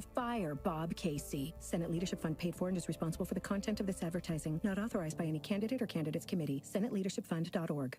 Fire Bob Casey. Senate Leadership Fund paid for and is responsible for the content of this advertising. Not authorized by any candidate or candidates committee. SenateLeadershipFund.org.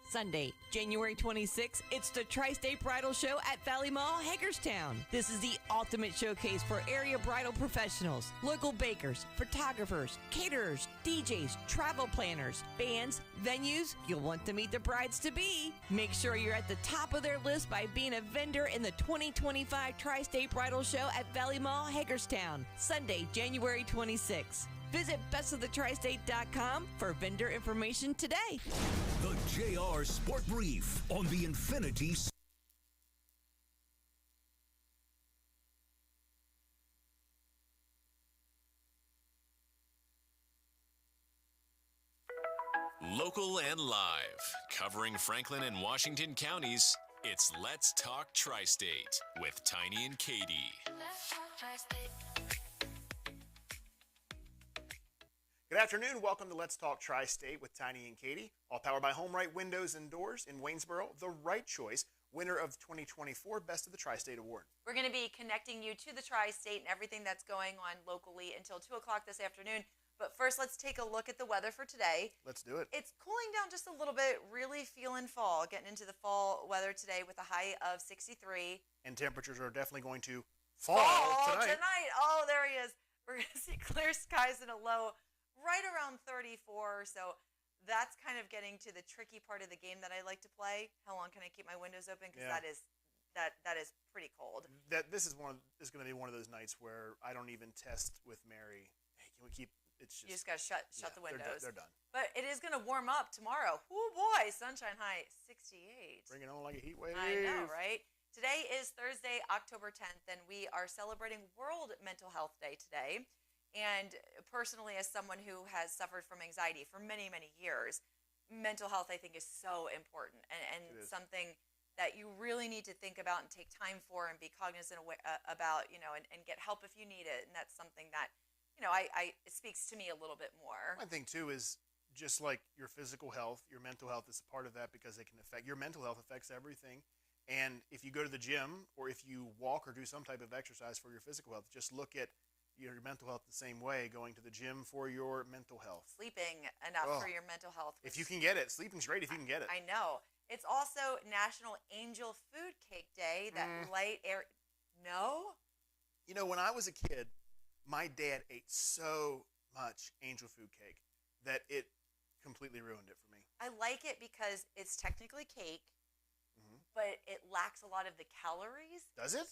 Sunday, January 26th, it's the Tristate Bridal Show at Valley Mall, Hagerstown. This is the ultimate showcase for area bridal professionals, local bakers, photographers, caterers, DJs, travel planners, bands, venues. You'll want to meet the brides-to-be. Make sure you're at the top of their list by being a vendor in the 2025 Tri-State Bridal Show at Valley Mall, Hagerstown, Sunday, January 26th. Visit bestoftheTristate.com for vendor information today. The JR Sport Brief on the Infinity. Local and live, covering Franklin and Washington counties, it's Let's Talk Tri-State with Tiny and Katie. Let's talk Tri-State. Good afternoon. Welcome to Let's Talk Tri-State with Tiny and Katie. All powered by Home Right Windows and Doors in Waynesboro, the right choice, winner of 2024 Best of the Tri-State Award. We're going to be connecting you to the Tri-State and everything that's going on locally until 2 o'clock this afternoon. But first, let's take a look at the weather for today. Let's do it. It's cooling down just a little bit, really feeling fall, getting into the fall weather today with a high of 63. And temperatures are definitely going to fall tonight. Oh, there he is. We're going to see clear skies and a low right around 34. So that's kind of getting to the tricky part of the game that I like to play. How long can I keep my windows open? Because that is pretty cold. This is going to be one of those nights where I don't even test with Mary. Hey, can we keep? It's just, you just got to shut the windows. They're done. But it is going to warm up tomorrow. Oh boy, sunshine high 68. Bring it on like a heat wave. I know, right? Today is Thursday, October 10th, and we are celebrating World Mental Health Day today. And personally, as someone who has suffered from anxiety for many, many years, mental health, I think, is so important and something that you really need to think about and take time for and be cognizant about, and get help if you need it. And that's something that, it speaks to me a little bit more. One thing, too, is just like your physical health, your mental health is a part of that because it can affect your mental health affects everything. And if you go to the gym or if you walk or do some type of exercise for your physical health, just look at your mental health the same way, going to the gym for your mental health. Sleeping enough for your mental health. If you can get it. Sleeping's great if you can get it. I know. It's also National Angel Food Cake Day, that light air. No? When I was a kid, my dad ate so much angel food cake that it completely ruined it for me. I like it because it's technically cake, but it lacks a lot of the calories. Does it?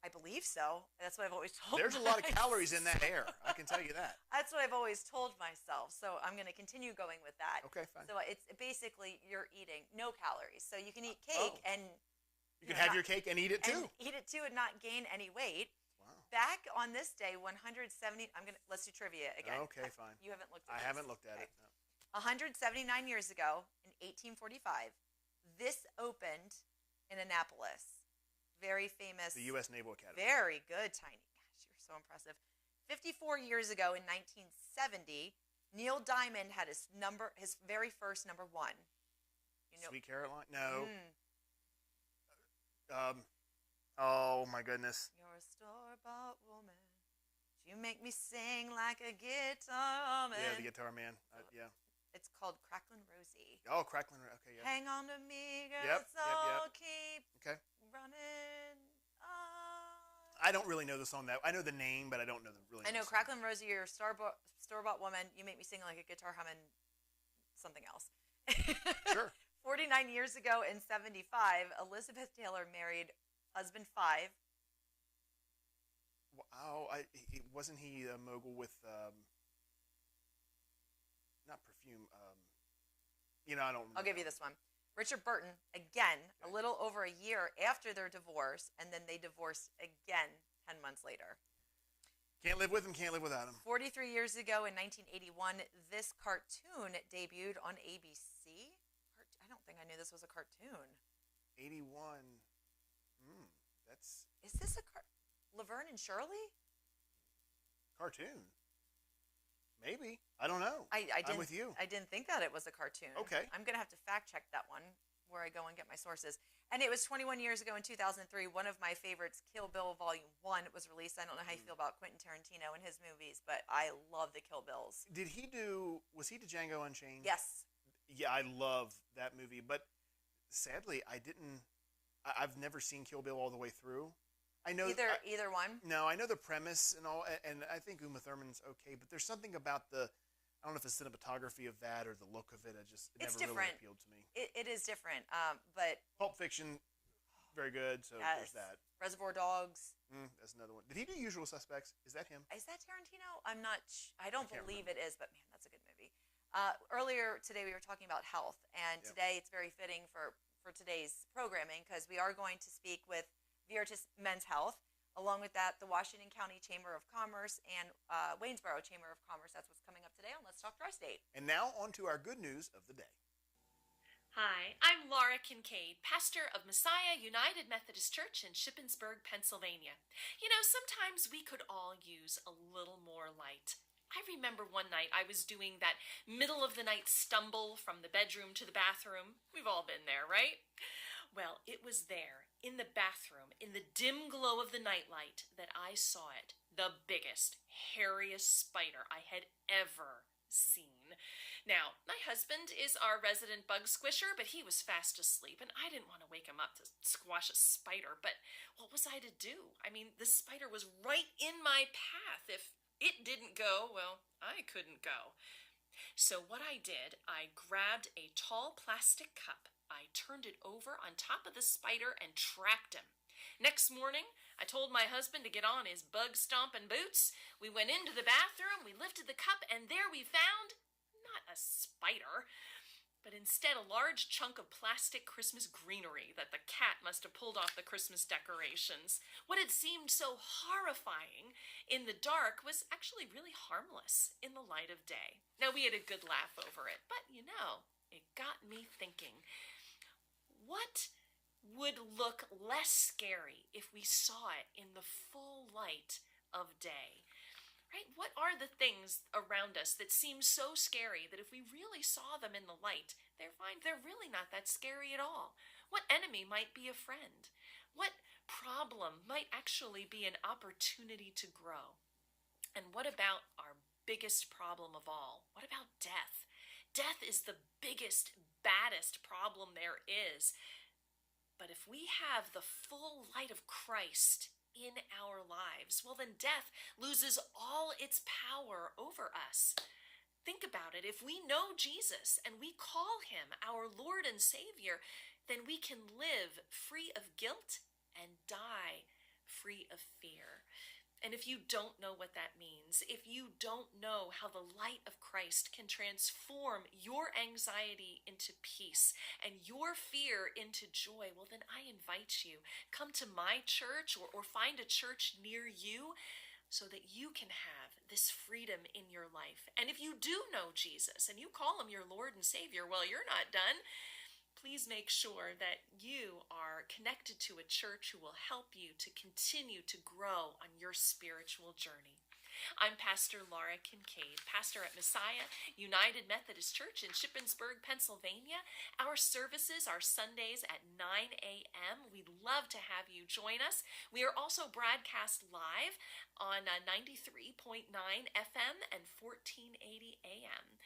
I believe so. That's what I've always told There's a lot of calories in that air. I can tell you that. That's what I've always told myself. So I'm going to continue going with that. Okay, fine. So it's basically you're eating no calories. So you can eat cake and you can have your cake and eat it too. And not gain any weight. Wow. Back on this day, 170. Let's do trivia again. Okay, fine. You haven't looked at I haven't looked at it. No. 179 years ago, in 1845, this opened in Annapolis. Very famous. The U.S. Naval Academy. Very good, Tiny. Gosh, you're so impressive. 54 years ago, in 1970, Neil Diamond had his very first number one. Sweet Caroline? No. Oh, my goodness. You're a store-bought woman. You make me sing like a guitar man. Yeah, the Guitar Man. Yeah. It's called Cracklin' Rosie. Oh, Cracklin'. Okay, yeah. Hang on to me, girl. Yep. Keep running on. I don't really know the song that. I know the name, but I don't know the really. I know Cracklin' Rosie. You're a store-bought woman. You make me sing like a guitar humming something else. Sure. 49 years ago in 75, Elizabeth Taylor married husband 5. Wow. Wasn't he a mogul with not perfume? I don't remember. I'll give you this one. Richard Burton, again, a little over a year after their divorce, and then they divorced again 10 months later. Can't live with him, can't live without him. 43 years ago in 1981, this cartoon debuted on ABC. I don't think I knew this was a cartoon. 81. That's... Is this a Laverne and Shirley? Cartoon? Maybe. I don't know. I'm with you. I didn't think that it was a cartoon. Okay. I'm going to have to fact check that one where I go and get my sources. And it was 21 years ago in 2003. One of my favorites, Kill Bill Volume 1, was released. I don't know how you feel about Quentin Tarantino and his movies, but I love the Kill Bills. Was he Django Unchained? Yes. Yeah, I love that movie, but sadly, I've never seen Kill Bill all the way through. I know either one. No, I know the premise and all, and I think Uma Thurman's okay, but there's something about I don't know if the cinematography of that or the look of it. It's never different. really appealed to me. It is different, but Pulp Fiction, very good. So there's that. Reservoir Dogs. That's another one. Did he do Usual Suspects? Is that him? Is that Tarantino? I'm not. I don't believe remember. it is, but man, that's a good movie. Earlier today we were talking about health, and today it's very fitting for today's programming because we are going to speak with Veritas Men's Health. Along with that, the Washington County Chamber of Commerce and Waynesboro Chamber of Commerce. That's what's coming up today on Let's Talk Tri-State. And now on to our good news of the day. Hi, I'm Laura Kincaid, pastor of Messiah United Methodist Church in Shippensburg, Pennsylvania. You know, sometimes we could all use a little more light. I remember one night I was doing that middle of the night stumble from the bedroom to the bathroom. We've all been there, right? Well, it was there, in the bathroom, in the dim glow of the nightlight, that I saw it. The biggest, hairiest spider I had ever seen. Now, my husband is our resident bug squisher, but he was fast asleep, and I didn't want to wake him up to squash a spider, but what was I to do? I mean, the spider was right in my path. If it didn't go, well, I couldn't go. So what I did, I grabbed a tall plastic cup, I turned it over on top of the spider and trapped him. Next morning, I told my husband to get on his bug stomping boots. We went into the bathroom, we lifted the cup, and there we found not a spider, but instead a large chunk of plastic Christmas greenery that the cat must have pulled off the Christmas decorations. What had seemed so horrifying in the dark was actually really harmless in the light of day. Now, we had a good laugh over it, but you know, it got me thinking. What would look less scary if we saw it in the full light of day? Right? What are the things around us that seem so scary that if we really saw them in the light, they're really not that scary at all? What enemy might be a friend? What problem might actually be an opportunity to grow? And what about our biggest problem of all? What about death? Death is the biggest, baddest problem there is. But if we have the full light of Christ in our lives, well, then death loses all its power over us. Think about it. If we know Jesus and we call him our Lord and Savior, then we can live free of guilt and die free of fear. And if you don't know what that means, if you don't know how the light of Christ can transform your anxiety into peace and your fear into joy, well, then I invite you, come to my church or find a church near you so that you can have this freedom in your life. And if you do know Jesus and you call him your Lord and Savior, well, you're not done. Please make sure that you are connected to a church who will help you to continue to grow on your spiritual journey. I'm Pastor Laura Kincaid, pastor at Messiah United Methodist Church in Shippensburg, Pennsylvania. Our services are Sundays at 9 a.m. We'd love to have you join us. We are also broadcast live on 93.9 FM and 1480 AM.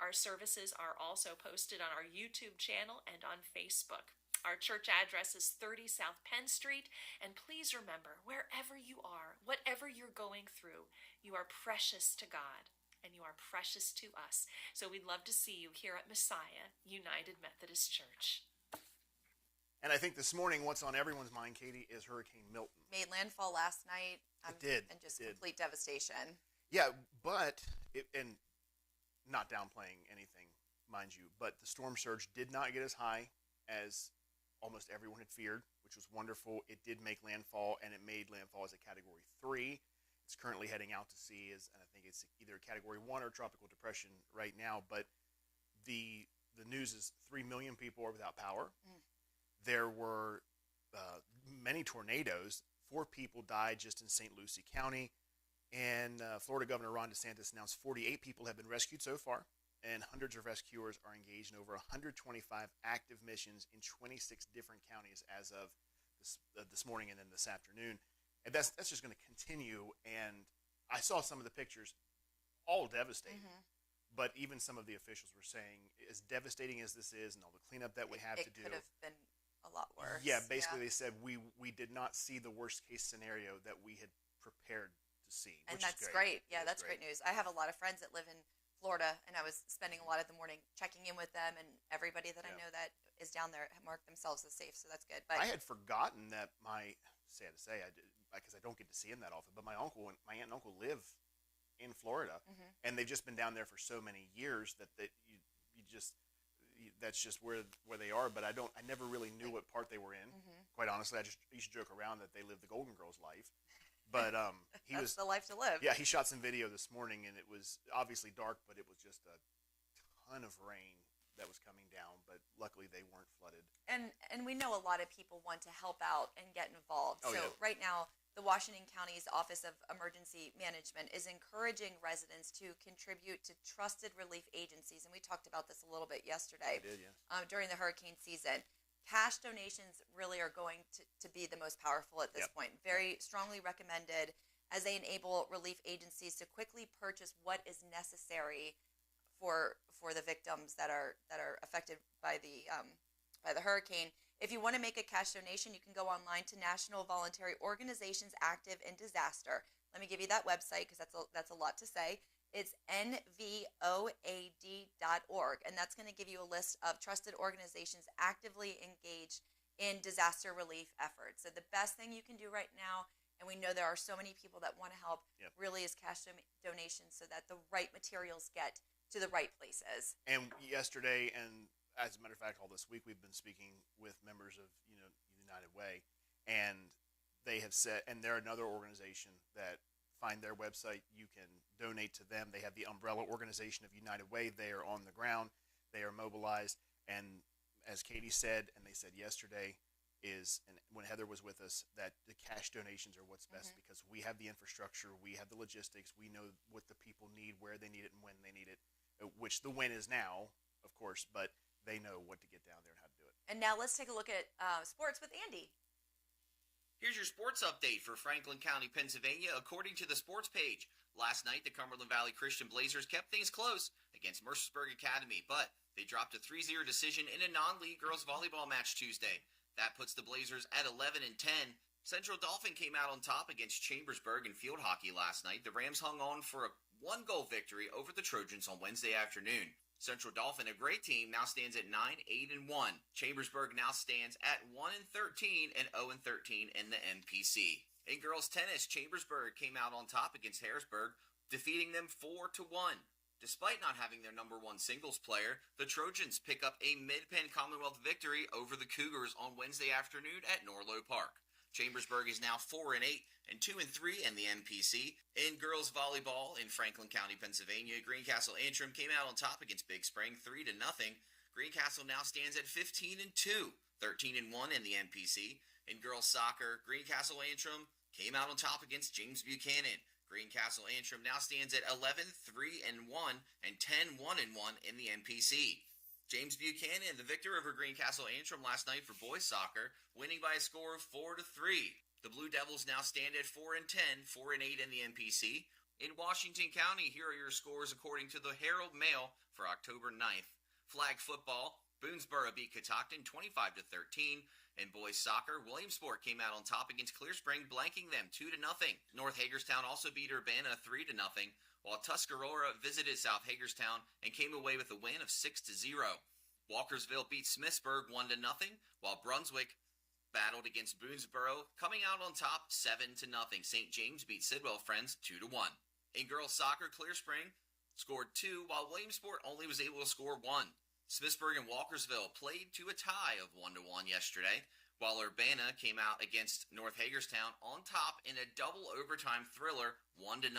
Our services are also posted on our YouTube channel and on Facebook. Our church address is 30 South Penn Street, and please remember, wherever you are, whatever you're going through, you are precious to God, and you are precious to us. So we'd love to see you here at Messiah United Methodist Church. And I think this morning, what's on everyone's mind, Katie, is Hurricane Milton. Made landfall last night. It did. And just complete devastation. Yeah, but, and not downplaying anything, mind you, but the storm surge did not get as high as almost everyone had feared, which was wonderful. It did make landfall, and it made landfall as a Category 3. It's currently heading out to sea, and I think it's either Category 1 or tropical depression right now. But the news is 3 million people are without power. There were many tornadoes. 4 people died just in St. Lucie County. And Florida Governor Ron DeSantis announced 48 people have been rescued so far, and hundreds of rescuers are engaged in over 125 active missions in 26 different counties as of this morning and then this afternoon. And that's just going to continue. And I saw some of the pictures, all devastating. But even some of the officials were saying, as devastating as this is and all the cleanup that we have to do. It could have been a lot worse. Yeah, basically they said we did not see the worst case scenario that we had prepared to see. And which that's is great. Yeah, that's great news. I have a lot of friends that live in Florida, and I was spending a lot of the morning checking in with them, and everybody that I know that is down there marked themselves as safe, so that's good. But I had forgotten that sad to say, I did, because I don't get to see him that often, but my aunt and uncle live in Florida, and they've just been down there for so many years that that's just where they are. But I never really knew what part they were in. Quite honestly, I just used to joke around that they live the Golden Girls life. But that's the life to live. Yeah, he shot some video this morning, and it was obviously dark, but it was just a ton of rain that was coming down. But luckily, they weren't flooded. And we know a lot of people want to help out and get involved. Right now, the Washington County's Office of Emergency Management is encouraging residents to contribute to trusted relief agencies. And we talked about this a little bit yesterday. We did, yeah. During the hurricane season. Cash donations really are going to be the most powerful at this point. Very strongly recommended, as they enable relief agencies to quickly purchase what is necessary for the victims that are affected by the hurricane. If you want to make a cash donation, you can go online to National Voluntary Organizations Active in Disaster. Let me give you that website because that's a lot to say. It's nvoad.org, and that's going to give you a list of trusted organizations actively engaged in disaster relief efforts. So the best thing you can do right now, and we know there are so many people that want to help, really is cash donations so that the right materials get to the right places. And yesterday, and as a matter of fact, all this week, we've been speaking with members of United Way, and they have said, and they're another organization that find their website. You can donate to them. They have the umbrella organization of United Way. They are on the ground. They are mobilized. And as Katie said, and they said yesterday, and when Heather was with us, that the cash donations are what's best because we have the infrastructure, we have the logistics, we know what the people need, where they need it, and when they need it, which the when is now, of course, but they know what to get down there and how to do it. And now let's take a look at sports with Andy. Here's your sports update for Franklin County, Pennsylvania, according to the sports page. Last night, the Cumberland Valley Christian Blazers kept things close against Mercersburg Academy, but they dropped a 3-0 decision in a non-league girls volleyball match Tuesday. That puts the Blazers at 11-10. Central Dauphin came out on top against Chambersburg in field hockey last night. The Rams hung on for a 1-goal victory over the Trojans on Wednesday afternoon. Central Dauphin, a great team, now stands at 9-8-1. Chambersburg now stands at 1-13 and 0-13 in the MPC. In girls tennis, Chambersburg came out on top against Harrisburg, defeating them 4-1. Despite not having their number one singles player, the Trojans pick up a Mid-Penn Commonwealth victory over the Cougars on Wednesday afternoon at Norlow Park. Chambersburg is now 4-8 and 2-3 in the MPC. In girls volleyball in Franklin County, Pennsylvania, Greencastle Antrim came out on top against Big Spring 3-0. Greencastle now stands at 15-2, 13-1 in the MPC. In girls soccer, Greencastle Antrim came out on top against James Buchanan. Greencastle Antrim now stands at 11-3-1 and 10-1-1 in the MPC. James Buchanan, the victor over Greencastle Antrim last night for boys soccer, winning by a score of 4-3. The Blue Devils now stand at 4-10, 4-8 in the MPC. In Washington County, here are your scores according to the Herald Mail for October 9th. Flag football, Boonesboro beat Catoctin 25-13. In boys soccer, Williamsport came out on top against Clear Spring, blanking them 2-0. North Hagerstown also beat Urbana 3-0. While Tuscarora visited South Hagerstown and came away with a win of 6-0. Walkersville beat Smithsburg 1-0, while Brunswick battled against Boonesboro, coming out on top 7-0. St. James beat Sidwell Friends 2-1. In girls soccer, Clear Spring scored 2, while Williamsport only was able to score 1. Smithsburg and Walkersville played to a tie of 1-1 yesterday, while Urbana came out against North Hagerstown on top in a double overtime thriller 1-0.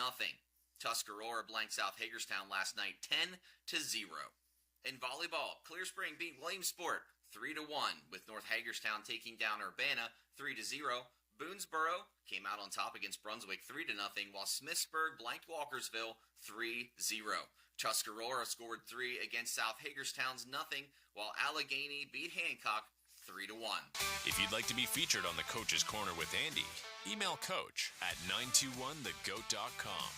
Tuscarora blanked South Hagerstown last night 10-0. In volleyball, Clear Spring beat Williamsport 3-1, with North Hagerstown taking down Urbana 3-0. Boonesboro came out on top against Brunswick 3-0, while Smithsburg blanked Walkersville 3-0. Tuscarora scored 3 against South Hagerstown's 0, while Allegheny beat Hancock 3-1. If you'd like to be featured on the Coach's Corner with Andy, email coach at 921thegoat.com.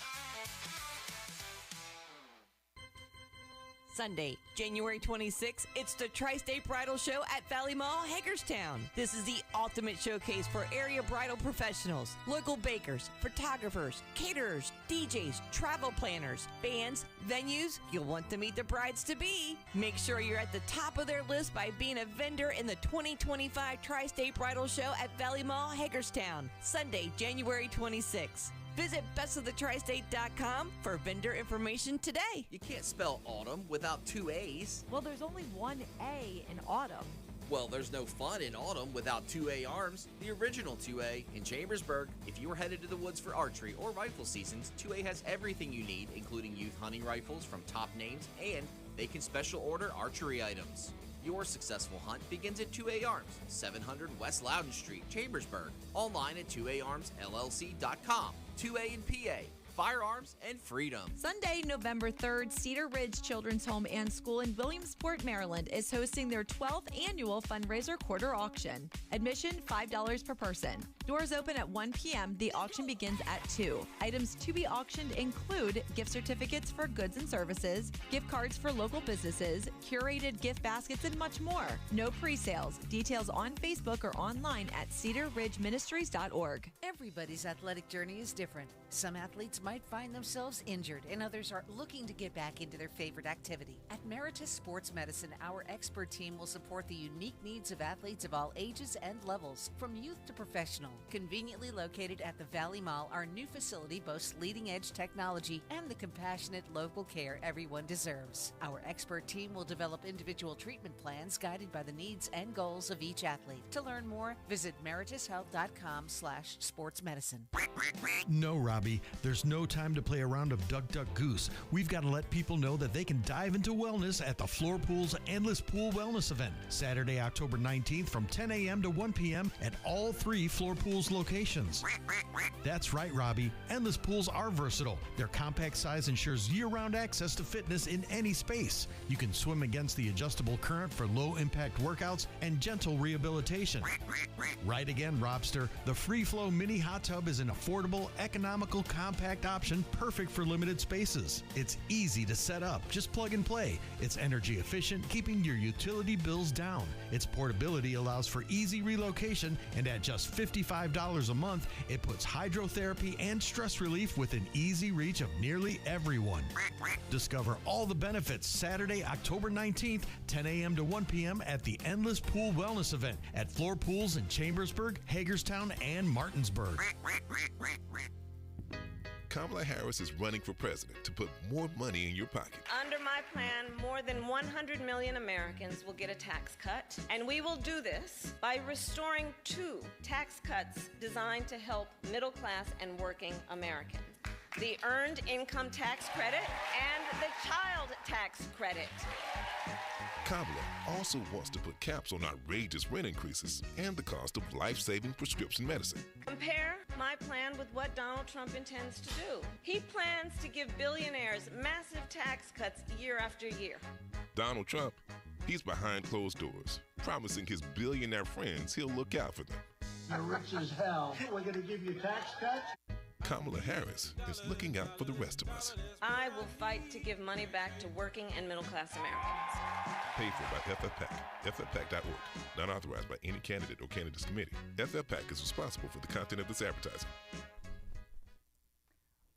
Sunday, January 26th, it's the Tristate Bridal Show at Valley Mall, Hagerstown. This is the ultimate showcase for area bridal professionals, local bakers, photographers, caterers, DJs, travel planners, bands, venues. You'll want to meet the brides-to-be. Make sure you're at the top of their list by being a vendor in the 2025 Tri-State Bridal Show at Valley Mall, Hagerstown, Sunday, January 26th. Visit bestofthetristate.com for vendor information today. You can't spell autumn without 2 A's. Well, there's only one A in autumn. Well, there's no fun in autumn without 2A Arms, the original 2A in Chambersburg. If you are headed to the woods for archery or rifle seasons, 2A has everything you need, including youth hunting rifles from top names, and they can special order archery items. Your successful hunt begins at 2A Arms, 700 West Loudon Street, Chambersburg. Online at 2ARmsLLC.com. 2A and PA, firearms and freedom. Sunday, November 3rd, Cedar Ridge Children's Home and School in Williamsport, Maryland is hosting their 12th annual fundraiser quarter auction. Admission $5 per person. Doors open at 1 p.m. The auction begins at 2. Items to be auctioned include gift certificates for goods and services, gift cards for local businesses, curated gift baskets, and much more. No pre-sales. Details on Facebook or online at cedarridgeministries.org. Everybody's athletic journey is different. Some athletes might find themselves injured and others are looking to get back into their favorite activity. At Meritus Sports Medicine, our expert team will support the unique needs of athletes of all ages and levels, from youth to professional. Conveniently located at the Valley Mall, our new facility boasts leading-edge technology and the compassionate local care everyone deserves. Our expert team will develop individual treatment plans guided by the needs and goals of each athlete. To learn more, visit meritushealth.com/sportsmedicine. No, Robbie, there's no time to play a round of Duck Duck Goose. We've got to let people know that they can dive into wellness at the Floor Pool's Endless Pool Wellness event, Saturday, October 19th from 10 a.m. to 1 p.m. at all 3 Floor Pool's locations. That's right, Robbie. Endless pools are versatile. Their compact size ensures year-round access to fitness in any space. You can swim against the adjustable current for low-impact workouts and gentle rehabilitation. Right again, Robster. The Free Flow Mini Hot Tub is an affordable, economical, compact option perfect for limited spaces. It's easy to set up. Just plug and play. It's energy efficient, keeping your utility bills down. Its portability allows for easy relocation, and at just $55 a month, it puts hydrotherapy and stress relief within easy reach of nearly everyone. Discover all the benefits Saturday, October 19th, 10 a.m. to 1 p.m. at the Endless Pool Wellness event at Floor Pools in Chambersburg, Hagerstown, and Martinsburg. Kamala Harris is running for president to put more money in your pocket. Under my plan, more than 100 million Americans will get a tax cut, and we will do this by restoring 2 tax cuts designed to help middle-class and working Americans: the Earned Income Tax Credit and the Child Tax Credit. Kamala also wants to put caps on outrageous rent increases and the cost of life-saving prescription medicine. Compare my plan with what Donald Trump intends to do. He plans to give billionaires massive tax cuts year after year. Donald Trump, he's behind closed doors, promising his billionaire friends he'll look out for them. You're rich as hell. We're going to give you tax cuts? Kamala Harris is looking out for the rest of us. I will fight to give money back to working and middle-class Americans. Paid for by FFPAC, ffpac.org. Not authorized by any candidate or candidates committee. FFPAC is responsible for the content of this advertising.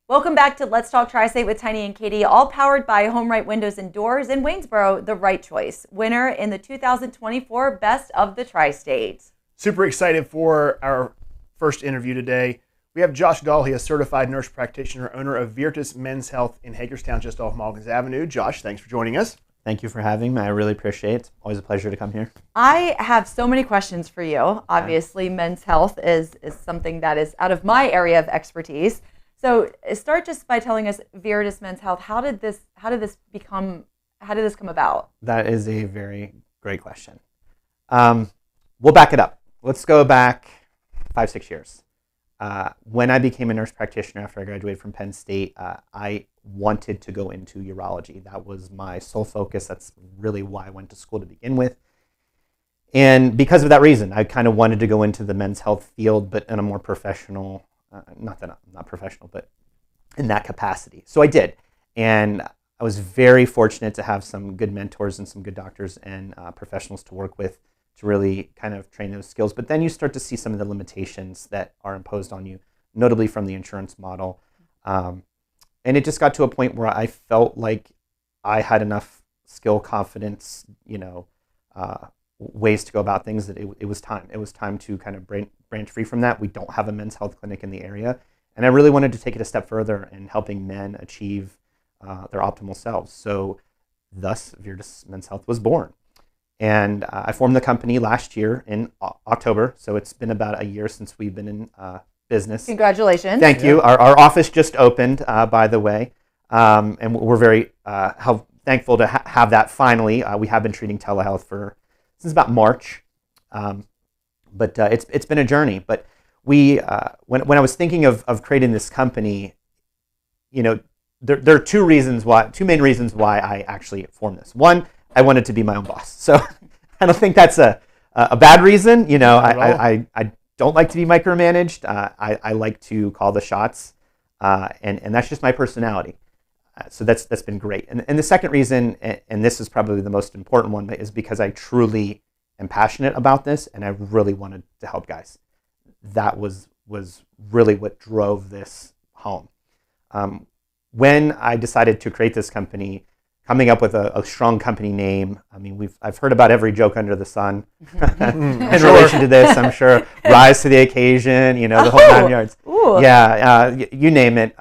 Welcome back to Let's Talk Tri-State with Tiny and Katie, all powered by Home Right Windows and Doors in Waynesboro, the right choice. Winner in the 2024 Best of the Tri-State. Super excited for our first interview today. We have Josh Dahl. He is a certified nurse practitioner, owner of Virtus Men's Health in Hagerstown, just off Malkins Avenue. Josh, thanks for joining us. Thank you for having me. I really appreciate it. Always a pleasure to come here. I have so many questions for you. Obviously, men's health is something that is out of my area of expertise. So start just by telling us Virtus Men's Health. How did this come about? That is a very great question. We'll back it up. Let's go back 5-6 years. When I became a nurse practitioner after I graduated from Penn State, I wanted to go into urology. That was my sole focus. That's really why I went to school to begin with. And because of that reason, I kind of wanted to go into the men's health field, but in a more professional, not that I'm not professional, but in that capacity. So I did. And I was very fortunate to have some good mentors and some good doctors and professionals to work with to really kind of train those skills. But then you start to see some of the limitations that are imposed on you, notably from the insurance model. And it just got to a point where I felt like I had enough skill, confidence, ways to go about things that it was time. It was time to kind of branch free from that. We don't have a men's health clinic in the area. And I really wanted to take it a step further in helping men achieve their optimal selves. So thus, Virtus Men's Health was born. And I formed the company last year in October. So it's been about a year since we've been in business. Congratulations. Thank you. Our office just opened, by the way. And we're very thankful to have that finally. We have been treating telehealth since about March. But it's been a journey. But when I was thinking of creating this company, there are two main reasons why I actually formed this. One, I wanted to be my own boss. So I don't think that's a bad reason. I don't like to be micromanaged. I like to call the shots, and that's just my personality. So that's been great. And the second reason, and this is probably the most important one, is because I truly am passionate about this, and I really wanted to help guys. That was really what drove this home. When I decided to create this company, coming up with a strong company name. I mean, I've heard about every joke under the sun in relation to this. I'm sure rise to the occasion, the whole 9 yards. Ooh. Yeah, you name it.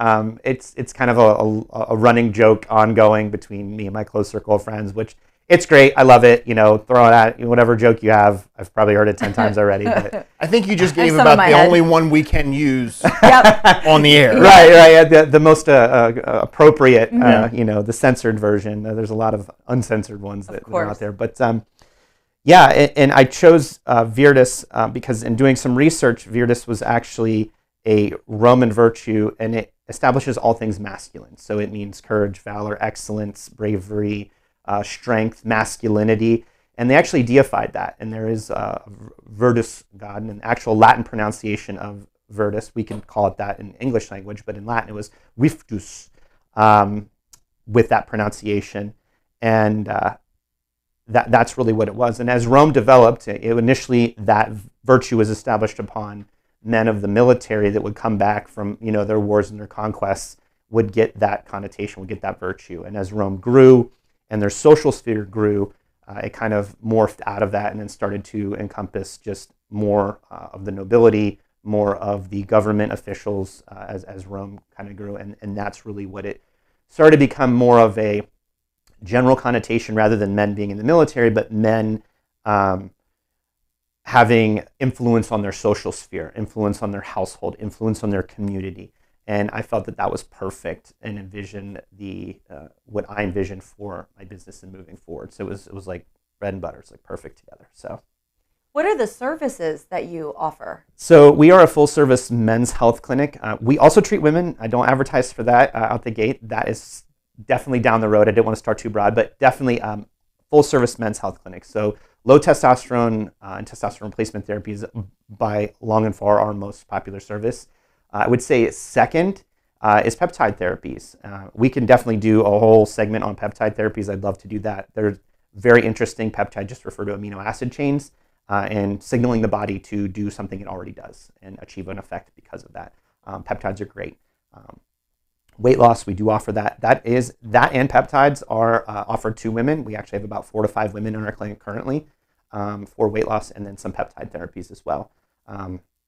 It's kind of a running joke ongoing between me and my close circle of friends, which it's great. I love it. Throw it at whatever joke you have. I've probably heard it 10 times already. But I think you just gave about the only one we can use on the air. Right. Yeah, the most appropriate, the censored version. There's a lot of uncensored ones that are out there. But and I chose Virtus because in doing some research, Virtus was actually a Roman virtue, and it establishes all things masculine. So it means courage, valor, excellence, bravery, strength, masculinity, and they actually deified that. And there is Virtus God, an actual Latin pronunciation of Virtus. We can call it that in English language, but in Latin it was Virtus, with that pronunciation. And that's really what it was. And as Rome developed, initially that virtue was established upon men of the military that would come back from their wars and their conquests, would get that connotation, would get that virtue. And as Rome grew and their social sphere grew, it kind of morphed out of that and then started to encompass just more of the nobility, more of the government officials as Rome kind of grew. And that's really what it started to become, more of a general connotation rather than men being in the military, but men having influence on their social sphere, influence on their household, influence on their community. And I felt that was perfect and envisioned what I envisioned for my business and moving forward. So it was like bread and butter. It's like perfect together. So, what are the services that you offer? So we are a full-service men's health clinic. We also treat women. I don't advertise for that out the gate. That is definitely down the road. I didn't want to start too broad, but definitely full-service men's health clinic. So low testosterone and testosterone replacement therapy is by long and far our most popular service. I would say second is peptide therapies. We can definitely do a whole segment on peptide therapies. I'd love to do that. They're very interesting. Peptide just refer to amino acid chains and signaling the body to do something it already does and achieve an effect because of that. Peptides are great. Weight loss, we do offer that. That and peptides are offered to women. We actually have about 4 to 5 women in our clinic currently for weight loss, and then some peptide therapies as well.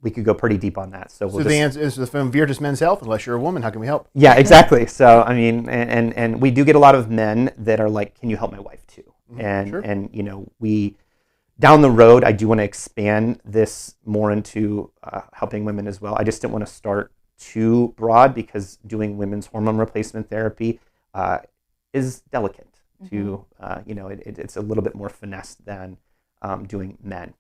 We could go pretty deep on that. So the answer is from Virtus Men's Health. Unless you're a woman, how can we help? Yeah, exactly. So I mean, and we do get a lot of men that are like, "Can you help my wife too?" And we down the road, I do want to expand this more into helping women as well. I just didn't want to start too broad because doing women's hormone replacement therapy is delicate. To it's a little bit more finesse than doing men.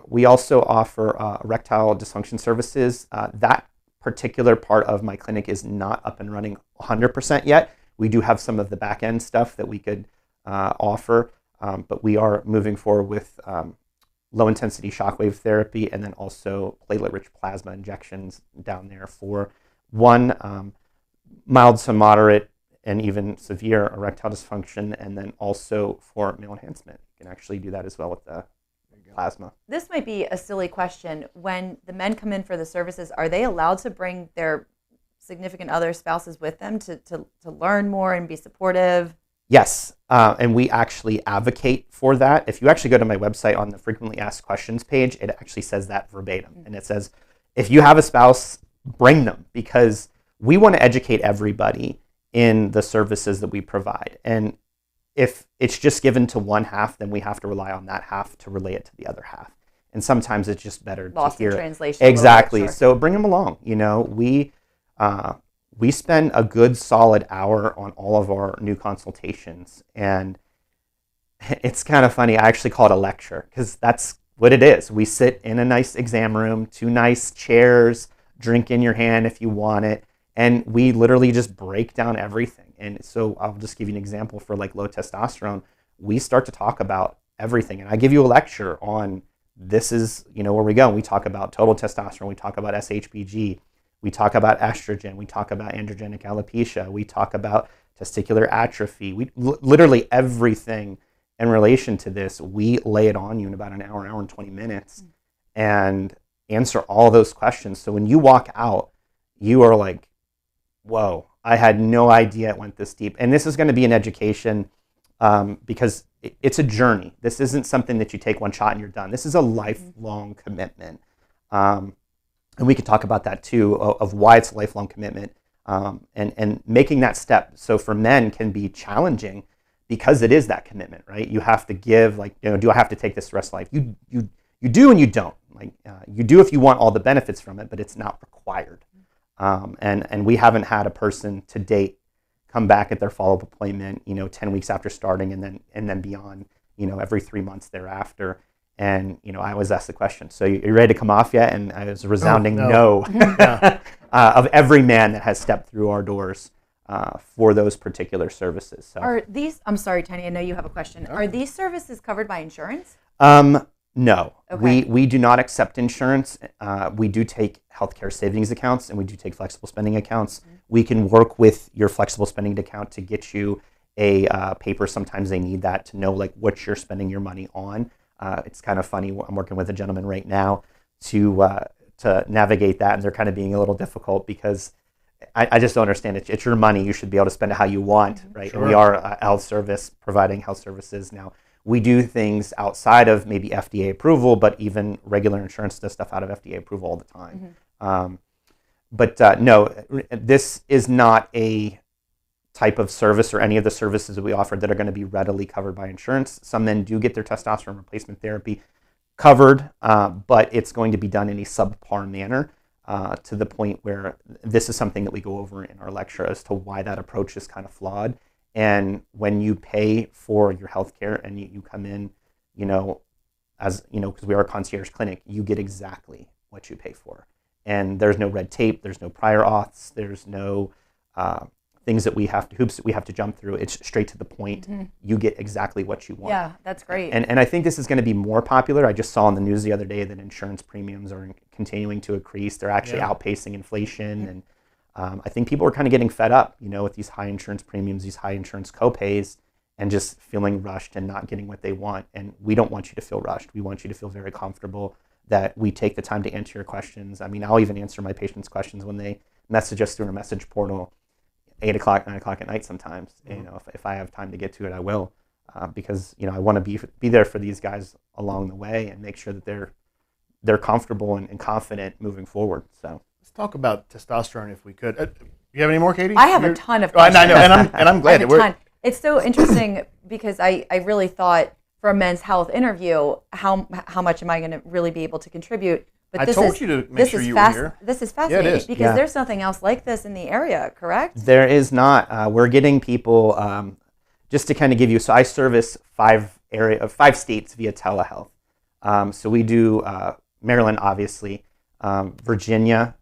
We also offer erectile dysfunction services. That particular part of my clinic is not up and running 100% yet. We do have some of the back end stuff that we could offer, but we are moving forward with low intensity shockwave therapy and then also platelet rich plasma injections down there for mild to moderate and even severe erectile dysfunction, and then also for male enhancement. You can actually do that as well with the plasma. This might be a silly question. When the men come in for the services, are they allowed to bring their significant other spouses with them to learn more and be supportive? Yes, and we actually advocate for that. If you actually go to my website on the frequently asked questions page, it actually says that verbatim. Mm-hmm. And it says, if you have a spouse, bring them, because we want to educate everybody in the services that we provide. And if it's just given to one half, then we have to rely on that half to relay it to the other half. And sometimes it's just better to hear in translation. Exactly. Bit, sure. So bring them along. We spend a good solid hour on all of our new consultations, and it's kind of funny. I actually call it a lecture because that's what it is. We sit in a nice exam room, 2 nice chairs, drink in your hand if you want it, and we literally just break down everything. And so I'll just give you an example for like low testosterone. We start to talk about everything, and I give you a lecture on this is where we go. We talk about total testosterone. We talk about SHBG. We talk about estrogen. We talk about androgenic alopecia. We talk about testicular atrophy. We literally everything in relation to this, we lay it on you in about an hour and 20 minutes and answer all those questions. So when you walk out, you are like, whoa, I had no idea it went this deep. And this is going to be an education because it's a journey. This isn't something that you take one shot and you're done. This is a lifelong commitment. And we could talk about that too, of why it's a lifelong commitment and making that step. So for men can be challenging because it is that commitment, right? You have to give, do I have to take this the rest of life? You do and you don't. You do if you want all the benefits from it, but it's not required. And we haven't had a person to date come back at their follow-up appointment, 10 weeks after starting and then beyond, every 3 months thereafter. And, I always ask the question, so you're ready to come off yet? And it was a resounding no. Of every man that has stepped through our doors for those particular services. So. Are these, I'm sorry, Tiny, I know you have a question. Are these services covered by insurance? No, okay. we do not accept insurance. We do take healthcare savings accounts and we do take flexible spending accounts. Mm-hmm. We can work with your flexible spending account to get you a paper. Sometimes they need that to know what you're spending your money on. It's kind of funny. I'm working with a gentleman right now to navigate that, and they're kind of being a little difficult because I just don't understand it. It's your money. You should be able to spend it how you want, right? Sure. And we are a health service providing health services now. We do things outside of maybe FDA approval, but even regular insurance does stuff out of FDA approval all the time. Mm-hmm. No, this is not a type of service or any of the services that we offer that are going to be readily covered by insurance. Some men do get their testosterone replacement therapy covered, but it's going to be done in a subpar manner to the point where this is something that we go over in our lecture as to why that approach is kind of flawed. And when you pay for your health care and you come in, because we are a concierge clinic, you get exactly what you pay for. And there's no red tape, there's no prior auths, there's no things that hoops that we have to jump through. It's straight to the point. Mm-hmm. You get exactly what you want. Yeah, that's great. And I think this is going to be more popular. I just saw on the news the other day that insurance premiums are continuing to increase. They're actually outpacing inflation. Mm-hmm. And I think people are kind of getting fed up, with these high insurance premiums, these high insurance copays, and just feeling rushed and not getting what they want. And we don't want you to feel rushed. We want you to feel very comfortable that we take the time to answer your questions. I mean, I'll even answer my patients' questions when they message us through our message portal, 8 o'clock, 9 o'clock at night sometimes. Mm-hmm. If I have time to get to it, I will, because I want to be there for these guys along the way and make sure that they're comfortable and confident moving forward. So let's talk about testosterone if we could. You have any more, Katie? I have a ton of questions. I know, and I'm glad that we're. It's so interesting because I really thought for a men's health interview, how much am I going to really be able to contribute? But I told you to make sure you were here. This is fascinating because there's nothing else like this in the area, correct? There is not. We're getting people, just to kind of give you, so I service 5 states via telehealth. So we do Maryland, obviously, Virginia,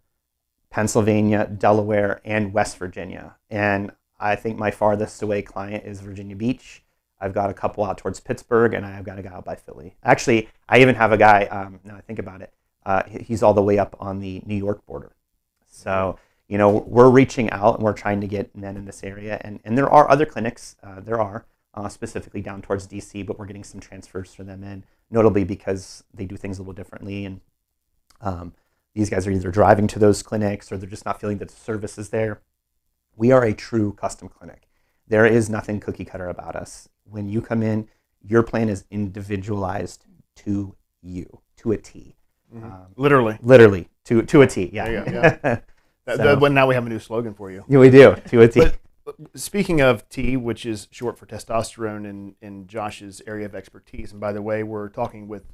Pennsylvania, Delaware, and West Virginia. And I think my farthest away client is Virginia Beach. I've got a couple out towards Pittsburgh, and I've got a guy out by Philly. Actually, I even have a guy, now I think about it, he's all the way up on the New York border. So, we're reaching out, and we're trying to get men in this area. And there are other clinics, specifically down towards DC, but we're getting some transfers for them in, notably because they do things a little differently. And these guys are either driving to those clinics or they're just not feeling that the service is there. We are a true custom clinic. There is nothing cookie cutter about us. When you come in, your plan is individualized to you, to a T. Literally to a T. Yeah. Now we have a new slogan for you. Yeah, we do, to a T. But speaking of T, which is short for testosterone in Josh's area of expertise, and by the way, we're talking with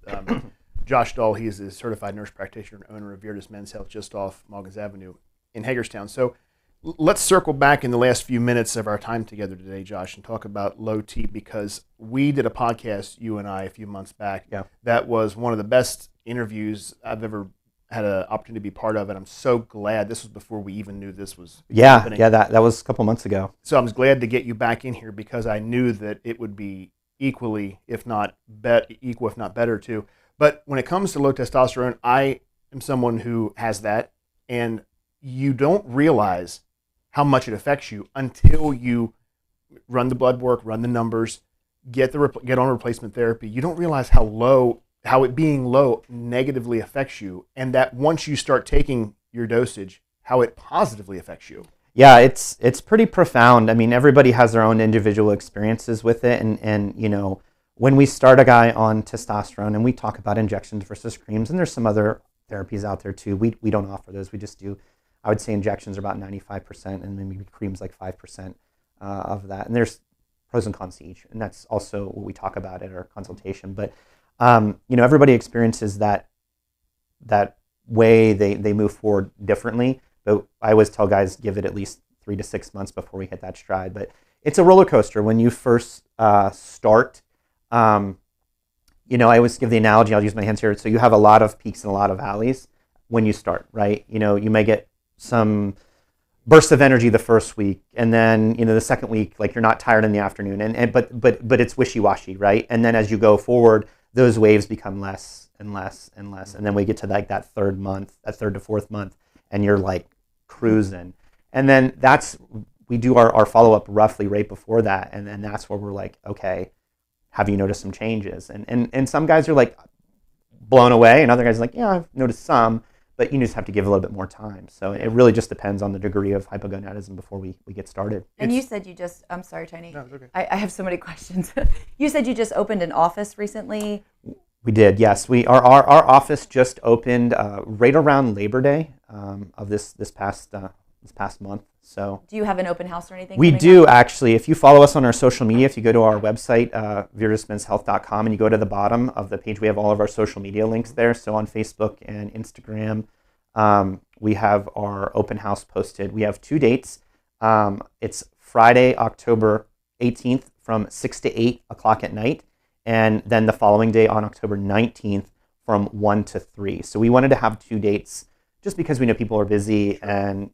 Josh Dahl. He is a certified nurse practitioner and owner of Virtus Men's Health just off Moggins Avenue in Hagerstown. So let's circle back in the last few minutes of our time together today, Josh, and talk about low T, because we did a podcast, you and I, a few months back. Yeah. That was one of the best interviews I've ever had an opportunity to be part of, and I'm so glad. This was before we even knew this was happening. That was a couple months ago. So I'm glad to get you back in here, because I knew that it would be equally, if not better too. But when it comes to low testosterone, I am someone who has that, and you don't realize how much it affects you until you run the blood work, run the numbers, get on replacement therapy. You don't realize how it being low negatively affects you, and that once you start taking your dosage, how it positively affects you. Yeah, it's pretty profound. I mean, everybody has their own individual experiences with it, and when we start a guy on testosterone, and we talk about injections versus creams, and there's some other therapies out there too. We don't offer those. We just do, I would say injections are about 95%, and maybe creams like 5% of that. And there's pros and cons to each, and that's also what we talk about at our consultation. But everybody experiences that way they move forward differently. But I always tell guys, give it at least 3 to 6 months before we hit that stride. But it's a roller coaster when you first start. I always give the analogy, I'll use my hands here. So you have a lot of peaks and a lot of valleys when you start, right? You may get some bursts of energy the first week, and then the second week, like you're not tired in the afternoon, but it's wishy-washy, right? And then as you go forward, those waves become less and less and less, and then we get to like that third to fourth month, and you're like cruising, and then we do our follow-up roughly right before that, and then that's where we're like, okay, have you noticed some changes? And some guys are like blown away, and other guys are like, yeah, I've noticed some, but you just have to give a little bit more time. So it really just depends on the degree of hypogonadism before we get started. And you said I'm sorry, Tiny. No, it's okay. I have so many questions. You said you just opened an office recently. We did, yes. Our office just opened right around Labor Day of this past month. So do you have an open house or anything? We do, actually. If you follow us on our social media, if you go to our website, virtusmenshealth.com, and you go to the bottom of the page, we have all of our social media links there. So on Facebook and Instagram, we have our open house posted. We have 2 dates. It's Friday, October 18th from 6 to 8 o'clock at night, and then the following day on October 19th from 1 to 3. So we wanted to have 2 dates just because we know people are busy, and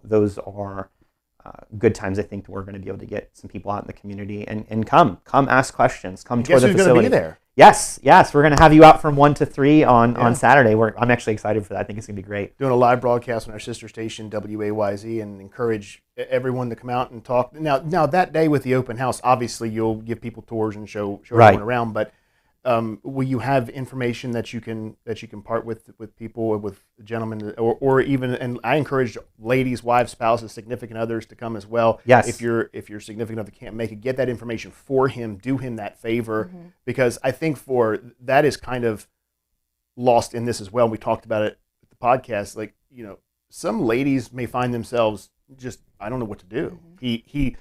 those are good times. I think we're going to be able to get some people out in the community and come ask questions, come tour the facility. Guess who's going to be there? Yes, we're going to have you out from 1 to 3 on Saturday. I'm actually excited for that. I think it's going to be great. Doing a live broadcast on our sister station WAYZ, and encourage everyone to come out and talk. Now that day with the open house, obviously you'll give people tours and show everyone around, but will you have information that you can part with people, with gentlemen, or even, and I encourage ladies, wives, spouses, significant others to come as well. Yes. If your significant other can't make it, get that information for him. Do him that favor, because I think that is kind of lost in this as well. We talked about it at the podcast. Like, some ladies may find themselves just, I don't know what to do. He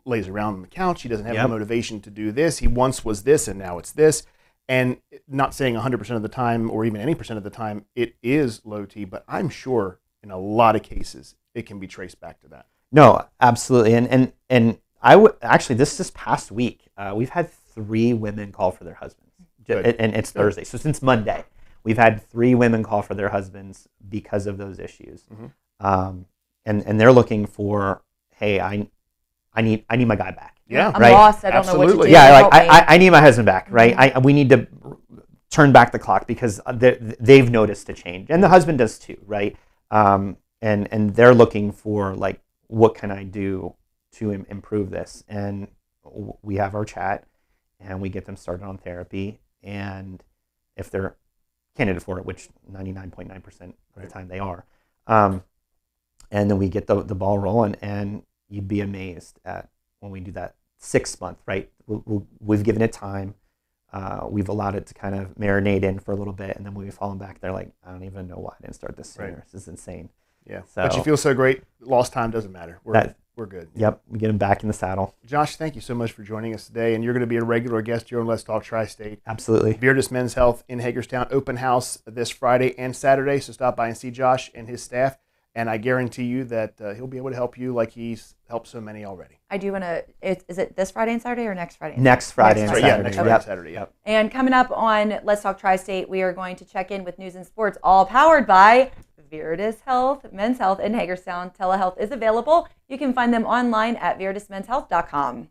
lays around on the couch. He doesn't have the motivation to do this. He once was this, and now it's this. And not saying 100% of the time, or even any percent of the time, it is low T, but I'm sure in a lot of cases it can be traced back to that. No, absolutely. And I would actually, this past week, we've had 3 women call for their husbands. And it's Thursday. So since Monday, we've had 3 women call for their husbands because of those issues. And they're looking for, hey, I need my guy back. Yeah, I'm lost. I don't know what to do. Yeah, like I need my husband back, right? We need to turn back the clock because they've noticed a change, and the husband does too, right? And they're looking for like, what can I do to improve this? And we have our chat, and we get them started on therapy, and if they're candidate for it, which 99.9% of the time they are, and then we get the ball rolling, and you'd be amazed at when we do that 6 month, right? We've given it time. We've allowed it to kind of marinate in for a little bit, and then when we fall back, they're like, I don't even know why I didn't start this sooner. This is insane. Yeah, so, but you feel so great. Lost time doesn't matter. We're good. Yep, we get them back in the saddle. Josh, thank you so much for joining us today, and you're going to be a regular guest here on Let's Talk Tri-State. Absolutely. Virtus Men's Health in Hagerstown, open house this Friday and Saturday, so stop by and see Josh and his staff, and I guarantee you that he'll be able to help you like he's helped so many already. I do want to, is it this Friday and Saturday or next Friday? Next Friday and Saturday. Yeah, next Friday and Saturday, yep. And coming up on Let's Talk Tri-State, we are going to check in with news and sports, all powered by Virtus Health, Men's Health in Hagerstown. Telehealth is available. You can find them online at virtusmenshealth.com.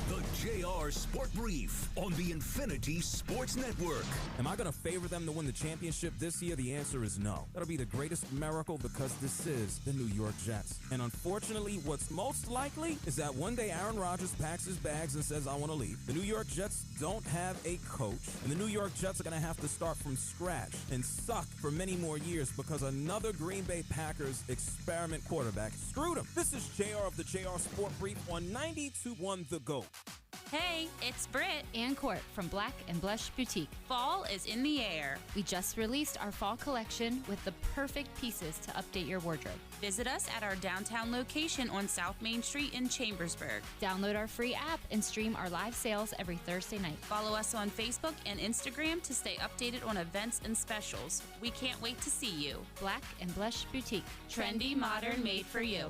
The JR Sport Brief on the Infinity Sports Network. Am I going to favor them to win the championship this year? The answer is no. That'll be the greatest miracle because this is the New York Jets. And unfortunately, what's most likely is that one day Aaron Rodgers packs his bags and says, I want to leave. The New York Jets don't have a coach, and the New York Jets are going to have to start from scratch and suck for many more years because another Green Bay Packers experiment quarterback screwed them. This is JR of the JR Sport Brief on 92.1 The GOAT. Hey, it's Britt and Court from Black & Blush Boutique. Fall is in the air. We just released our fall collection with the perfect pieces to update your wardrobe. Visit us at our downtown location on South Main Street in Chambersburg. Download our free app and stream our live sales every Thursday night. Follow us on Facebook and Instagram to stay updated on events and specials. We can't wait to see you. Black & Blush Boutique. Trendy, modern, made for you.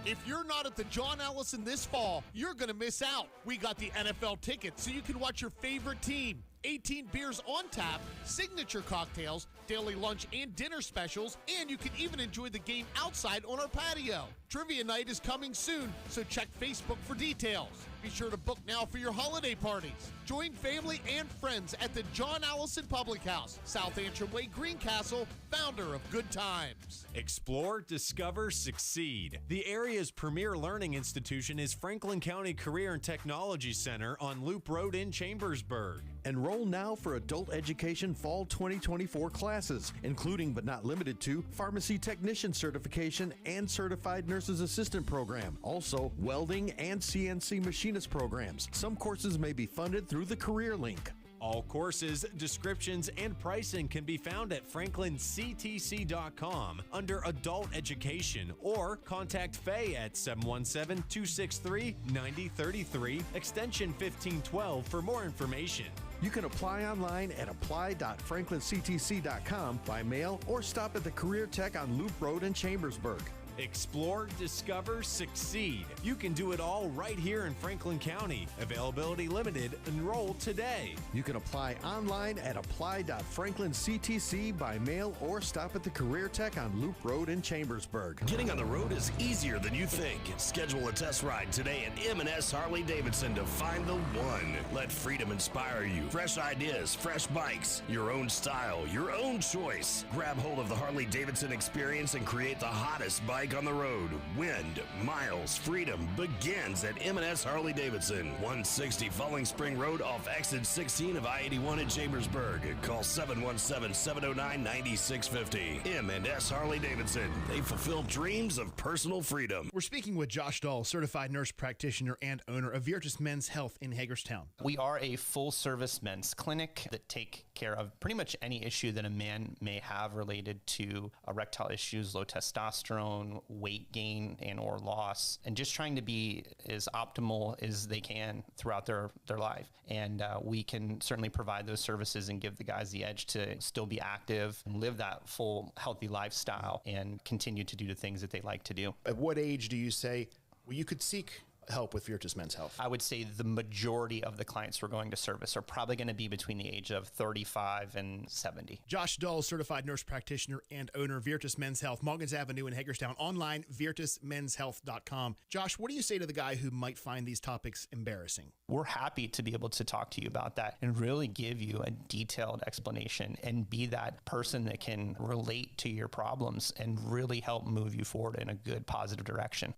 If you're not at the John Allison this fall, you're going to miss out. We got the NFL tickets so you can watch your favorite team. 18 beers on tap, signature cocktails, daily lunch and dinner specials, and you can even enjoy the game outside on our patio. Trivia night is coming soon, so check Facebook for details. Be sure to book now for your holiday parties. Join family and friends at the John Allison Public House, South Antrim Way, Greencastle, founder of Good Times. Explore, discover, succeed. The area's premier learning institution is Franklin County Career and Technology Center on Loop Road in Chambersburg. Enroll now for Adult Education Fall 2024 classes, including but not limited to Pharmacy Technician Certification and Certified Nurses Assistant Program. Also, Welding and CNC Machinist programs. Some courses may be funded through the Career Link. All courses, descriptions, and pricing can be found at franklinctc.com under Adult Education, or contact Faye at 717-263-9033, extension 1512 for more information. You can apply online at apply.franklinctc.com by mail or stop at the Career Tech on Loop Road in Chambersburg. Explore, discover, succeed. You can do it all right here in Franklin County. Availability limited. Enroll today. You can apply online at apply.franklinctc by mail or stop at the Career Tech on Loop Road in Chambersburg. Getting on the road is easier than you think. Schedule a test ride today at M&S Harley Davidson to find the one. Let freedom inspire you. Fresh ideas, fresh bikes, your own style, your own choice. Grab hold of the Harley Davidson experience and create the hottest bike on the road. Wind, miles, freedom begins at M&S Harley Davidson, 160 Falling Spring Road off exit 16 of I-81 in Chambersburg. Call 717-709-9650. M&S Harley Davidson. They fulfill dreams of personal freedom. We're speaking with Josh Dahl, certified nurse practitioner and owner of Virtus Men's Health in Hagerstown. We are a full-service men's clinic that take care of pretty much any issue that a man may have related to erectile issues, low testosterone, weight gain and or loss, and just trying to be as optimal as they can throughout their life. And we can certainly provide those services and give the guys the edge to still be active and live that full, healthy lifestyle and continue to do the things that they like to do. At what age do you say, well, you could seek help with Virtus Men's Health? I would say the majority of the clients we're going to service are probably going to be between the age of 35 and 70. Josh Dull, certified nurse practitioner and owner of Virtus Men's Health, Morgans Avenue in Hagerstown, online, virtusmenshealth.com. Josh, what do you say to the guy who might find these topics embarrassing? We're happy to be able to talk to you about that and really give you a detailed explanation and be that person that can relate to your problems and really help move you forward in a good, positive direction.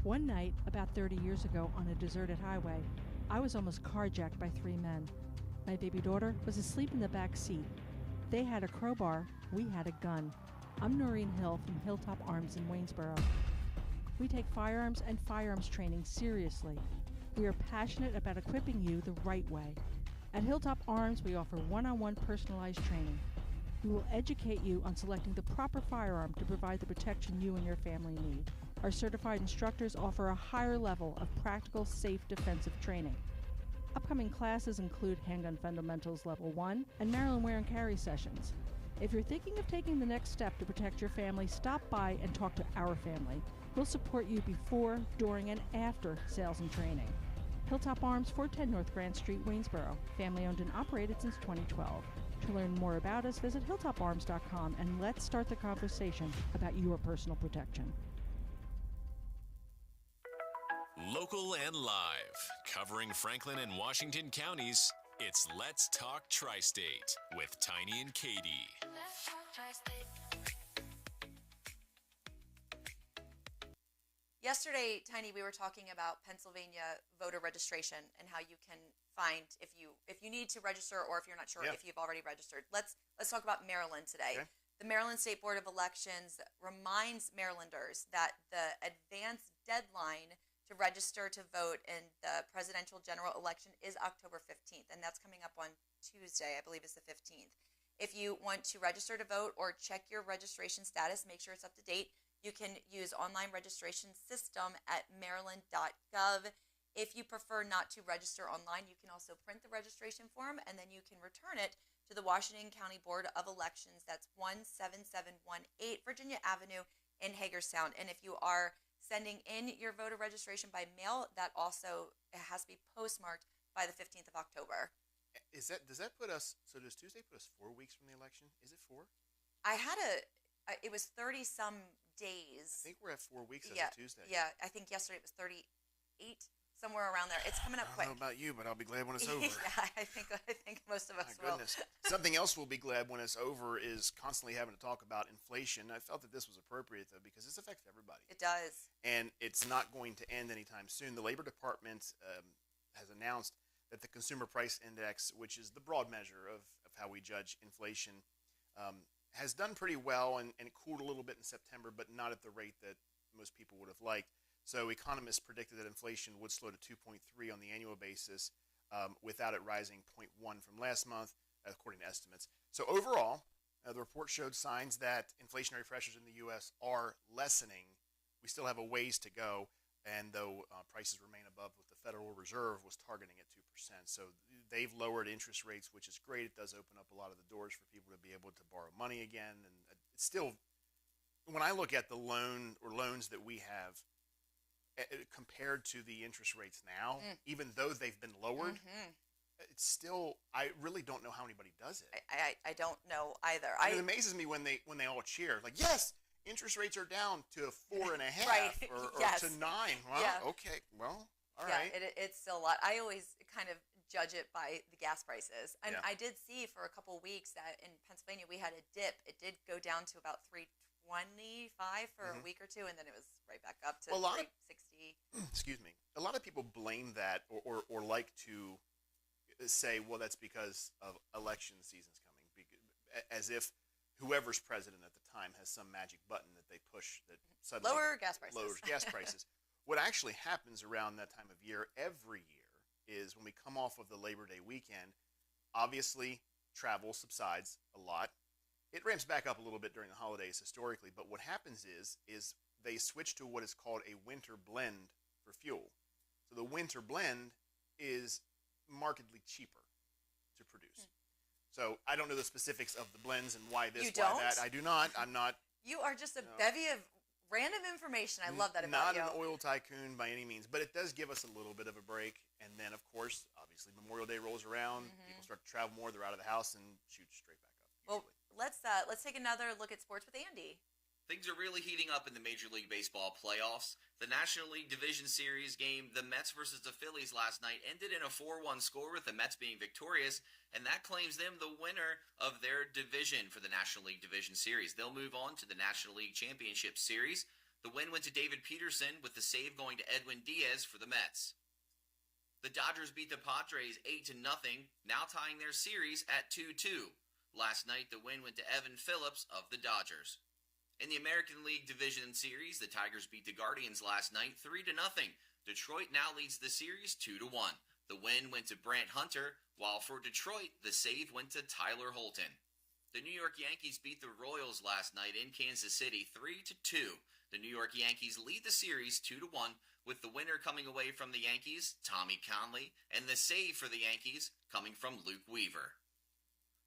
One night, about 30 years ago, on a deserted highway, I was almost carjacked by 3 men. My baby daughter was asleep in the back seat. They had a crowbar, we had a gun. I'm Noreen Hill from Hilltop Arms in Waynesboro. We take firearms and firearms training seriously. We are passionate about equipping you the right way. At Hilltop Arms, we offer one-on-one personalized training. We will educate you on selecting the proper firearm to provide the protection you and your family need. Our certified instructors offer a higher level of practical, safe defensive training. Upcoming classes include Handgun Fundamentals Level 1 and Maryland Wear and Carry sessions. If you're thinking of taking the next step to protect your family, stop by and talk to our family. We'll support you before, during, and after sales and training. Hilltop Arms, 410 North Grand Street, Waynesboro. Family owned and operated since 2012. To learn more about us, visit hilltoparms.com and let's start the conversation about your personal protection. Local and live, covering Franklin and Washington counties, it's Let's Talk Tri-State with Tiny and Katie. Let's talk Tri-State. Yesterday, Tiny, we were talking about Pennsylvania voter registration and how you can find if you need to register or if you're not sure if you've already registered. Let's talk about Maryland today. Okay. The Maryland State Board of Elections reminds Marylanders that the advance deadline to register to vote in the presidential general election is October 15th, and that's coming up on Tuesday, I believe is the 15th. If you want to register to vote or check your registration status, make sure it's up to date. You can use online registration system at maryland.gov. If you prefer not to register online, you can also print the registration form and then you can return it to the Washington County Board of Elections. That's 17718 Virginia Avenue in Hagerstown. And if you are sending in your voter registration by mail, that also has to be postmarked by the 15th of October. Does that put us, so does Tuesday put us 4 weeks from the election? Is it 4? It was 30 some days. I think we're at 4 weeks as of Tuesday. Yeah, I think yesterday it was 38, somewhere around there. It's coming up quick. I don't know about you, but I'll be glad when it's over. Yeah, I think most of us My goodness. Something else we'll be glad when it's over is constantly having to talk about inflation. I felt that this was appropriate, though, because this affects everybody. It does. And it's not going to end anytime soon. The Labor Department has announced that the Consumer Price Index, which is the broad measure of how we judge inflation, has done pretty well and cooled a little bit in September, but not at the rate that most people would have liked. So economists predicted that inflation would slow to 2.3 on the annual basis without it rising 0.1 from last month, according to estimates. So overall, the report showed signs that inflationary pressures in the U.S. are lessening. We still have a ways to go, and though prices remain above what the Federal Reserve was targeting at 2%. So they've lowered interest rates, which is great. It does open up a lot of the doors for people to be able to borrow money again. And it's still, when I look at the loans that we have, compared to the interest rates now, even though they've been lowered, it's still, I really don't know how anybody does it. I don't know either. It amazes me when they all cheer, like, yes, interest rates are down to 4.5 right. or Yes. to 9. Well, Yeah. okay, well, all yeah, right. It's still a lot. I always kind of judge it by the gas prices. And Yeah. I did see for a couple of weeks that in Pennsylvania we had a dip. It did go down to about $3.25 for a week or two, and then it was right back up to $3.60. Excuse me. A lot of people blame that or like to say, well, that's because of election season's coming, as if whoever's president at the time has some magic button that they push that suddenly Lower gas prices. lowers gas prices. What actually happens around that time of year every year is when we come off of the Labor Day weekend, obviously travel subsides a lot. It ramps back up a little bit during the holidays historically, but what happens is they switch to what is called a winter blend for fuel. So the winter blend is markedly cheaper to produce. So I don't know the specifics of the blends and why this, You why don't? that. I do not. I'm not. You are just a bevy of Random information. I love that about you. Not an oil tycoon by any means, but it does give us a little bit of a break. And then, of course, obviously, Memorial Day rolls around. People start to travel more. They're out of the house and shoot straight back up. Well, let's take another look at sports with Andy. Things are really heating up in the Major League Baseball playoffs. The National League Division Series game, the Mets versus the Phillies last night, ended in a 4-1 score with the Mets being victorious, and that claims them the winner of their division for the National League Division Series. They'll move on to the National League Championship Series. The win went to David Peterson, with the save going to Edwin Diaz for the Mets. The Dodgers beat the Padres 8-0, now tying their series at 2-2. Last night, the win went to Evan Phillips of the Dodgers. In the American League Division Series, the Tigers beat the Guardians last night 3-0. Detroit now leads the series 2-1. The win went to Brant Hunter, while for Detroit, the save went to Tyler Holton. The New York Yankees beat the Royals last night in Kansas City 3-2. The New York Yankees lead the series 2-1, with the winner coming away from the Yankees, Tommy Conley, and the save for the Yankees coming from Luke Weaver.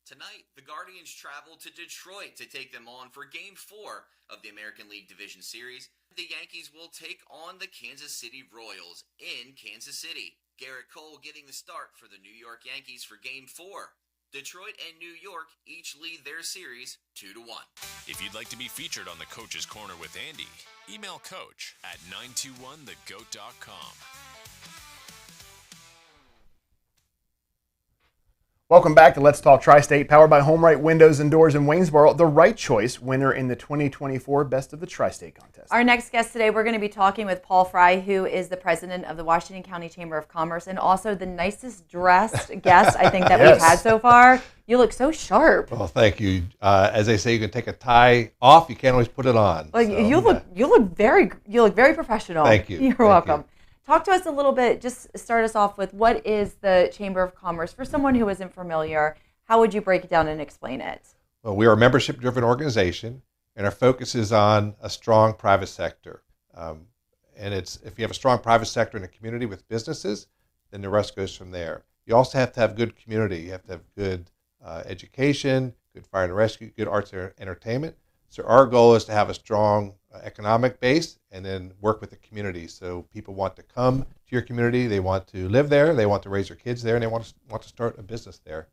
Tonight, the Guardians travel to Detroit to take them on for Game 4 of the American League Division Series. The Yankees will take on the Kansas City Royals in Kansas City. Garrett Cole getting the start for the New York Yankees for Game 4. Detroit and New York each lead their series 2-1. If you'd like to be featured on the Coach's Corner with Andy, email coach at 921thegoat.com. Welcome back to Let's Talk Tri-State, powered by Home Right Windows and Doors in Waynesboro, the right choice winner in the 2024 Best of the Tri-State contest. Our next guest today, we're going to be talking with Paul Fry, who is the president of the Washington County Chamber of Commerce and also the nicest dressed guest I think that we've had so far. You look so sharp. Well, thank you. As they say, you can take a tie off. You can't always put it on. Like, so, you look very professional. Thank you. You're welcome. Talk to us a little bit, just start us off with what is the Chamber of Commerce? For someone who isn't familiar, how would you break it down and explain it? Well, we are a membership-driven organization, and our focus is on a strong private sector. And it's if you have a strong private sector in a community with businesses, then the rest goes from there. You also have to have good community. You have to have good education, good fire and rescue, good arts and entertainment. So our goal is to have a strong economic base and then work with the community. So people want to come to your community, they want to live there, they want to raise their kids there, and they want to start a business there.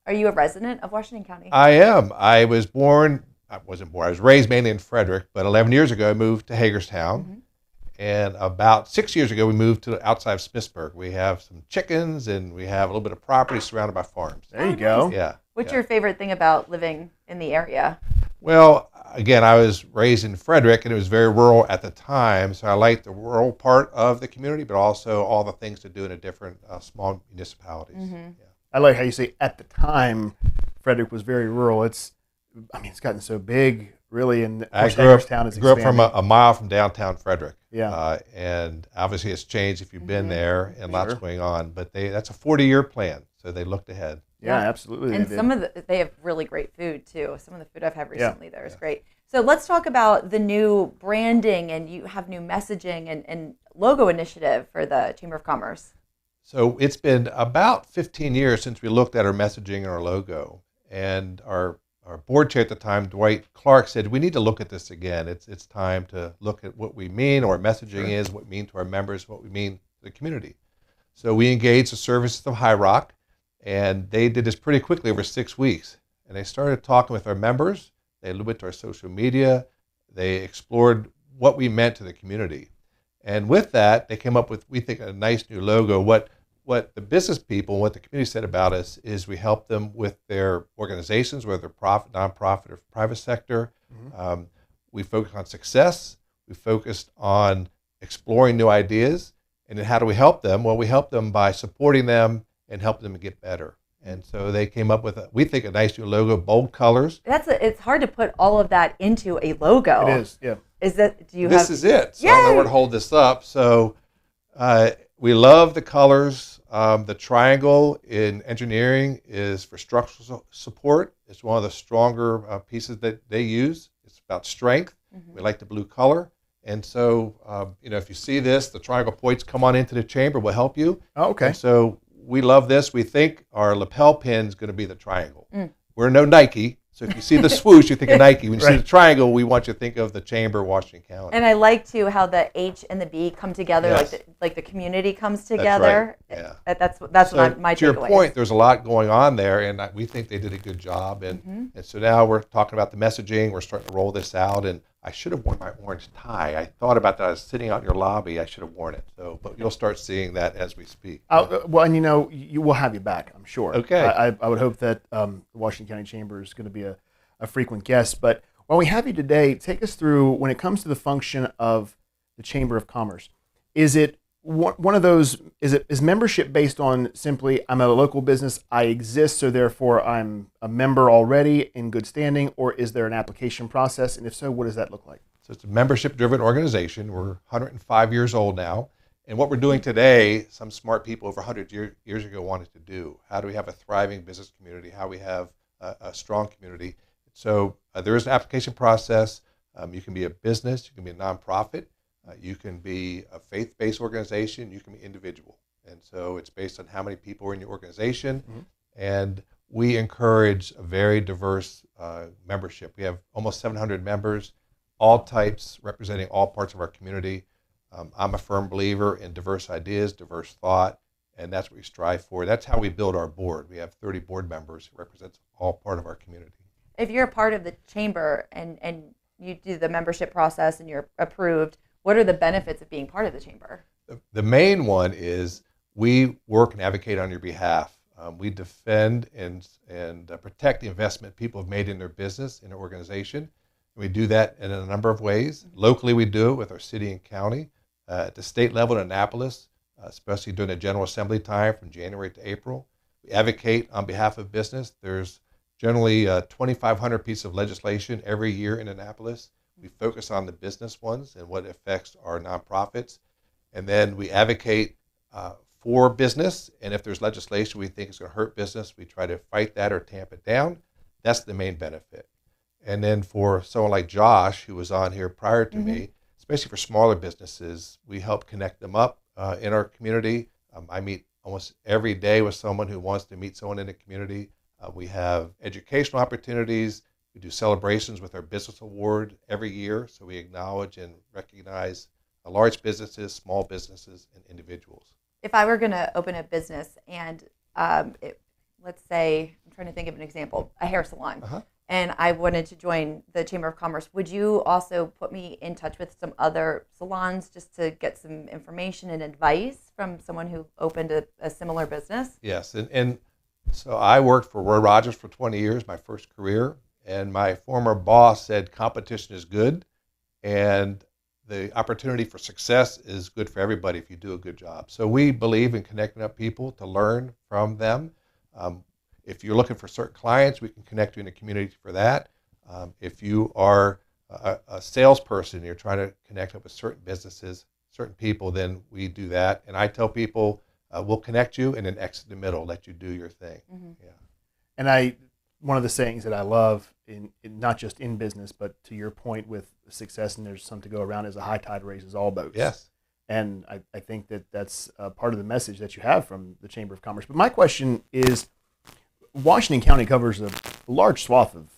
Are you a resident of Washington County? I am. I was raised mainly in Frederick, but 11 years ago I moved to Hagerstown. Mm-hmm. And about 6 years ago we moved to outside of Smithsburg. We have some chickens and we have a little bit of property surrounded by farms. There you go. Yeah. What's your favorite thing about living in the area? Well, again, I was raised in Frederick, and it was very rural at the time, so I liked the rural part of the community, but also all the things to do in a different small municipalities. Mm-hmm. Yeah. I like how you say at the time Frederick was very rural. It's gotten so big, really, and Hagerstown is expanding. I grew up from a mile from downtown Frederick. Yeah. And obviously it's changed if you've been there, and lots going on, but that's a 40-year plan, so they looked ahead. Yeah, absolutely. And they have really great food too. Some of the food I've had recently there is great. So let's talk about the new branding, and you have new messaging and logo initiative for the Chamber of Commerce. So it's been about 15 years since we looked at our messaging and our logo. And our board chair at the time, Dwight Clark, said, we need to look at this again. It's time to look at what we mean, what our messaging is, what we mean to our members, what we mean to the community. So we engaged the services of High Rock. And they did this pretty quickly over 6 weeks. And they started talking with our members. They went to our social media. They explored what we meant to the community. And with that, they came up with, we think, a nice new logo. What the business people, what the community said about us is we help them with their organizations, whether they're profit, nonprofit, or private sector. Mm-hmm. We focus on success. We focused on exploring new ideas. And then how do we help them? Well, we help them by supporting them and help them get better. And so they came up with, we think, a nice new logo, bold colors. It's hard to put all of that into a logo. It is, yeah. This is it. So I don't know where to hold this up. So we love the colors. The triangle in engineering is for structural support. It's one of the stronger pieces that they use. It's about strength. Mm-hmm. We like the blue color. And so, if you see this, the triangle points come on into the chamber will help you. Oh, okay. And so we love this. We think our lapel pin is going to be the triangle. Mm. We're no Nike, So if you see the swoosh, you think of Nike. When you see Right. the triangle, we want you to think of the Chamber, Washington County. And I like too how the H and the B come together, Yes. like the community comes That's together. right. Yeah. That's So what my to your takeaway point, is. there's a lot going on there, and we think they did a good job. And so now we're talking about the messaging. We're starting to roll this out. And I should have worn my orange tie. I thought about that. I was sitting out in your lobby. I should have worn it. So, but you'll start seeing that as we speak. Well, and you will have you back, I'm sure. Okay. I would hope that the Washington County Chamber is going to be a frequent guest. But while we have you today, take us through, when it comes to the function of the Chamber of Commerce, is it one of those, is membership based on simply, I'm a local business, I exist, so therefore I'm a member already in good standing, or is there an application process? And if so, what does that look like? So it's a membership-driven organization. We're 105 years old now. And what we're doing today, some smart people over 100 years ago wanted to do. How do we have a thriving business community? How do we have a strong community? So there is an application process. You can be a business. You can be a nonprofit. You can be a faith-based organization. You can be individual. And so it's based on how many people are in your organization. And we encourage a very diverse membership. We have almost 700 members, all types, representing all parts of our community. I'm a firm believer in diverse ideas, diverse thought, and that's what we strive for. That's how we build our board. We have 30 board members who represents all part of our community. If you're a part of the chamber and you do the membership process and you're approved, what are the benefits of being part of the chamber? The main one is we work and advocate on your behalf. We defend and protect the investment people have made in their business, in their organization. We do that in a number of ways. Locally, we do it with our city and county. At the state level in Annapolis, especially during the General Assembly time from January to April, we advocate on behalf of business. There's generally 2,500 pieces of legislation every year in Annapolis. We focus on the business ones and what affects our nonprofits. And then we advocate for business. And if there's legislation we think is going to hurt business, we try to fight that or tamp it down. That's the main benefit. And then for someone like Josh, who was on here prior to me, especially for smaller businesses, we help connect them up in our community. I meet almost every day with someone who wants to meet someone in the community. We have educational opportunities. We do celebrations with our business award every year, so we acknowledge and recognize large businesses, small businesses, and individuals. If I were going to open a business and let's say, I'm trying to think of an example, a hair salon, and I wanted to join the Chamber of Commerce, would you also put me in touch with some other salons just to get some information and advice from someone who opened a similar business? Yes, and so I worked for Roy Rogers for 20 years, my first career, and my former boss said competition is good, and the opportunity for success is good for everybody if you do a good job. So we believe in connecting up people to learn from them. If you're looking for certain clients, we can connect you in the community for that. If you are a salesperson, you're trying to connect up with certain businesses, certain people, then we do that. And I tell people, we'll connect you and then exit the middle, let you do your thing. Yeah. And one of the sayings that I love, in not just in business, but to your point with success, and there's some to go around, is a high tide raises all boats. Yes. And I think that that's part of the message that you have from the Chamber of Commerce. But my question is, Washington County covers a large swath of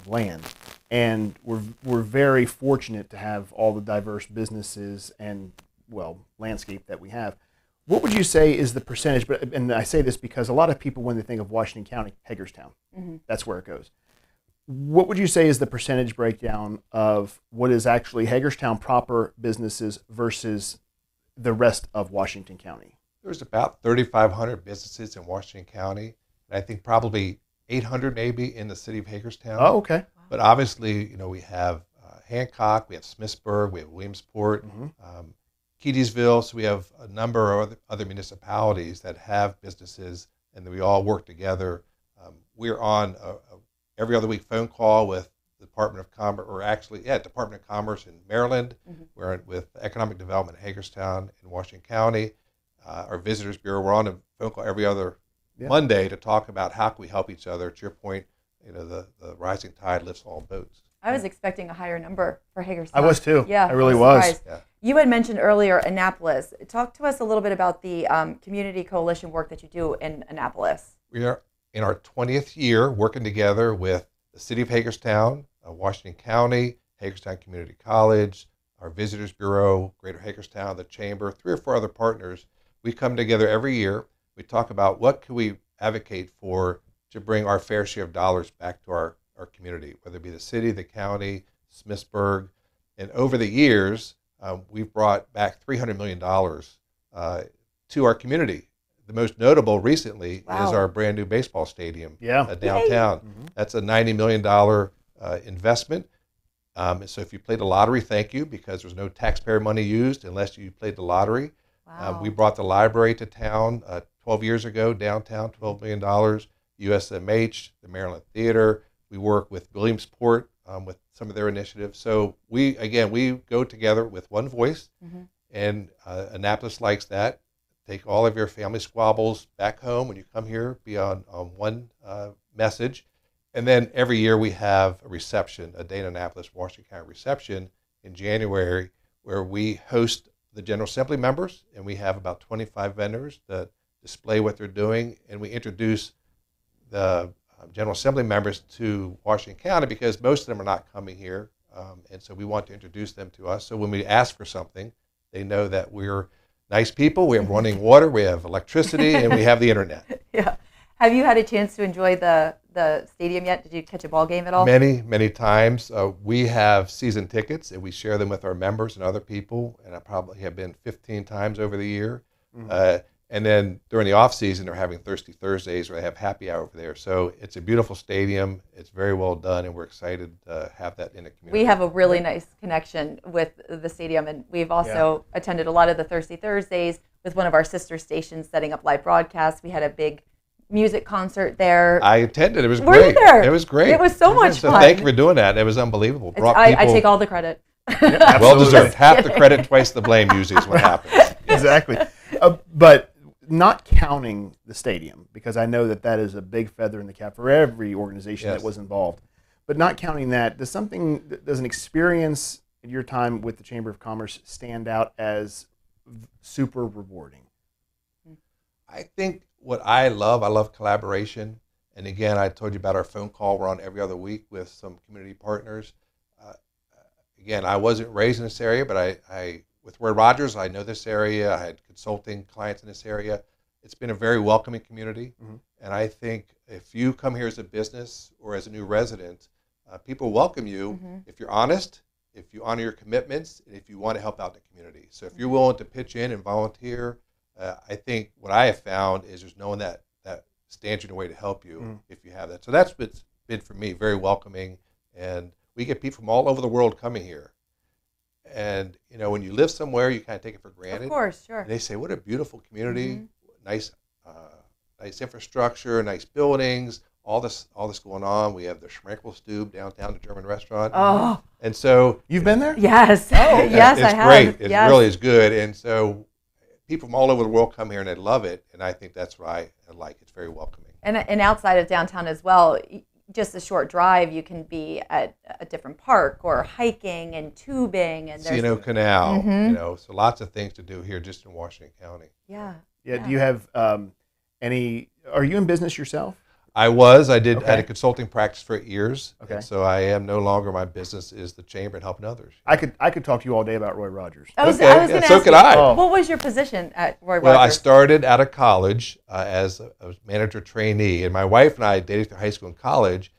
land, and we're very fortunate to have all the diverse businesses and, well, landscape that we have. What would you say is the percentage, and I say this because a lot of people, when they think of Washington County, Hagerstown, that's where it goes. What would you say is the percentage breakdown of what is actually Hagerstown proper businesses versus the rest of Washington County? There's about 3,500 businesses in Washington County. I think probably 800 maybe in the city of Hagerstown. Oh, okay. But obviously, we have Hancock, we have Smithsburg, we have Williamsport, Keedysville. So we have a number of other municipalities that have businesses, and we all work together. We're on every other week phone call with the Department of Commerce, or actually, Department of Commerce in Maryland. We're with Economic Development in Hagerstown in Washington County. Our Visitors Bureau, we're on a phone call every other Monday to talk about how can we help each other. To your point, the rising tide lifts all boats. I was expecting a higher number for Hagerstown. I was too. Yeah, I really was. Yeah. You had mentioned earlier Annapolis. Talk to us a little bit about the community coalition work that you do in Annapolis. We are in our 20th year working together with the City of Hagerstown, Washington County, Hagerstown Community College, our Visitors Bureau, Greater Hagerstown, the Chamber, 3 or 4 other partners. We come together every year. We talk about what can we advocate for to bring our fair share of dollars back to our community, whether it be the city, the county, Smithsburg. And over the years, we've brought back $300 million to our community. The most notable recently is our brand new baseball stadium downtown. Mm-hmm. That's a $90 million investment. So if you played the lottery, thank you, because there's no taxpayer money used unless you played the lottery. Wow. We brought the library to town 12 years ago, downtown, $12 million. USMH, the Maryland Theater. We work with Williamsport with some of their initiatives. So we go together with one voice, and Annapolis likes that. Take all of your family squabbles back home when you come here, be on one message. And then every year we have a reception, a day in Annapolis, Washington County reception in January, where we host the General Assembly members, and we have about 25 vendors that display what they're doing, and we introduce the General Assembly members to Washington County because most of them are not coming here, and so we want to introduce them to us. So when we ask for something, they know that we're nice people, we have running water, we have electricity, and we have the internet. Yeah. Have you had a chance to enjoy the stadium yet? Did you catch a ball game at all? Many times. We have season tickets, and we share them with our members and other people, and I probably have been 15 times over the year. And then during the off season, they're having Thirsty Thursdays where they have happy hour over there. So it's a beautiful stadium. It's very well done, and we're excited to have that in the community. We have a really nice connection with the stadium, and we've also attended a lot of the Thirsty Thursdays with one of our sister stations setting up live broadcasts. We had a big music concert there. I attended. It was Were great. You there? It was great. It was so much so fun. Thank you for doing that. It was unbelievable. I take all the credit. Well deserved. Half the credit, twice the blame usually is what happens. Exactly. But not counting the stadium, because I know that is a big feather in the cap for every organization that was involved. But not counting that, does an experience in your time with the Chamber of Commerce stand out as super rewarding? I think what I love collaboration. And again, I told you about our phone call. We're on every other week with some community partners. Again, I wasn't raised in this area, but I with Roy Rogers, I know this area. I had consulting clients in this area. It's been a very welcoming community. And I think if you come here as a business or as a new resident, people welcome you if you're honest, if you honor your commitments, and if you want to help out the community. So if you're willing to pitch in and volunteer, I think what I have found is there's no one that stands in a way to help you if you have that. So that's what's been for me very welcoming. And we get people from all over the world coming here. And, when you live somewhere, you kind of take it for granted. Of course, sure. And they say, what a beautiful community, nice infrastructure, nice buildings, all this going on. We have the Schmeichelstube downtown, the German restaurant. Oh. And so. You've been there? Yes. Oh, yes, it's I have. Great. It yes. really is good. And so people from all over the world come here and they love it. And I think that's what I like. It's very welcoming. And outside of downtown as well, just a short drive, you can be at a different park or hiking and tubing. And Casino Canal, so lots of things to do here just in Washington County. Yeah. Do you have are you in business yourself? I was. I had a consulting practice for 8 years. Okay. And so I am no longer. My business is the chamber and helping others. I could talk to you all day about Roy Rogers. I was going to ask could I. What was your position at Roy Rogers? Well, I started out of college as a manager trainee, and my wife and I dated through high school and college.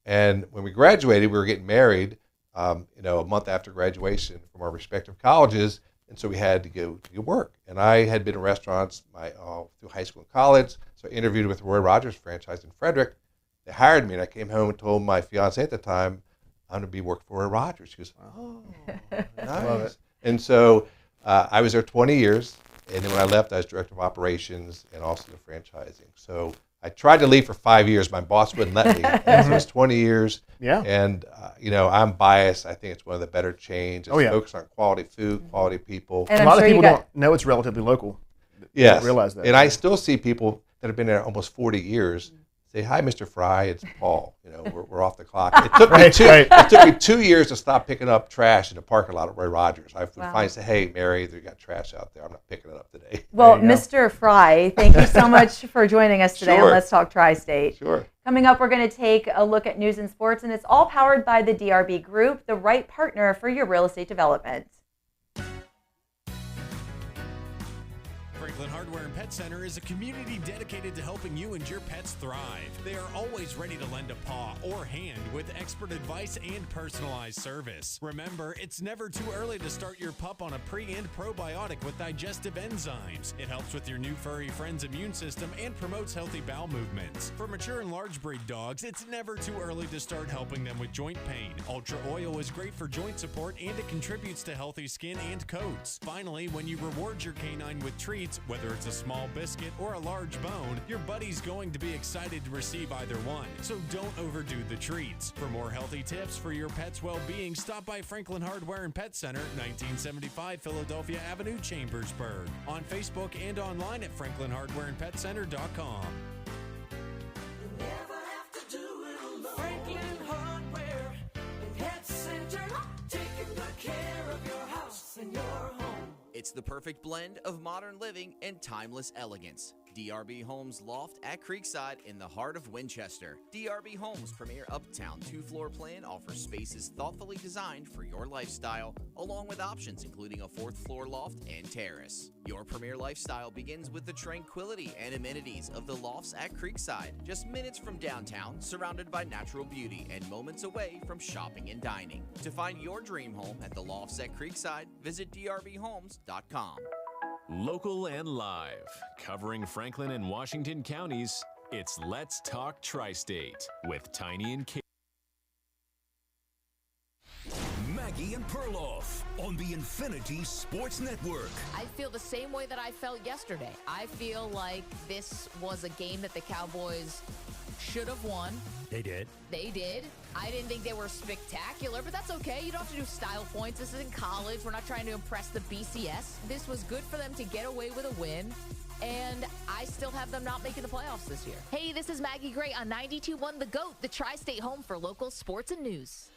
And when we graduated, we were getting married, a month after graduation from our respective colleges. And so we had to go to work. And I had been in restaurants through high school and college. So I interviewed with Roy Rogers franchise in Frederick. They hired me, and I came home and told my fiance at the time, I'm going to be working for Roy Rogers. She goes, oh, nice. Love it. And so I was there 20 years. And then when I left, I was director of operations and also the franchising. So I tried to leave for 5 years. My boss wouldn't let me. So it's 20 years. Yeah. And, I'm biased. I think it's one of the better chains. It's focused on quality food, quality people. And a lot of people don't know it's relatively local. Yes. Don't realize that. And I still see people that have been there almost 40 years say, "Hi, Mr. Fry, it's Paul. We're off the clock." It took me 2 years to stop picking up trash in the parking lot at Roy Rogers. I would finally say, "Hey, Mary, they got trash out there. I'm not picking it up today." Well, Mr. Fry, thank you so much for joining us today on Let's Talk Tri-State. Sure. Coming up, we're going to take a look at news and sports, and it's all powered by the DRB Group, the right partner for your real estate development. Franklin Hardware and Pet Center is a community dedicated to helping you and your pets thrive. They are always ready to lend a paw or hand with expert advice and personalized service. Remember, it's never too early to start your pup on a pre- and probiotic with digestive enzymes. It helps with your new furry friend's immune system and promotes healthy bowel movements. For mature and large breed dogs, it's never too early to start helping them with joint pain. Ultra Oil is great for joint support and it contributes to healthy skin and coats. Finally, when you reward your canine with treats, whether it's a small biscuit or a large bone, your buddy's going to be excited to receive either one. So don't overdo the treats. For more healthy tips for your pet's well-being, stop by Franklin Hardware and Pet Center, 1975 Philadelphia Avenue, Chambersburg. On Facebook and online at franklinhardwareandpetcenter.com. Franklin Hardware and Pet Center, taking good care of your house and your home. It's the perfect blend of modern living and timeless elegance. DRB Homes Loft at Creekside in the heart of Winchester. DRB Homes' premier uptown 2-floor plan offers spaces thoughtfully designed for your lifestyle, along with options including a 4th floor loft and terrace. Your premier lifestyle begins with the tranquility and amenities of the lofts at Creekside, just minutes from downtown, surrounded by natural beauty and moments away from shopping and dining. To find your dream home at the lofts at Creekside, visit drbhomes.com. Local and live, covering Franklin and Washington counties, it's Let's Talk Tri-State with Tiny and Kate. Maggie and Perloff on the Infinity Sports Network. I feel the same way that I felt yesterday. I feel like this was a game that the Cowboys should have won. They did. They did. I didn't think they were spectacular, but that's okay. You don't have to do style points. This isn't college. We're not trying to impress the BCS. This was good for them to get away with a win, and I still have them not making the playoffs this year. Hey, this is Maggie Gray on 92.1 The GOAT, the Tri-State home for local sports and news.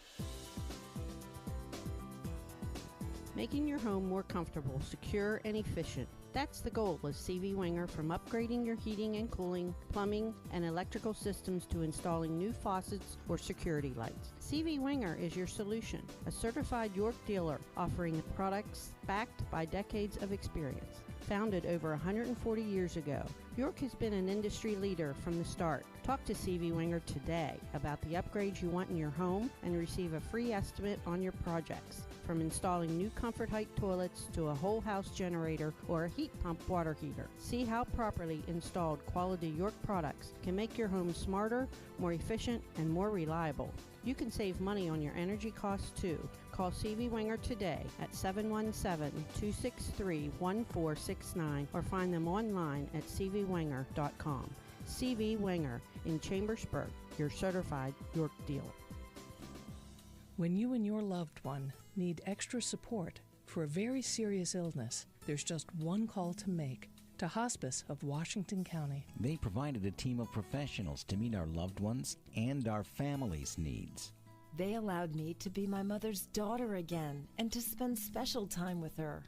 Making your home more comfortable, secure, and efficient. That's the goal of CV Winger, from upgrading your heating and cooling, plumbing, and electrical systems to installing new faucets or security lights. CV Winger is your solution, a certified York dealer offering products backed by decades of experience. Founded over 140 years ago, York has been an industry leader from the start. Talk to CV Winger today about the upgrades you want in your home and receive a free estimate on your projects. From installing new Comfort Height toilets to a whole house generator or a heat pump water heater. See how properly installed quality York products can make your home smarter, more efficient, and more reliable. You can save money on your energy costs too. Call CV Winger today at 717-263-1469 or find them online at cvwinger.com. CV Winger in Chambersburg, your certified York dealer. When you and your loved one need extra support for a very serious illness, there's just one call to make: to Hospice of Washington County. They provided a team of professionals to meet our loved ones and our family's needs. They allowed me to be my mother's daughter again and to spend special time with her.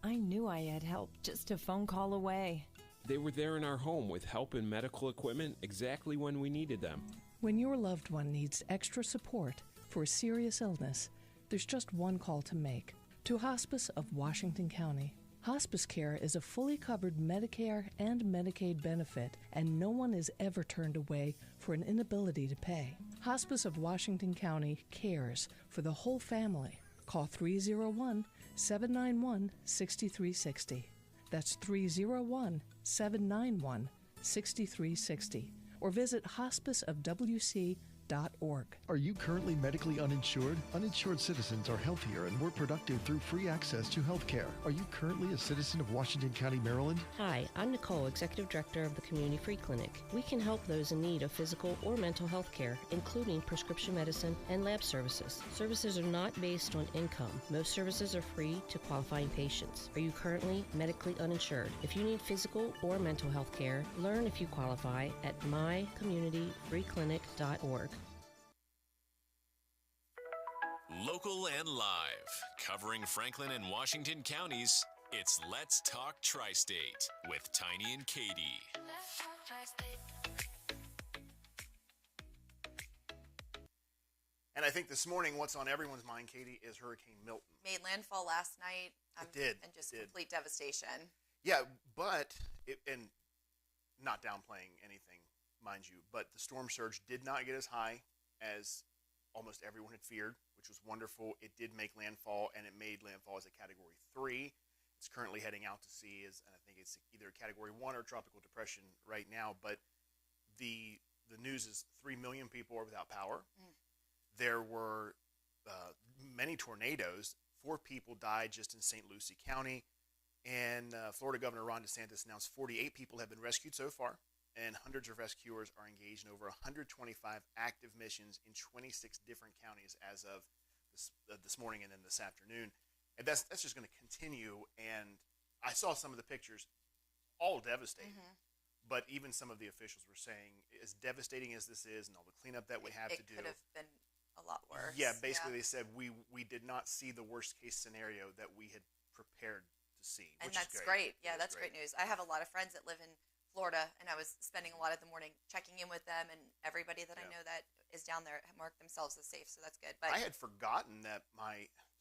I knew I had help just a phone call away. They were there in our home with help and medical equipment exactly when we needed them. When your loved one needs extra support for a serious illness, there's just one call to make: to Hospice of Washington County. Hospice care is a fully covered Medicare and Medicaid benefit, and no one is ever turned away for an inability to pay. Hospice of Washington County cares for the whole family. Call 301-791-6360. That's 301-791-6360. Or visit hospiceofwc.org. freeclinic.org. Are you currently medically uninsured? Uninsured citizens are healthier and more productive through free access to health care. Are you currently a citizen of Washington County, Maryland? Hi, I'm Nicole, Executive Director of the Community Free Clinic. We can help those in need of physical or mental health care, including prescription medicine and lab services. Services are not based on income. Most services are free to qualifying patients. Are you currently medically uninsured? If you need physical or mental health care, learn if you qualify at mycommunityfreeclinic.org. Local and live, covering Franklin and Washington counties, it's Let's Talk Tri-State with Tiny and Katie. And I think this morning, what's on everyone's mind, Katie, is Hurricane Milton. Made landfall last night. It did. And just complete devastation. Yeah, but, and not downplaying anything, mind you, but the storm surge did not get as high as almost everyone had feared, which was wonderful. It did make landfall, and it made landfall as a Category 3. It's currently heading out to sea, and I think it's either Category 1 or tropical depression right now. But the news is 3 million people are without power. There were many tornadoes. 4 people died just in St. Lucie County. And Florida Governor Ron DeSantis announced 48 people have been rescued so far, and hundreds of rescuers are engaged in over 125 active missions in 26 different counties as of this morning and then this afternoon. And that's just going to continue. And I saw some of the pictures, all devastating. But even some of the officials were saying, as devastating as this is and all the cleanup that we have to do. It could have been a lot worse. Yeah, basically they said we did not see the worst case scenario that we had prepared to see. And which that's is great. Yeah, that's great news. I have a lot of friends that live in Florida, and I was spending a lot of the morning checking in with them, and everybody that I know that is down there marked themselves as safe, so that's good. But I had forgotten that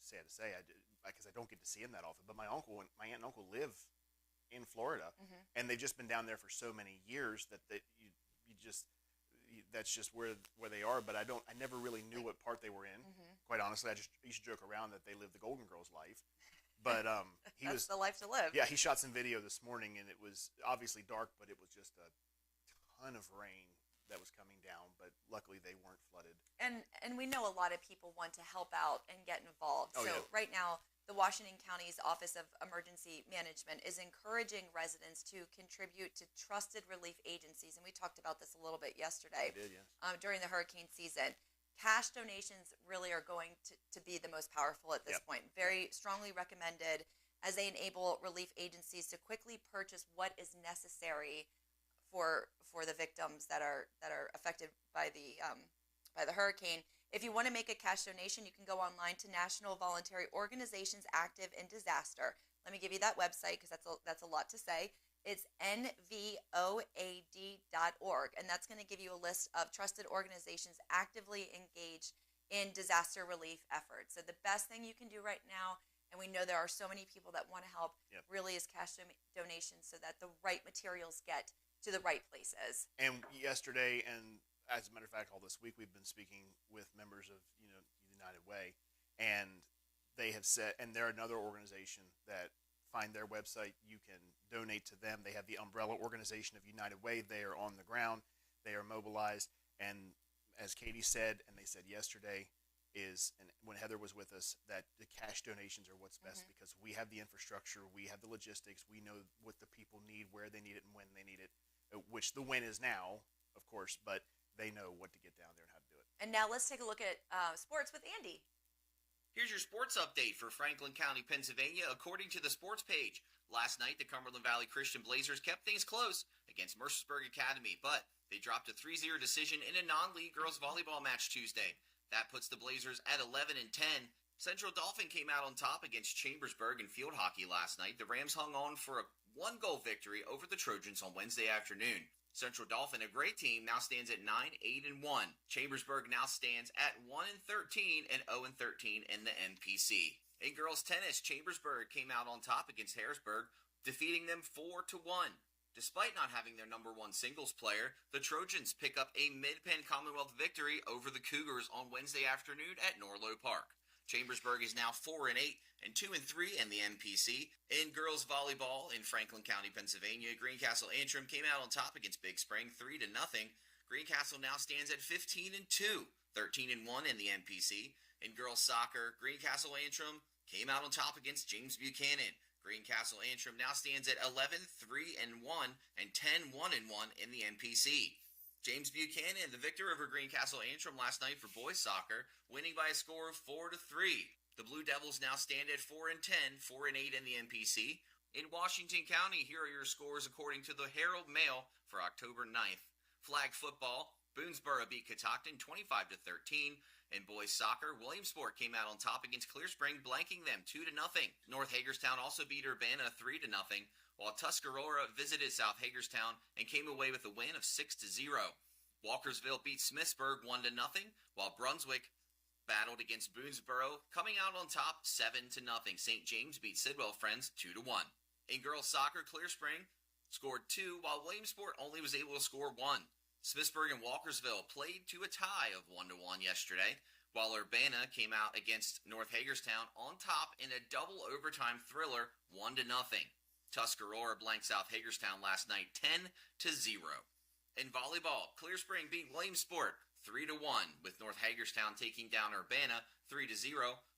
sad to say, I did, because I don't get to see him that often, but my aunt and uncle live in Florida, and they've just been down there for so many years that that's just where they are. But I never really knew what part they were in. Quite honestly, I used to joke around that they live the Golden Girls life. But that's the life to live. Yeah, he shot some video this morning, and it was obviously dark, but it was just a ton of rain that was coming down. But luckily, they weren't flooded. And we know a lot of people want to help out and get involved. Right now, the Washington County's Office of Emergency Management is encouraging residents to contribute to trusted relief agencies, and we talked about this a little bit yesterday. We did, yes. During the hurricane season. Cash donations really are going to be the most powerful at this point. Very strongly recommended, as they enable relief agencies to quickly purchase what is necessary for the victims that are affected by the hurricane. If you want to make a cash donation, you can go online to National Voluntary Organizations Active in Disaster. Let me give you that website because that's a lot to say. It's nvoad.org, and that's going to give you a list of trusted organizations actively engaged in disaster relief efforts. So the best thing you can do right now, and we know there are so many people that want to help, really is cash donations so that the right materials get to the right places. And yesterday, and as a matter of fact, all this week, we've been speaking with members of United Way, and they have said, and they're another organization that find their website, you can donate to them. They have the umbrella organization of United Way. They are on the ground. They are mobilized. And as Katie said, and they said yesterday, and when Heather was with us, that the cash donations are what's best because we have the infrastructure, we have the logistics, we know what the people need, where they need it, and when they need it, which the when is now, of course, but they know what to get down there and how to do it. And now let's take a look at sports with Andy. Here's your sports update for Franklin County, Pennsylvania, according to the sports page. Last night, the Cumberland Valley Christian Blazers kept things close against Mercersburg Academy, but they dropped a 3-0 decision in a non-league girls volleyball match Tuesday. That puts the Blazers at 11-10. Central Dauphin came out on top against Chambersburg in field hockey last night. The Rams hung on for a 1-goal victory over the Trojans on Wednesday afternoon. Central Dauphin, a great team, now stands at 9-8-1. Chambersburg now stands at 1-13 and 0-13 in the NPC. In girls tennis, Chambersburg came out on top against Harrisburg, defeating them 4-1. Despite not having their number one singles player, the Trojans pick up a mid-pen Commonwealth victory over the Cougars on Wednesday afternoon at Norlow Park. Chambersburg is now 4-8 and 2-3 in the NPC. In girls volleyball in Franklin County, Pennsylvania, Greencastle Antrim came out on top against Big Spring 3-0. Greencastle now stands at 15-2, 13-1 in the MPC. In girls soccer, Greencastle Antrim came out on top against James Buchanan. Greencastle Antrim now stands at 11-3-1 and 10-1-1 in the MPC. James Buchanan, the victor over Greencastle Antrim last night for boys soccer, winning by a score of 4-3. The Blue Devils now stand at 4-10, 4-8 in the MPC. In Washington County, here are your scores according to the Herald Mail for October 9th. Flag football, Boonesboro beat Catoctin 25-13. In boys soccer, Williamsport came out on top against Clear Spring, blanking them 2-0. North Hagerstown also beat Urbana 3-0, while Tuscarora visited South Hagerstown and came away with a win of 6-0. Walkersville beat Smithsburg 1-0, while Brunswick battled against Boonesboro, coming out on top 7-0. St. James beat Sidwell Friends 2-1. In girls soccer, Clear Spring scored 2, while Williamsport only was able to score 1. Smithsburg and Walkersville played to a tie of 1-1 yesterday, while Urbana came out against North Hagerstown on top in a double overtime thriller 1-0. Tuscarora blanked South Hagerstown last night 10-0. In volleyball, Clear Spring beat Williamsport 3-1, with North Hagerstown taking down Urbana 3-0.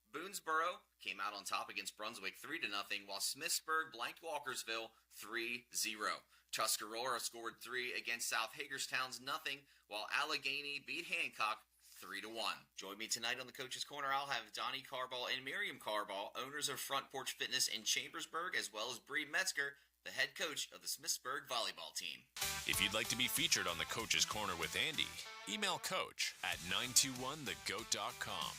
Boonesboro came out on top against Brunswick 3-0, while Smithsburg blanked Walkersville 3-0. Tuscarora scored 3 against South Hagerstown's 0, while Allegheny beat Hancock 3-1. Join me tonight on the Coach's Corner. I'll have Donnie Carball and Miriam Carball, owners of Front Porch Fitness in Chambersburg, as well as Bree Metzger, the head coach of the Smithsburg volleyball team. If you'd like to be featured on the Coach's Corner with Andy, email coach at 921thegoat.com.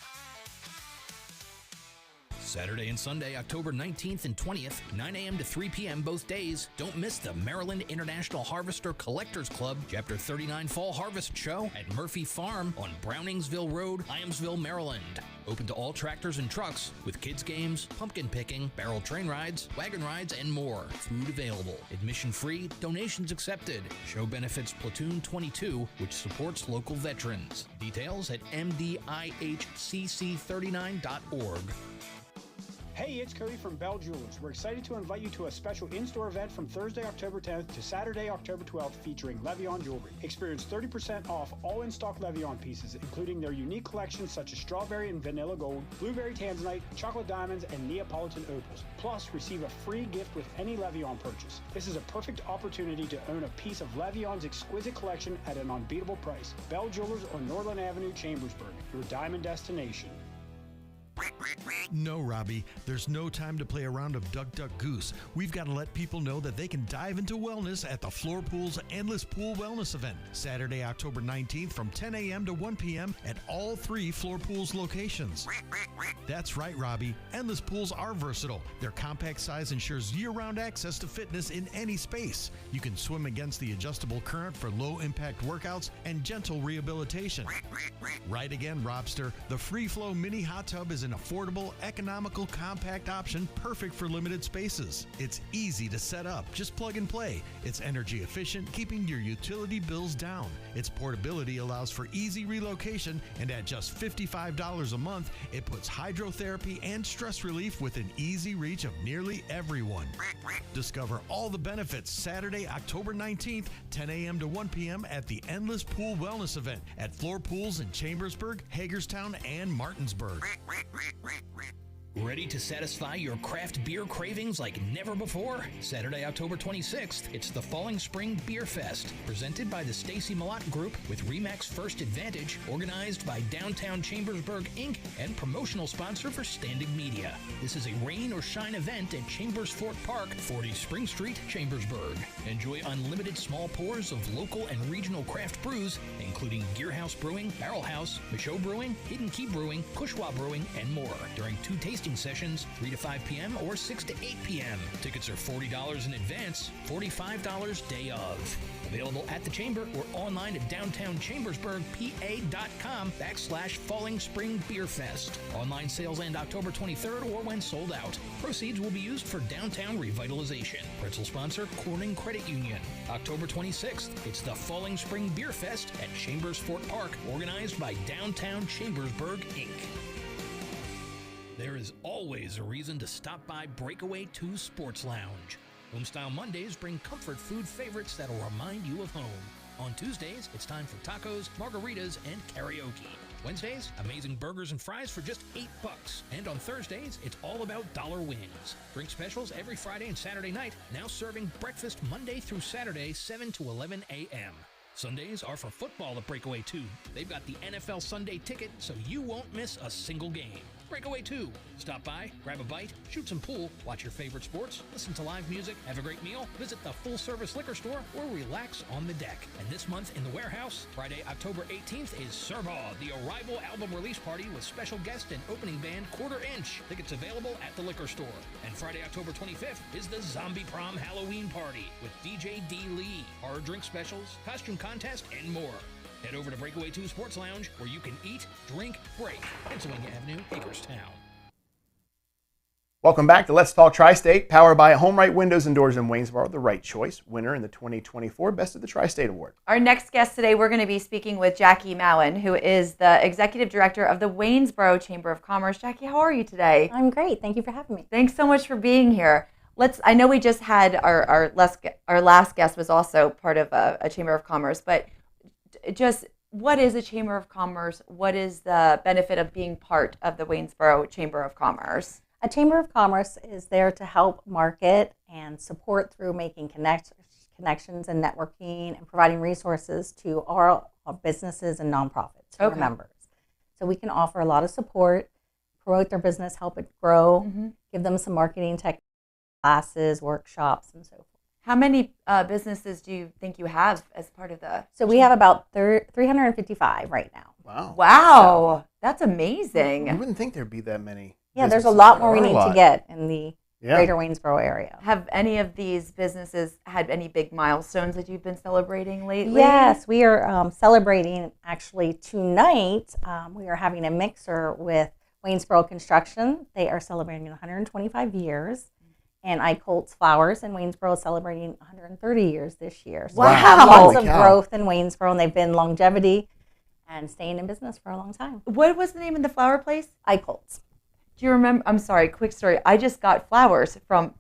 Saturday and Sunday, October 19th and 20th, 9 a.m. to 3 p.m. both days. Don't miss the Maryland International Harvester Collectors Club Chapter 39 Fall Harvest Show at Murphy Farm on Browningsville Road, Hyamsville, Maryland. Open to all tractors and trucks with kids games, pumpkin picking, barrel train rides, wagon rides, and more. Food available. Admission free, donations accepted. Show benefits Platoon 22, which supports local veterans. Details at mdihcc39.org. Hey, it's Cody from Bell Jewelers. We're excited to invite you to a special in-store event from Thursday, October 10th to Saturday, October 12th featuring Levion jewelry. Experience 30% off all in-stock Levion pieces, including their unique collections such as strawberry and vanilla gold, blueberry tanzanite, chocolate diamonds, and Neapolitan opals. Plus, receive a free gift with any Levion purchase. This is a perfect opportunity to own a piece of Levion's exquisite collection at an unbeatable price. Bell Jewelers on Northern Avenue, Chambersburg, your diamond destination. No, Robbie, there's no time to play a round of Duck Duck Goose. We've got to let people know that they can dive into wellness at the Floor Pool's Endless Pool Wellness event, Saturday, October 19th from 10 a.m. to 1 p.m. at all 3 Floor Pool's locations. That's right, Robbie. Endless Pools are versatile. Their compact size ensures year-round access to fitness in any space. You can swim against the adjustable current for low-impact workouts and gentle rehabilitation. Right again, Robster. The Free Flow Mini Hot Tub is an affordable, economical, compact option perfect for limited spaces. It's easy to set up. Just plug and play. It's energy efficient, keeping your utility bills down. Its portability allows for easy relocation, and at just $55 a month, it puts hydrotherapy and stress relief within easy reach of nearly everyone. Discover all the benefits Saturday, October 19th, 10 a.m. to 1 p.m. at the Endless Pool Wellness event at Floor Pools in Chambersburg, Hagerstown, and Martinsburg. Ready to satisfy your craft beer cravings like never before? Saturday, October 26th, it's the Falling Spring Beer Fest, presented by the Stacy Malott Group with RE/MAX First Advantage, organized by Downtown Chambersburg, Inc., and promotional sponsor for Standing Media. This is a rain or shine event at Chambers Fort Park, 40 Spring Street, Chambersburg. Enjoy unlimited small pours of local and regional craft brews, including Gear House Brewing, Barrel House, Michaud Brewing, Hidden Key Brewing, Cushwa Brewing, and more during 2 tasting sessions, 3 to 5 p.m. or 6 to 8 p.m. Tickets are $40 in advance, $45 day of. Available at the Chamber or online at downtownchambersburgpa.com/Falling Spring Beer Fest. Online sales end October 23rd or when sold out. Proceeds will be used for downtown revitalization. Principal sponsor, Corning Credit Union. October 26th, it's the Falling Spring Beer Fest at Chambers Fort Park, organized by Downtown Chambersburg, Inc. There is always a reason to stop by Breakaway 2 Sports Lounge. Homestyle Mondays bring comfort food favorites that'll remind you of home. On Tuesdays, it's time for tacos, margaritas, and karaoke. Wednesdays, amazing burgers and fries for just $8. And on Thursdays, it's all about dollar wings. Drink specials every Friday and Saturday night, now serving breakfast Monday through Saturday, 7 to 11 a.m. Sundays are for football at Breakaway 2. They've got the NFL Sunday ticket, so you won't miss a single game. Breakaway 2. Stop by, grab a bite, shoot some pool, watch your favorite sports, listen to live music, have a great meal, visit the full-service liquor store, or relax on the deck. And this month in the warehouse, Friday, October 18th is Servaw, the Arrival album release party with special guest and opening band Quarter Inch. Tickets available at the liquor store. And Friday, October 25th is the Zombie Prom Halloween party with DJ D. Lee, horror drink specials, costume contest, and more. Head over to Breakaway 2 Sports Lounge, where you can eat, drink, break. Pennsylvania Avenue, Hagerstown. Welcome back to Let's Talk Tri-State, powered by Home Right Windows and Doors in Waynesboro, the right choice, winner in the 2024 Best of the Tri-State Award. Our next guest today, we're going to be speaking with Jackie Mowen, who is the Executive Director of the Waynesboro Chamber of Commerce. Jackie, how are you today? I'm great. Thank you for having me. Thanks so much for being here. I know we just had our last guest was also part of a Chamber of Commerce, but just what is a Chamber of Commerce? What is the benefit of being part of the Waynesboro Chamber of Commerce? A Chamber of Commerce is there to help market and support through making connections and networking and providing resources to our businesses and nonprofits, our members. So we can offer a lot of support, promote their business, help it grow, give them some marketing techniques, classes, workshops, and so forth. How many businesses do you think you have as part of the? So we have about 355 right now. Wow. Wow. That's amazing. You wouldn't think there'd be that many. Yeah, there's a lot more we need to get in the greater Waynesboro area. Have any of these businesses had any big milestones that you've been celebrating lately? Yes, we are celebrating actually tonight. We are having a mixer with Waynesboro Construction. They are celebrating 125 years. And I Colts Flowers in Waynesboro is celebrating 130 years this year. So we have lots of growth in Waynesboro, and they've been longevity and staying in business for a long time. What was the name of the flower place? I Colts. Do you remember? I'm sorry, quick story. I just got flowers from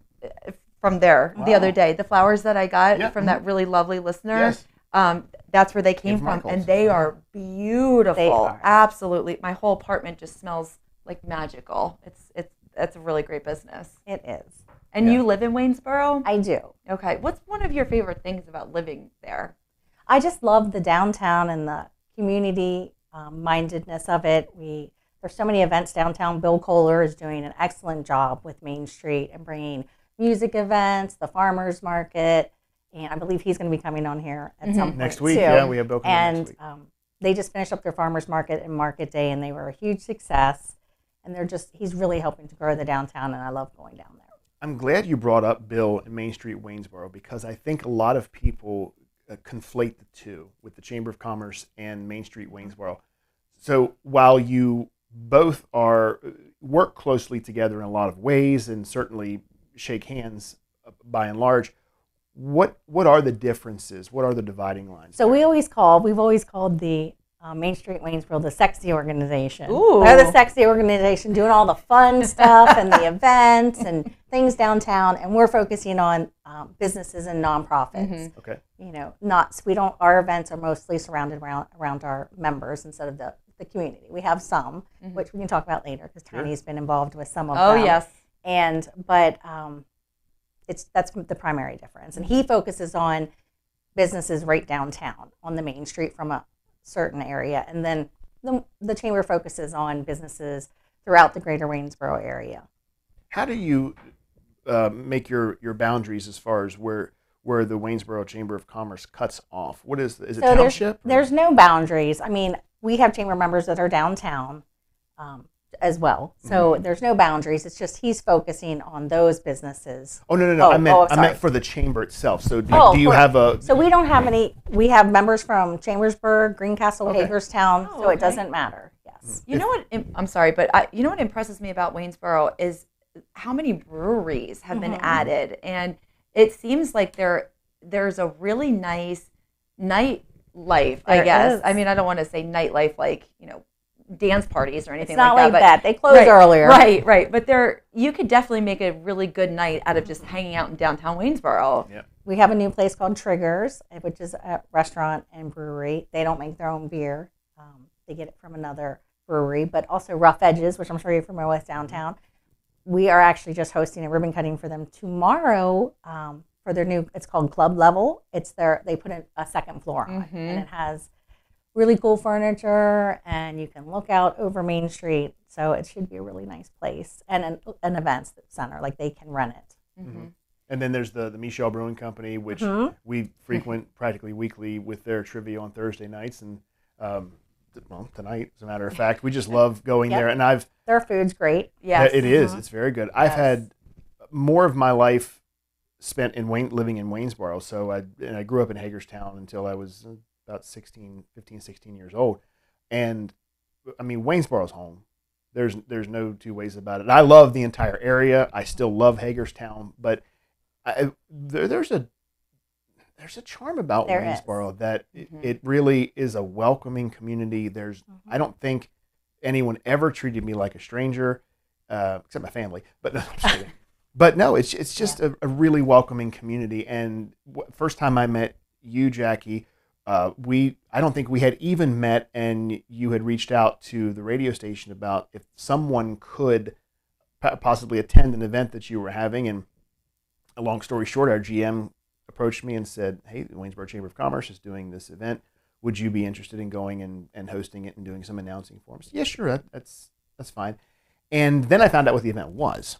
there the other day. The flowers that I got from that really lovely listener. Yes. That's where they came from, and they are beautiful. They are. Absolutely. My whole apartment just smells like magical. It's a really great business. It is. And you live in Waynesboro? I do. Okay. What's one of your favorite things about living there? I just love the downtown and the community mindedness of it. There's so many events downtown. Bill Kohler is doing an excellent job with Main Street and bringing music events, the farmers market, and I believe he's going to be coming on here at some point next week. Too. Yeah, we have Bill coming next week. And they just finished up their farmers market and market day, and they were a huge success. And he's really helping to grow the downtown, and I love going down there. I'm glad you brought up Bill and Main Street Waynesboro, because I think a lot of people conflate the two with the Chamber of Commerce and Main Street Waynesboro. So while you both work closely together in a lot of ways and certainly shake hands by and large, what are the differences? What are the dividing lines? So we've always called the Main Street Waynesboro the sexy organization. Ooh. They're the sexy organization doing all the fun stuff and the events and things downtown, and we're focusing on businesses and nonprofits. Okay. Our events are mostly surrounded around our members instead of the community. We have some, which we can talk about later, because Tiny's been involved with some of them. Oh, yes. But that's the primary difference. And he focuses on businesses right downtown on the Main Street from a certain area, and then the chamber focuses on businesses throughout the greater Waynesboro area. How do you make your boundaries as far as where the Waynesboro Chamber of Commerce cuts off? What is it township? There's no boundaries. I mean, we have chamber members that are downtown as well, so there's no boundaries. It's just he's focusing on those businesses. Oh no! I meant for the chamber itself. So do you have a? So we don't have any. We have members from Chambersburg, Greencastle, Hagerstown, so it doesn't matter. Yes. You know what? I'm sorry, but you know what impresses me about Waynesboro is how many breweries have been added, and it seems like there's a really nice nightlife. I guess. I mean, I don't want to say nightlife like dance parties or anything It's not like but, that. They close right, earlier. Right. But you could definitely make a really good night out of just hanging out in downtown Waynesboro. Yeah. We have a new place called Triggers, which is a restaurant and brewery. They don't make their own beer. They get it from another brewery, but also Rough Edges, which I'm sure you're familiar with downtown. We are actually just hosting a ribbon cutting for them tomorrow for their new, it's called Club Level. They put a second floor on, and it has really cool furniture, and you can look out over Main Street. So it should be a really nice place, and an events center, like they can rent it. Mm-hmm. And then there's the Michelle Brewing Company, which we frequent practically weekly with their trivia on Thursday nights, and tonight, as a matter of fact, we just love going there. And their food's great. Yes, it is. It's very good. I've had more of my life spent living in Waynesboro. So I grew up in Hagerstown until I was about 15, 16 years old. And I mean, Waynesboro's home. There's no two ways about it. I love the entire area. I still love Hagerstown, but there's a charm about Waynesboro that it really is a welcoming community. I don't think anyone ever treated me like a stranger, except my family. But no, I'm just kidding. But no, it's just a really welcoming community. And first time I met you, Jackie, I don't think we had even met, and you had reached out to the radio station about if someone could possibly attend an event that you were having. And a long story short, our GM approached me and said, hey, the Waynesboro Chamber of Commerce is doing this event. Would you be interested in going and hosting it and doing some announcing for them? So, yeah, sure, that's fine. And then I found out what the event was.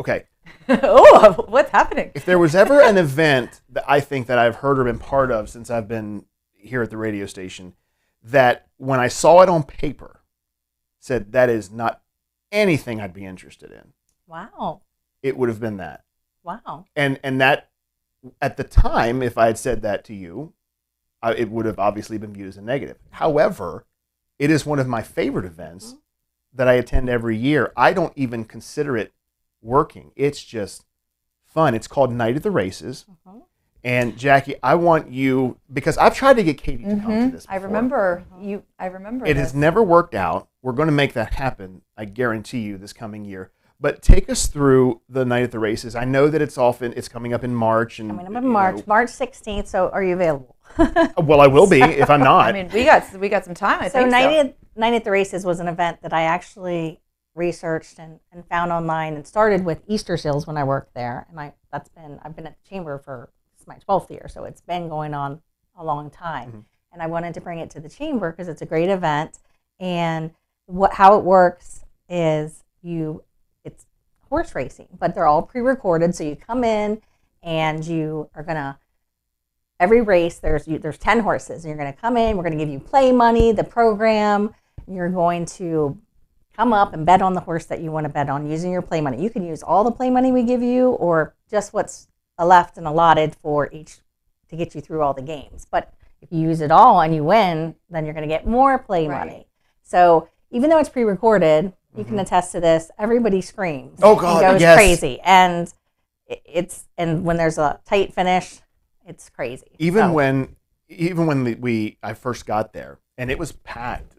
Okay. Oh, what's happening? If there was ever an event that I think that I've heard or been part of since I've been here at the radio station, that when I saw it on paper, said that is not anything I'd be interested in. Wow. It would have been that. Wow. And that, at the time, if I had said that to you, it would have obviously been viewed as a negative. However, it is one of my favorite events that I attend every year. I don't even consider it working. It's just fun. It's called Night of the Races. And Jackie, I want you, because I've tried to get Katie to come to this before. I remember It has never worked out. We're going to make that happen, I guarantee you, this coming year. But take us through the Night at the Races. I know that it's coming up in March. Coming up in March, March 16th. So are you available? Well, I will be if I'm not. I mean, we got some time. I think Night at the Races was an event that I actually researched and found online, and started with Easter Seals when I worked there. And I've been at the chamber for, this is my 12th year, so it's been going on a long time. And I wanted to bring it to the chamber because it's a great event. And how it works is it's horse racing, but they're all pre-recorded. So you come in and you are gonna, every race there's 10 horses, and you're gonna come in. We're gonna give you play money, the program. You're going to come up and bet on the horse that you want to bet on using your play money. You can use all the play money we give you, or just what's left and allotted for each to get you through all the games. But if you use it all and you win, then you're going to get more play money. So even though it's pre-recorded, you can attest to this. Everybody screams. Oh God, and goes crazy, and and when there's a tight finish, it's crazy. Even when I first got there and it was packed.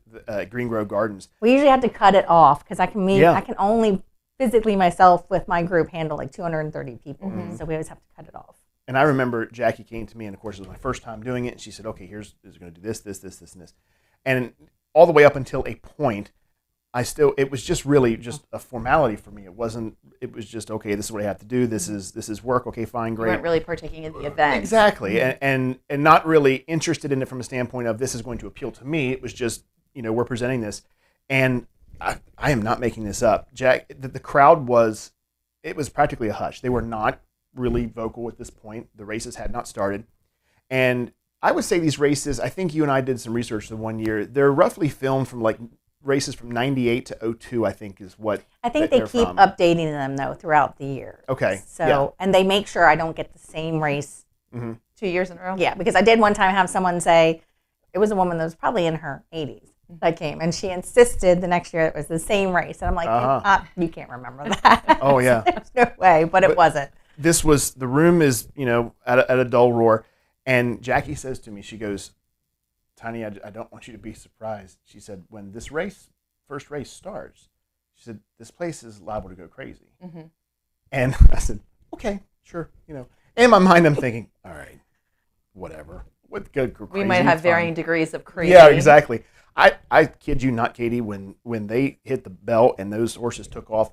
Green Grove Gardens. We usually have to cut it off because I can only physically myself with my group handle like 230 people. So we always have to cut it off. And I remember Jackie came to me, and of course it was my first time doing it, and she said, okay, we're going to do this, and this. And all the way up until a point, it was just really just a formality for me. It was just, okay, this is what I have to do. This is work. Okay, fine, great. You weren't really partaking in the event. Exactly. And not really interested in it from a standpoint of this is going to appeal to me. It was just, we're presenting this, and I am not making this up. Jack, the crowd was practically a hush. They were not really vocal at this point. The races had not started. And I would say these races, I think you and I did some research the one year, they're roughly filmed from like races from 98 to 02, I think is what I think they keep updating them though throughout the year. Okay. So, and they make sure I don't get the same race 2 years in a row. Yeah, because I did one time have someone say, it was a woman that was probably in her 80s. That came, and she insisted the next year it was the same race, and I'm like, you can't remember that. Oh yeah, there's no way, but it wasn't. The room is at a dull roar, and Jackie says to me, she goes, Tiny, I don't want you to be surprised. She said, when this first race starts, she said, this place is liable to go crazy. Mm-hmm. And I said, okay, sure. You know, in my mind, I'm thinking, all right, whatever. What good? We might have varying degrees of crazy. Yeah, exactly. I kid you not, Katie, when they hit the bell and those horses took off,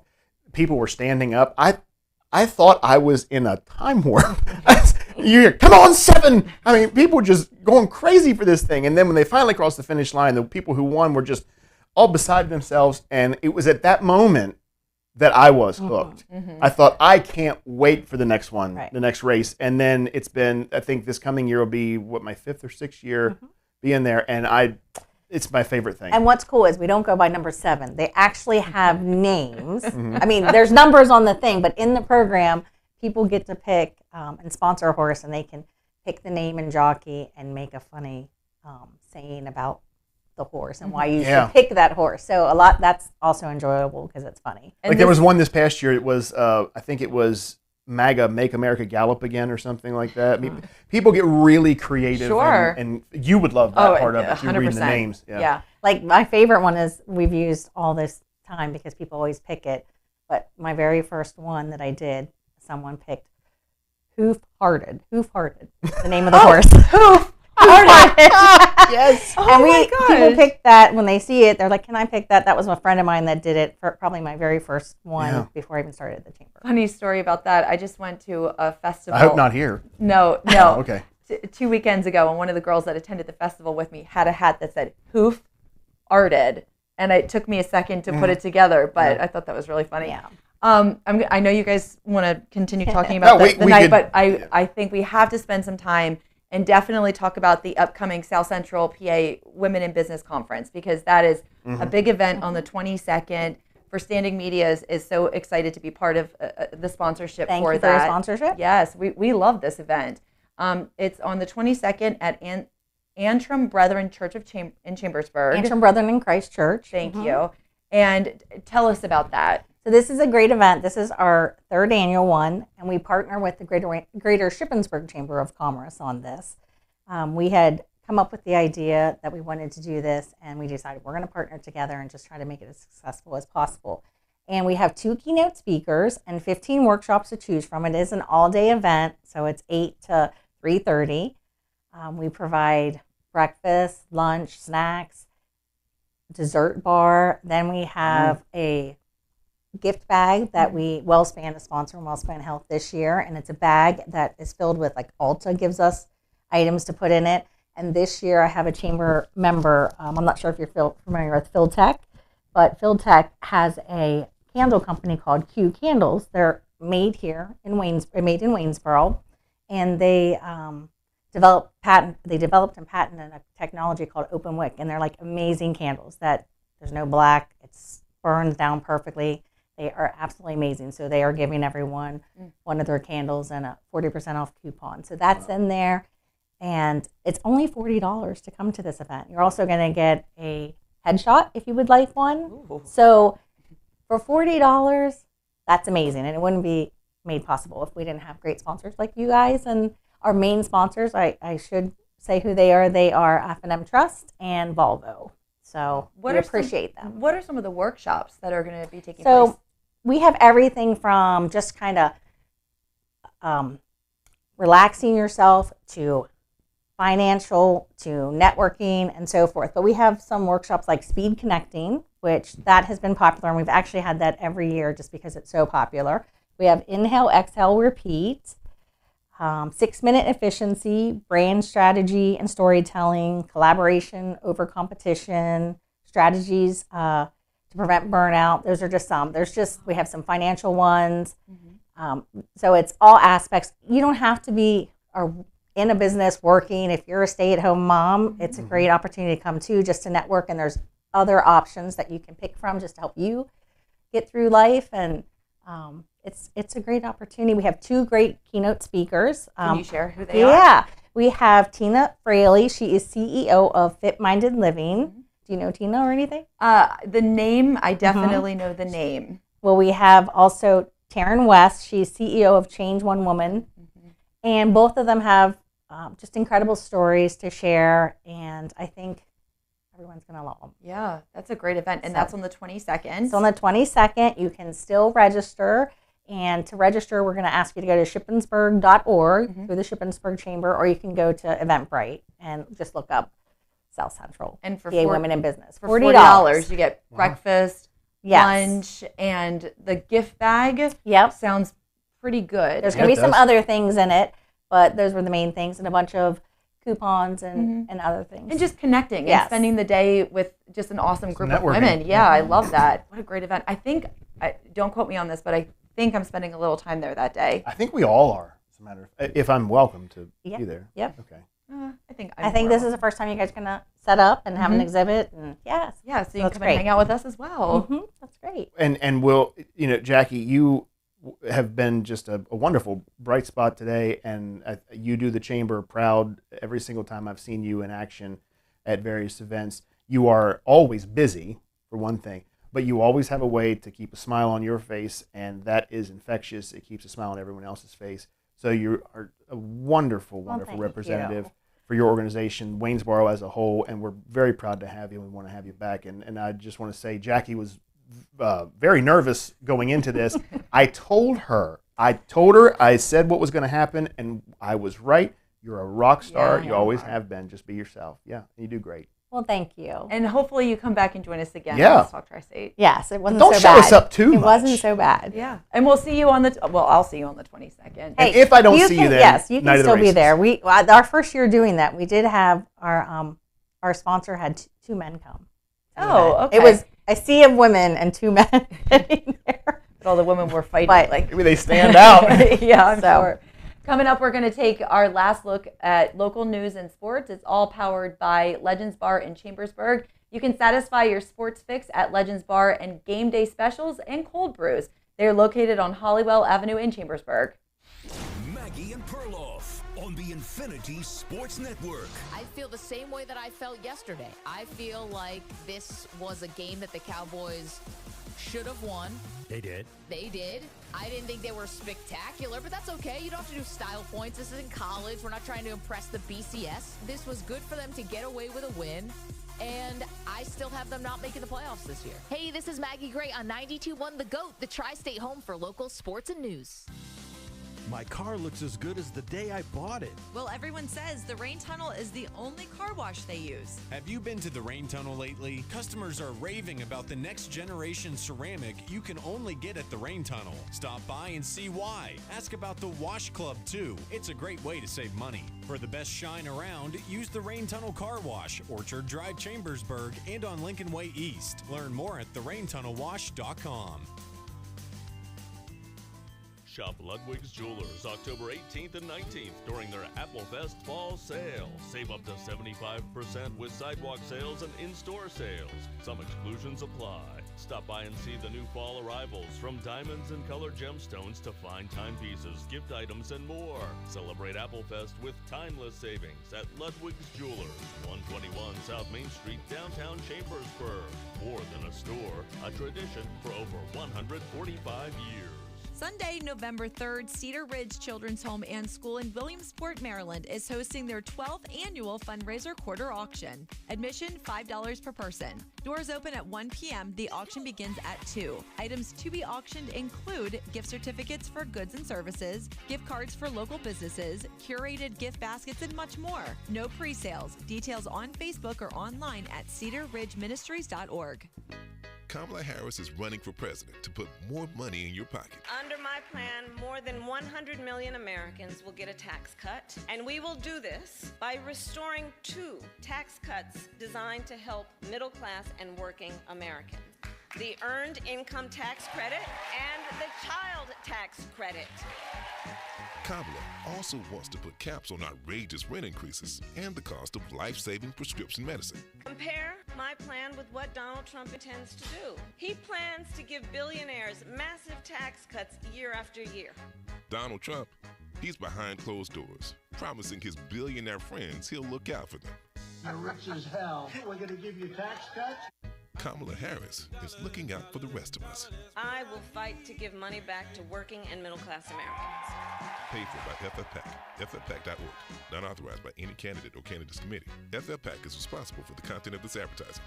people were standing up. I thought I was in a time warp. You hear, come on, 7. I mean, people were just going crazy for this thing. And then when they finally crossed the finish line, the people who won were just all beside themselves. And it was at that moment that I was hooked. Mm-hmm. I thought, I can't wait for the next one, Right. the next race. And then it's been, I think this coming year will be, my 5th or 6th year being there. And it's my favorite thing. And what's cool is we don't go by number 7. They actually have names. I mean, there's numbers on the thing, but in the program, people get to pick and sponsor a horse, and they can pick the name and jockey and make a funny saying about the horse and why you should pick that horse. So that's also enjoyable because it's funny. Like there was one this past year. It was I think it was MAGA, Make America Gallop Again, or something like that. I mean, people get really creative. Sure. And you would love that part of it. You're reading the names. Yeah. Like my favorite one is we've used all this time because people always pick it. But my very first one that I did, someone picked Hoof-Hearted. Hoof-Hearted, the name of the horse. Hoof-Hearted. Yes. And people pick that when they see it. They're like, can I pick that? That was a friend of mine that did it for probably my very first one before I even started at the chamber. Funny story about that. I just went to a festival. I hope not here. No. Oh, okay. 2 weekends ago, and one of the girls that attended the festival with me had a hat that said Hoof-Hearted. And it took me a second to put it together, but I thought that was really funny. Yeah. I know you guys want to continue talking about the night, but I think we have to spend some time and definitely talk about the upcoming South Central PA Women in Business Conference, because that is a big event on the 22nd. For Standing Media is so excited to be part of the sponsorship Thank for you that. for your sponsorship. Yes, we love this event. It's on the 22nd at Antrim Brethren Church in Chambersburg. Antrim Brethren in Christ Church. Thank you. And tell us about that. So this is a great event. This is our 3rd annual one, and we partner with the Greater Shippensburg Chamber of Commerce on this. We had come up with the idea that we wanted to do this, and we decided we're going to partner together and just try to make it as successful as possible. And we have 2 keynote speakers and 15 workshops to choose from. It is an all-day event, so it's 8 to 3:30. We provide breakfast, lunch, snacks, dessert bar. Then we have a gift bag that WellSpan is sponsoring WellSpan Health this year, and it's a bag that is filled with, like, Ulta gives us items to put in it. And this year I have a chamber member, I'm not sure if you're familiar with Philtech, but Philtech has a candle company called Q Candles. They're made here in Waynesboro, and they developed and patented a technology called Open Wick, and they're like amazing candles that there's no black, it's burns down perfectly. They are absolutely amazing. So they are giving everyone one of their candles and a 40% off coupon. So that's in there. And it's only $40 to come to this event. You're also going to get a headshot if you would like one. Ooh. So for $40, that's amazing. And it wouldn't be made possible if we didn't have great sponsors like you guys. And our main sponsors, I should say who they are. They are F&M Trust and Volvo. So we appreciate them. What are some of the workshops that are going to be taking place? So we have everything from just kind of relaxing yourself to financial to networking and so forth. But we have some workshops like speed connecting, which that has been popular, and we've actually had that every year just because it's so popular. We have inhale, exhale, repeat, 6-minute efficiency, brand strategy and storytelling, collaboration over competition, strategies to prevent burnout. Those are just some. We have some financial ones. So it's all aspects. You don't have to be in a business working. If you're a stay-at-home mom, it's a great opportunity to come too, just to network, and there's other options that you can pick from just to help you get through life. And it's a great opportunity. We have 2 great keynote speakers. Can you share who they are? Yeah. We have Tina Fraley. She is CEO of Fit Minded Living. Do you know Tina or anything? The name, I definitely know the name. Well, we have also Taryn West. She's CEO of Change One Woman. And both of them have just incredible stories to share, and I think everyone's going to love them. Yeah, that's a great event, and So- that's on the 22nd. So on the 22nd, you can still register. And to register, we're going to ask you to go to shippensburg.org through the Shippensburg Chamber, or you can go to Eventbrite and just look up South Central And for PA Women in Business. For $40, you get breakfast, Yes. lunch, and the gift bag. Yep. Sounds pretty good. There's going to be some other things in it, but those were the main things, and a bunch of coupons and other things. And just connecting and Yes. spending the day with just an awesome group of networking. women. Yeah, I love that. What a great event. I think, don't quote me on this, but I think I'm spending a little time there that day. I think we all are, as a matter of, if I'm welcome to Yep. be there. Yep. Okay. I think this is the first time you guys are going to set up and have an exhibit. And yes. Yeah, so you that's can come and hang out with us as well. That's great. And we'll, Jackie, you have been just a wonderful bright spot today, and you do the chamber proud every single time I've seen you in action at various events. You are always busy, for one thing, but you always have a way to keep a smile on your face, and that is infectious. It keeps a smile on everyone else's face. So you are a wonderful, wonderful thank representative you. for your organization, Waynesboro as a whole, and we're very proud to have you, and we want to have you back. And I just want to say, Jackie was very nervous going into this. I told her, I said what was going to happen, and I was right. You're a rock star. Yeah, you always have been. Just be yourself. Yeah, you do great. Well, thank you. And hopefully you come back and join us again. Yeah. Let's Talk Tri-State. Yes, it wasn't Don't so shut bad. us up too It much. wasn't so bad. Yeah. And we'll see you on the, I'll see you on the 22nd. And if I don't see you then, yes, you night can of the still be races. there. Our first year doing that, we did have our sponsor had two men come. Oh, okay. It was a sea of women and two men sitting there. But all the women were fighting. Maybe they stand out. Yeah, I'm sure. Coming up, we're going to take our last look at local news and sports. It's all powered by Legends Bar in Chambersburg. You can satisfy your sports fix at Legends Bar and game day specials and cold brews. They're located on Hollywell Avenue in Chambersburg. Maggie and Perloff on the Infinity Sports Network. I feel the same way that I felt yesterday. I feel like this was a game that the Cowboys should have won. They did. They did. I didn't think they were spectacular, but that's okay. You don't have to do style points. This isn't college. We're not trying to impress the BCS. This was good for them to get away with a win, and I still have them not making the playoffs this year. Hey, this is Maggie Gray on 92.1 The GOAT, the Tri-State home for local sports and news. My car looks as good as the day I bought it. Well, everyone says the Rain Tunnel is the only car wash they use. Have you been to the Rain Tunnel lately? Customers are raving about the next generation ceramic you can only get at the Rain Tunnel. Stop by and see why. Ask about the Wash Club too. It's a great way to save money. For the best shine around, use the Rain Tunnel Car Wash, Orchard Drive, Chambersburg, and on Lincoln Way East. Learn more at theraintunnelwash.com. Shop Ludwig's Jewelers October 18th and 19th during their Applefest Fall Sale. Save up to 75% with sidewalk sales and in-store sales. Some exclusions apply. Stop by and see the new fall arrivals, from diamonds and colored gemstones to fine timepieces, gift items, and more. Celebrate Applefest with timeless savings at Ludwig's Jewelers, 121 South Main Street, downtown Chambersburg. More than a store, a tradition for over 145 years. Sunday, November 3rd, Cedar Ridge Children's Home and School in Williamsport, Maryland is hosting their 12th annual fundraiser quarter auction. Admission $5 per person. Doors open at 1 p.m. The auction begins at 2. Items to be auctioned include gift certificates for goods and services, gift cards for local businesses, curated gift baskets, and much more. No pre-sales. Details on Facebook or online at cedarridgeministries.org. Kamala Harris is running for president to put more money in your pocket. Under my plan, more than 100 million Americans will get a tax cut, and we will do this by restoring 2 tax cuts designed to help middle-class and working Americans: the Earned Income Tax Credit and the Child Tax Credit. Kamala also wants to put caps on outrageous rent increases and the cost of life-saving prescription medicine. Compare my plan with what Donald Trump intends to do. He plans to give billionaires massive tax cuts year after year. Donald Trump, he's behind closed doors, promising his billionaire friends he'll look out for them. You're rich as hell. We're going to give you tax cuts. Kamala Harris is looking out for the rest of us. I will fight to give money back to working and middle-class Americans. Paid for by FFPAC, ffpac.org. Not authorized by any candidate or candidates committee. FFPAC is responsible for the content of this advertising.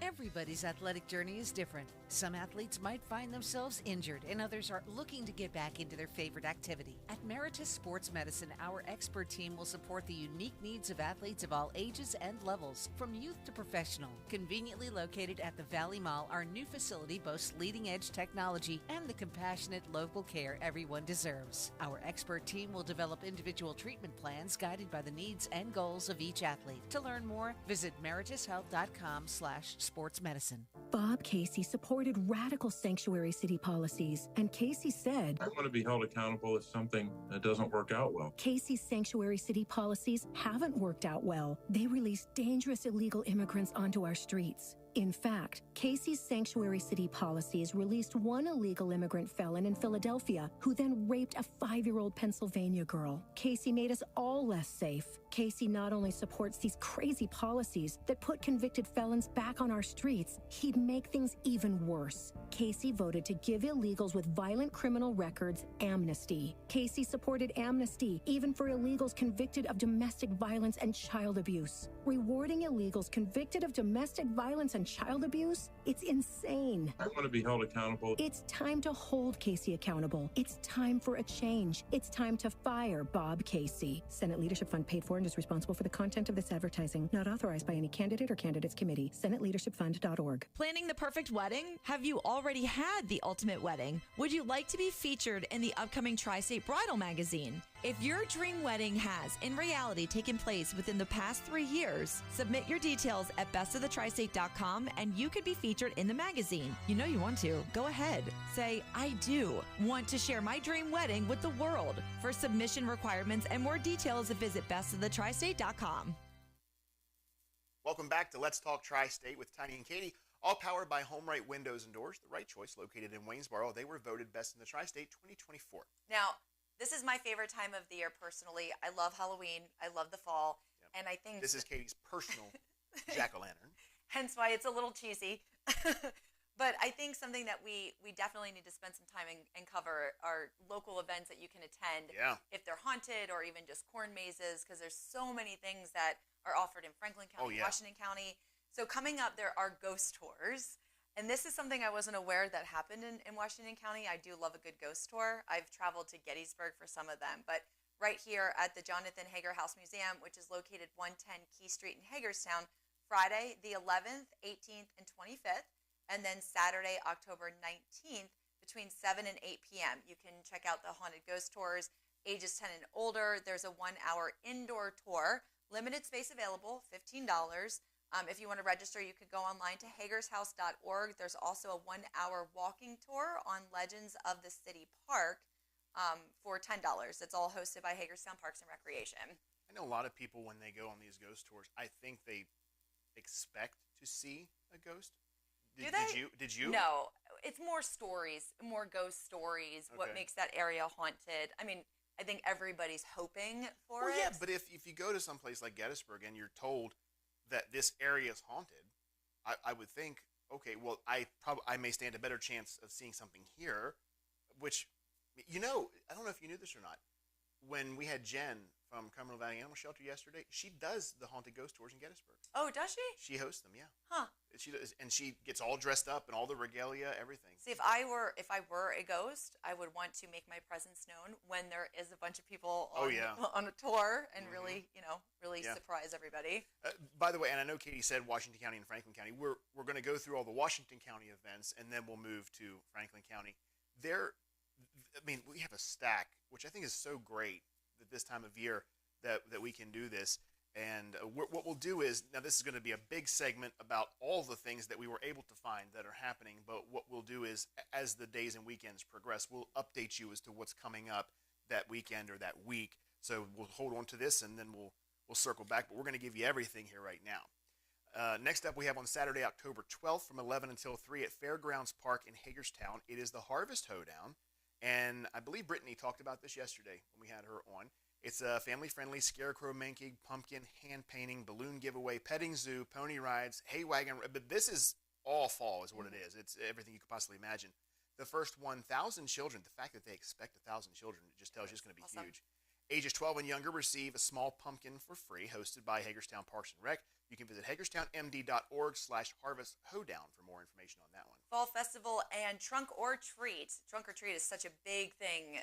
Everybody's athletic journey is different. Some athletes might find themselves injured, and others are looking to get back into their favorite activity. At Meritus Sports Medicine, our expert team will support the unique needs of athletes of all ages and levels, from youth to professional. Conveniently located at the Valley Mall, our new facility boasts leading-edge technology and the compassionate local care everyone deserves. Our expert team will develop individual treatment plans guided by the needs and goals of each athlete. To learn more, visit meritushealth.com/sports medicine. Bob Casey supported radical sanctuary city policies, and Casey said, I want to be held accountable if something doesn't work out well. Casey's sanctuary city policies haven't worked out well. They release dangerous illegal immigrants onto our streets. In fact, Casey's sanctuary city policies released one illegal immigrant felon in Philadelphia who then raped a 5-year-old Pennsylvania girl. Casey made us all less safe. Casey not only supports these crazy policies that put convicted felons back on our streets, he'd make things even worse. Casey voted to give illegals with violent criminal records amnesty. Casey supported amnesty even for illegals convicted of domestic violence and child abuse. Rewarding illegals convicted of domestic violence and child abuse? It's insane. I want to be held accountable. It's time to hold Casey accountable. It's time for a change. It's time to fire Bob Casey. Senate Leadership Fund paid for and is responsible for the content of this advertising. Not authorized by any candidate or candidates committee. SenateLeadershipFund.org. Planning the perfect wedding? Have you already had the ultimate wedding? Would you like to be featured in the upcoming Tristate Bridal magazine? If your dream wedding has, in reality, taken place within the past 3 years, submit your details at bestofthetristate.com and you could be featured in the magazine. You know you want to. Go ahead. Say, I do want to share my dream wedding with the world. For submission requirements and more details, visit bestofthetristate.com. Welcome back to Let's Talk Tri-State with Tiny and Katie, all powered by Home Right Windows and Doors, the right choice, located in Waynesboro. They were voted Best in the Tri-State 2024. Now, this is my favorite time of the year personally. I love Halloween. I love the fall. Yep. And I think this is Katie's personal jack-o'-lantern. Hence why it's a little cheesy. But I think something that we definitely need to spend some time and cover are local events that you can attend. Yeah. If they're haunted or even just corn mazes, because there's so many things that are offered in Franklin County, Washington County. So coming up, there are ghost tours. And this is something I wasn't aware that happened in Washington County. I do love a good ghost tour. I've traveled to Gettysburg for some of them. But right here at the Jonathan Hager House Museum, which is located 110 Key Street in Hagerstown, Friday the 11th, 18th, and 25th. And then Saturday, October 19th, between 7 and 8 p.m. You can check out the haunted ghost tours, ages 10 and older. There's a 1-hour indoor tour, limited space available, $15. If you want to register, you could go online to hagershouse.org. There's also a 1-hour walking tour on Legends of the City Park for $10. It's all hosted by Hagerstown Parks and Recreation. I know a lot of people, when they go on these ghost tours, I think they expect to see a ghost. Did you? No, it's more stories, more ghost stories, what makes that area haunted. I mean, I think everybody's hoping for it. Yeah, but if you go to some place like Gettysburg and you're told that this area is haunted, I would think, okay, well, I may stand a better chance of seeing something here, which, I don't know if you knew this or not. When we had Jen from Cumberland Valley Animal Shelter yesterday, she does the haunted ghost tours in Gettysburg. Oh, does she? She hosts them, yeah. Huh. She does, and she gets all dressed up and all the regalia, everything. See, if I were a ghost, I would want to make my presence known when there is a bunch of people on a tour and really surprise everybody. By the way, and I know Katie said Washington County and Franklin County. We're going to go through all the Washington County events, and then we'll move to Franklin County. We have a stack, which I think is so great at this time of year that we can do this. And what we'll do is, now this is going to be a big segment about all the things that we were able to find that are happening, but what we'll do is, as the days and weekends progress, we'll update you as to what's coming up that weekend or that week. So we'll hold on to this, and then we'll circle back, but we're going to give you everything here right now. Next up, we have on Saturday, October 12th from 11 until 3 at Fairgrounds Park in Hagerstown. It is the Harvest Hoedown, and I believe Brittany talked about this yesterday when we had her on. It's a family-friendly scarecrow making, pumpkin, hand painting, balloon giveaway, petting zoo, pony rides, hay wagon. But this is all fall is what it is. It's everything you could possibly imagine. The first 1,000 children, the fact that they expect 1,000 children, it just tells you it's going to be huge. Ages 12 and younger receive a small pumpkin for free, hosted by Hagerstown Parks and Rec. You can visit hagerstownmd.org/Harvest Hoedown for more information on that one. Fall Festival and Trunk or Treat. Trunk or Treat is such a big thing,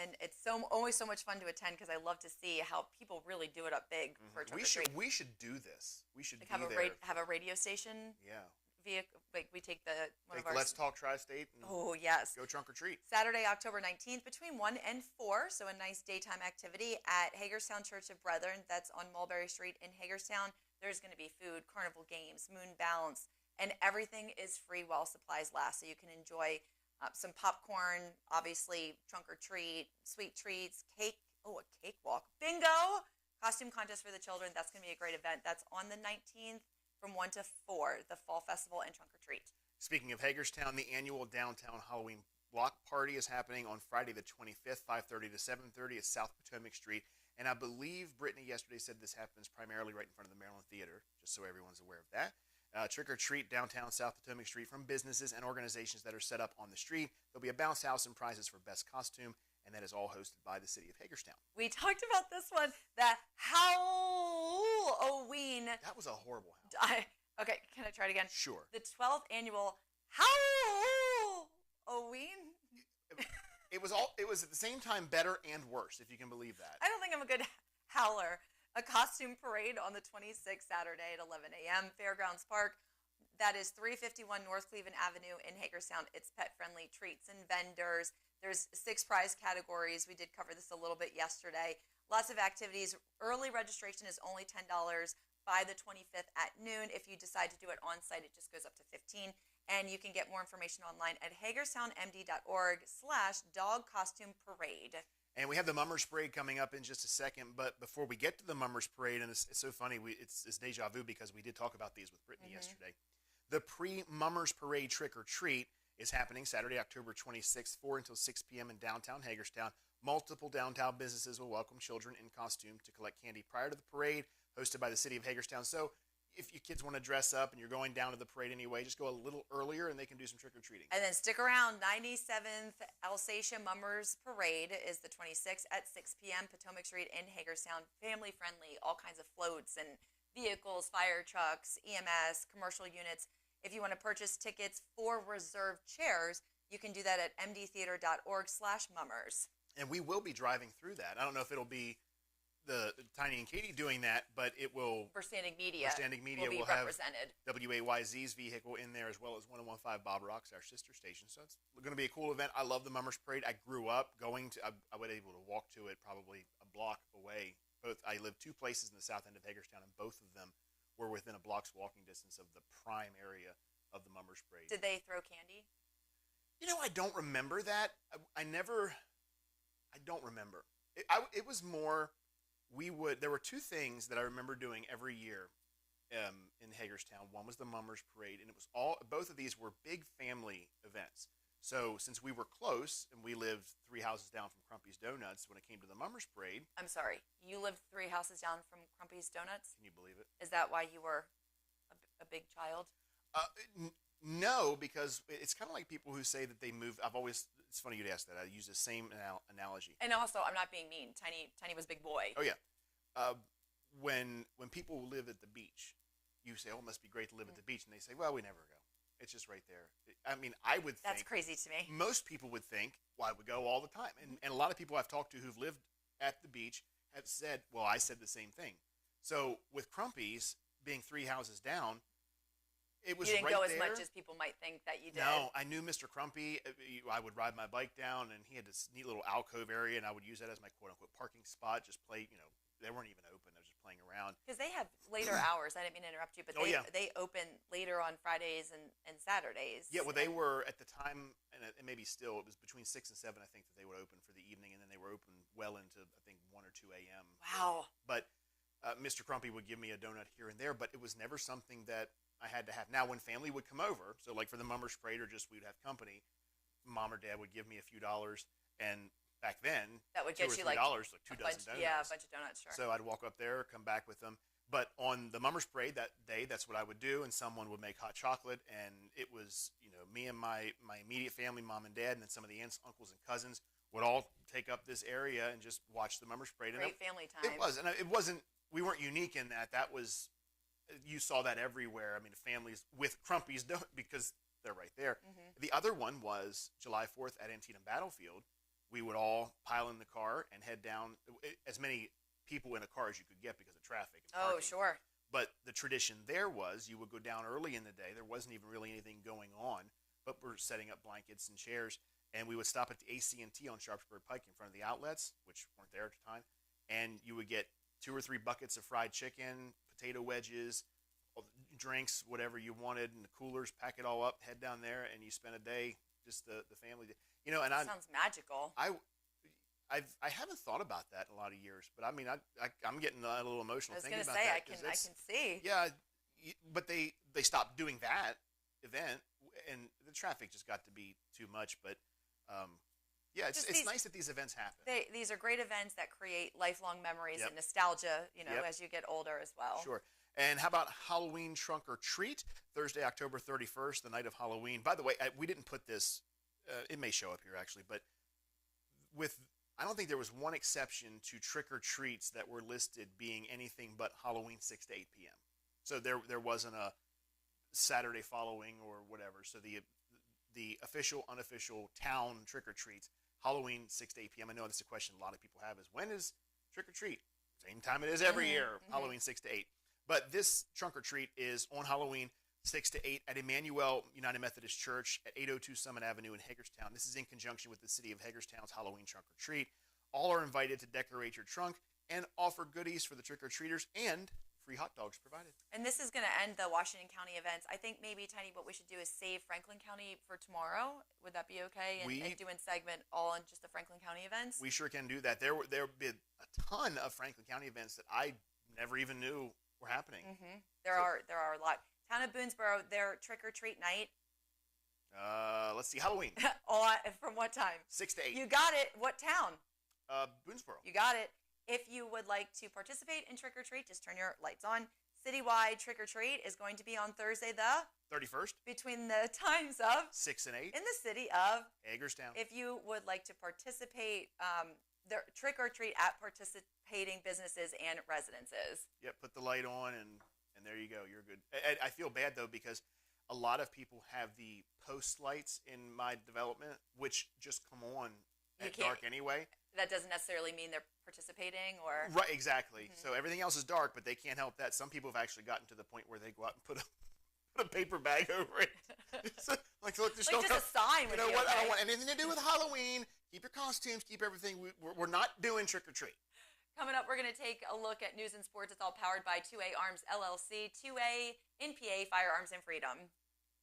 and it's always so much fun to attend because I love to see how people really do it up big for Trunk or Treat. We should do this. We should have a radio station. Yeah. Vehicle, like we take one of our Let's Talk Tri-State. Oh yes. Go trunk or treat. Saturday, October 19th, between 1 and 4. So a nice daytime activity at Hagerstown Church of Brethren. That's on Mulberry Street in Hagerstown. There's going to be food, carnival games, moon balance, and everything is free while supplies last. So you can enjoy some popcorn, obviously trunk or treat, sweet treats, cake. Oh, a cakewalk, bingo, costume contest for the children. That's going to be a great event. That's on the 19th. From 1 to 4, the Fall Festival and Trunk or Treat. Speaking of Hagerstown, the annual downtown Halloween block party is happening on Friday the 25th, 5:30 to 7:30 at South Potomac Street. And I believe Brittany yesterday said this happens primarily right in front of the Maryland Theater, just so everyone's aware of that. Trick or treat downtown South Potomac Street from businesses and organizations that are set up on the street. There'll be a bounce house and prizes for best costume, and that is all hosted by the city of Hagerstown. We talked about this one, the Halloween. That was a horrible howl. Okay, can I try it again? Sure. The 12th annual Halloween. It was at the same time better and worse, if you can believe that. I don't think I'm a good howler. A costume parade on the 26th, Saturday at 11 a.m. Fairgrounds Park. That is 351 North Cleveland Avenue in Hagerstown. It's pet-friendly treats and vendors. There's 6 prize categories. We did cover this a little bit yesterday. Lots of activities. Early registration is only $10 by the 25th at noon. If you decide to do it on site, it just goes up to $15. And you can get more information online at hagerstownmd.org/dog costume parade. And we have the Mummers Parade coming up in just a second. But before we get to the Mummers Parade, and it's so funny, it's deja vu because we did talk about these with Brittany yesterday. The pre-Mummers Parade Trick or Treat is happening Saturday, October 26th, 4 until 6 p.m. in downtown Hagerstown. Multiple downtown businesses will welcome children in costume to collect candy prior to the parade, hosted by the city of Hagerstown. So if your kids want to dress up and you're going down to the parade anyway, just go a little earlier and they can do some trick-or-treating. And then stick around. 97th Alsatia Mummers Parade is the 26th at 6 p.m. Potomac Street in Hagerstown. Family-friendly, all kinds of floats and vehicles, fire trucks, EMS, commercial units. If you want to purchase tickets for reserved chairs, you can do that at mdtheater.org/mummers. And we will be driving through that. I don't know if it'll be the Tiny and Katie doing that, but it will. For Standing Media. Will be represented. Have WAYZ's vehicle in there as well as 101.5 Bob Rocks, our sister station. So it's going to be a cool event. I love the Mummers Parade. I grew up going to. I was able to walk to it probably a block away. I lived 2 places in the south end of Hagerstown, and both of them were within a block's walking distance of the prime area of the Mummers Parade. Did they throw candy? I don't remember that. I don't remember. It was more. There were 2 things that I remember doing every year in Hagerstown. One was the Mummers Parade, and it was both of these were big family events. So since we were close and we lived 3 houses down from Crumpy's Donuts, when it came to the Mummers Parade. I'm sorry, you lived 3 houses down from Crumpy's Donuts? Can you believe it? Is that why you were a big child? No, because it's kind of like people who say that they moved. It's funny you'd ask that. I use the same analogy. And also, I'm not being mean. Tiny was big boy. Oh yeah. When people live at the beach, you say, "Oh, it must be great to live at the beach," and they say, "Well, we never go. It's just right there." I mean, I would think that's crazy to me. Most people would think, "Well, I would go all the time," and a lot of people I've talked to who've lived at the beach have said, "Well, I said the same thing." So with Crumpy's being 3 houses down. It was you didn't right go there. as much as people might think that you did. No, I knew Mr. Crumpy. I would ride my bike down, and he had this neat little alcove area, and I would use that as my quote-unquote parking spot, just play, they weren't even open. I was just playing around. Because they have later hours. I didn't mean to interrupt you, but they open later on Fridays and Saturdays. Yeah, well, they were at the time, and maybe still, it was between 6 and 7, I think, that they would open for the evening, and then they were open well into, I think, 1 or 2 a.m. Wow. But Mr. Crumpy would give me a donut here and there, but it was never something that I had to have. Now, when family would come over, so like for the Mummers Parade or just we'd have company, Mom or Dad would give me a few dollars, and back then, that would $2 get or you $3, like $2 dozen donuts. Yeah, a bunch of donuts, sure. So I'd walk up there, come back with them. But on the Mummers Parade that day, that's what I would do, and someone would make hot chocolate, and it was, me and my immediate family, mom and dad, and then some of the aunts, uncles, and cousins would all take up this area and just watch the Mummers Parade. Great family time. It was, and it wasn't. We weren't unique in that. That was, you saw that everywhere. I mean, families with Crumpies don't, because they're right there. Mm-hmm. The other one was July 4th at Antietam Battlefield. We would all pile in the car and head down, as many people in a car as you could get because of traffic. And Oh, parking. sure. But the tradition there was you would go down early in the day. There wasn't even really anything going on, but we're setting up blankets and chairs, and we would stop at the AC&T on Sharpsburg Pike in front of the outlets, which weren't there at the time, and you would get 2 or 3 buckets of fried chicken, potato wedges, drinks, whatever you wanted, in the coolers, pack it all up, head down there, and you spend a day, just the family day. And Sounds magical. I haven't thought about that in a lot of years, but I mean, I'm getting a little emotional thinking about I that. can see. Yeah, but they stopped doing that event, and the traffic just got to be too much. But yeah, it's nice that these events happen. These are great events that create lifelong memories Yep. and nostalgia, Yep. as you get older as well. Sure. And how about Halloween Trunk or Treat? Thursday, October 31st, the night of Halloween. By the way, we didn't put this, it may show up here actually, but I don't think there was one exception to trick or treats that were listed being anything but Halloween 6 to 8 p.m. So there wasn't a Saturday following or whatever. So the official, unofficial town trick or treats, Halloween 6 to 8 p.m. I know that's a question a lot of people have is when is trick or treat? Same time it is every year, Halloween 6 to 8. But this trunk or treat is on Halloween 6 to 8 at Emmanuel United Methodist Church at 802 Summit Avenue in Hagerstown. This is in conjunction with the city of Hagerstown's Halloween Trunk or Treat. All are invited to decorate your trunk and offer goodies for the trick-or-treaters and free hot dogs provided. And this is going to end the Washington County events. I think maybe, Tiny, what we should do is save Franklin County for tomorrow. Would that be okay? And do a segment all on just the Franklin County events? We sure can do that. There will be a ton of Franklin County events that I never even knew were happening. Mm-hmm. There are a lot. Town of Boonesboro, their trick-or-treat night. Let's see, Halloween. From what time? 6 to 8. You got it. What town? Boonesboro. You got it. If you would like to participate in trick-or-treat, just turn your lights on. Citywide trick-or-treat is going to be on Thursday the 31st. Between the times of 6 and 8. In the city of Hagerstown. If you would like to participate, the trick-or-treat at participating businesses and residences. Yep, put the light on and there you go. You're good. I feel bad, though, because a lot of people have the post lights in my development, which just come on at dark anyway. That doesn't necessarily mean they're participating or... Right, exactly. So everything else is dark, but they can't help that. Some people have actually gotten to the point where they go out and put a paper bag over it. Like, look, just a sign would be what? okay. I don't want anything to do with Halloween. Keep your costumes, keep everything. We're not doing trick-or-treat. Coming up, we're going to take a look at news and sports. It's all powered by 2A Arms LLC, 2A NPA Firearms and Freedom.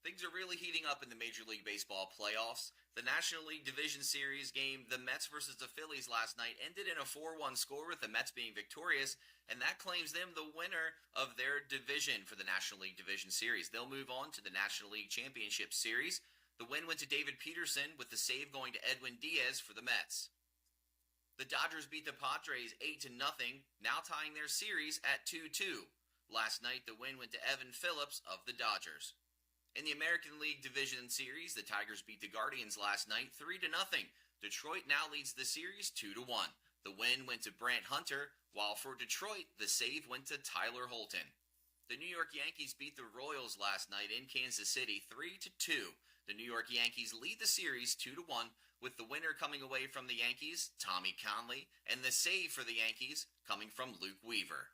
Things are really heating up in the Major League Baseball playoffs. The National League Division Series game, the Mets versus the Phillies last night, ended in a 4-1 score with the Mets being victorious, and that claims them the winner of their division for the National League Division Series. They'll move on to the National League Championship Series. The win went to David Peterson, with the save going to Edwin Diaz for the Mets. The Dodgers beat the Padres 8-0, now tying their series at 2-2. Last night, the win went to Evan Phillips of the Dodgers. In the American League Division Series, the Tigers beat the Guardians last night 3-0. Detroit now leads the series 2-1. The win went to Brant Hunter, while for Detroit, the save went to Tyler Holton. The New York Yankees beat the Royals last night in Kansas City 3-2. The New York Yankees lead the series 2-1, with the winner coming away from the Yankees, Tommy Conley, and the save for the Yankees coming from Luke Weaver.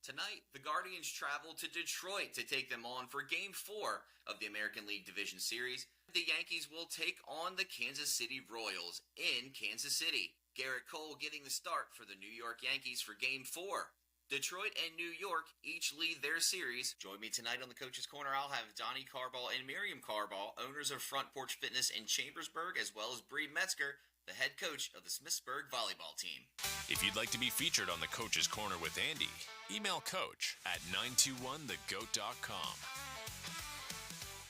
Tonight, the Guardians travel to Detroit to take them on for Game 4 of the American League Division Series. The Yankees will take on the Kansas City Royals in Kansas City. Garrett Cole getting the start for the New York Yankees for Game 4. Detroit and New York each lead their series. Join me tonight on the Coach's Corner. I'll have Donnie Carball and Miriam Carball, owners of Front Porch Fitness in Chambersburg, as well as Bree Metzger, the head coach of the Smithsburg volleyball team. If you'd like to be featured on the Coach's Corner with Andy, email coach at 921thegoat.com.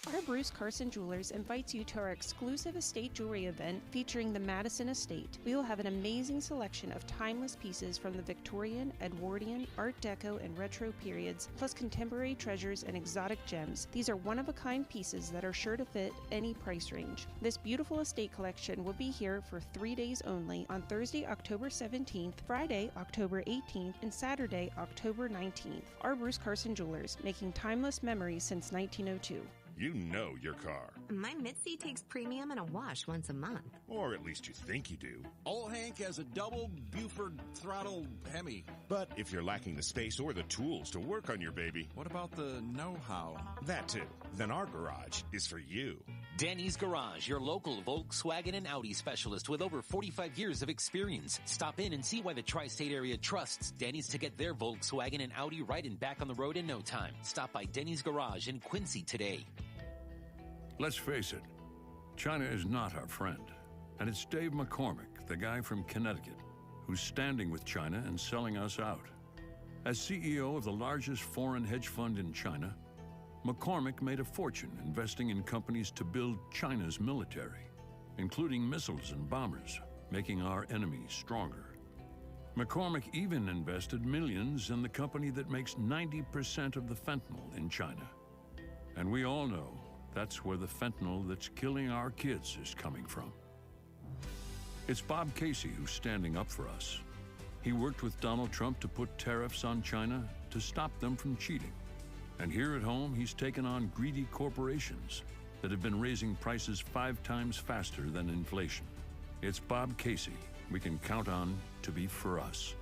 Our Bruce Carson Jewelers invites you to our exclusive estate jewelry event featuring the Madison Estate. We will have an amazing selection of timeless pieces from the Victorian, Edwardian, Art Deco, and retro periods, plus contemporary treasures and exotic gems. These are one-of-a-kind pieces that are sure to fit any price range. This beautiful estate collection will be here for 3 days only on Thursday, October 17th, Friday, October 18th, and Saturday, October 19th. Our Bruce Carson Jewelers, making timeless memories since 1902. You know your car. My Mitzi takes premium and a wash once a month. Or at least you think you do. Old Hank has a double Buford throttle Hemi. But if you're lacking the space or the tools to work on your baby, What about the know-how? that too, then our garage is for you. Danny's Garage, your local Volkswagen and Audi specialist with over 45 years of experience. Stop in and see why the tri-state area trusts Danny's to get their Volkswagen and Audi right and back on the road in no time. Stop by Denny's Garage in Quincy today. Let's face it, China is not our friend. And it's Dave McCormick, the guy from Connecticut, who's standing with China and selling us out. As CEO of the largest foreign hedge fund in China, McCormick made a fortune investing in companies to build China's military, including missiles and bombers, making our enemies stronger. McCormick even invested millions in the company that makes 90% of the fentanyl in China. And we all know that's where the fentanyl that's killing our kids is coming from. It's Bob Casey who's standing up for us. He worked with Donald Trump to put tariffs on China to stop them from cheating. And here at home, he's taken on greedy corporations that have been raising prices 5 times faster than inflation. It's Bob Casey we can count on to be for us.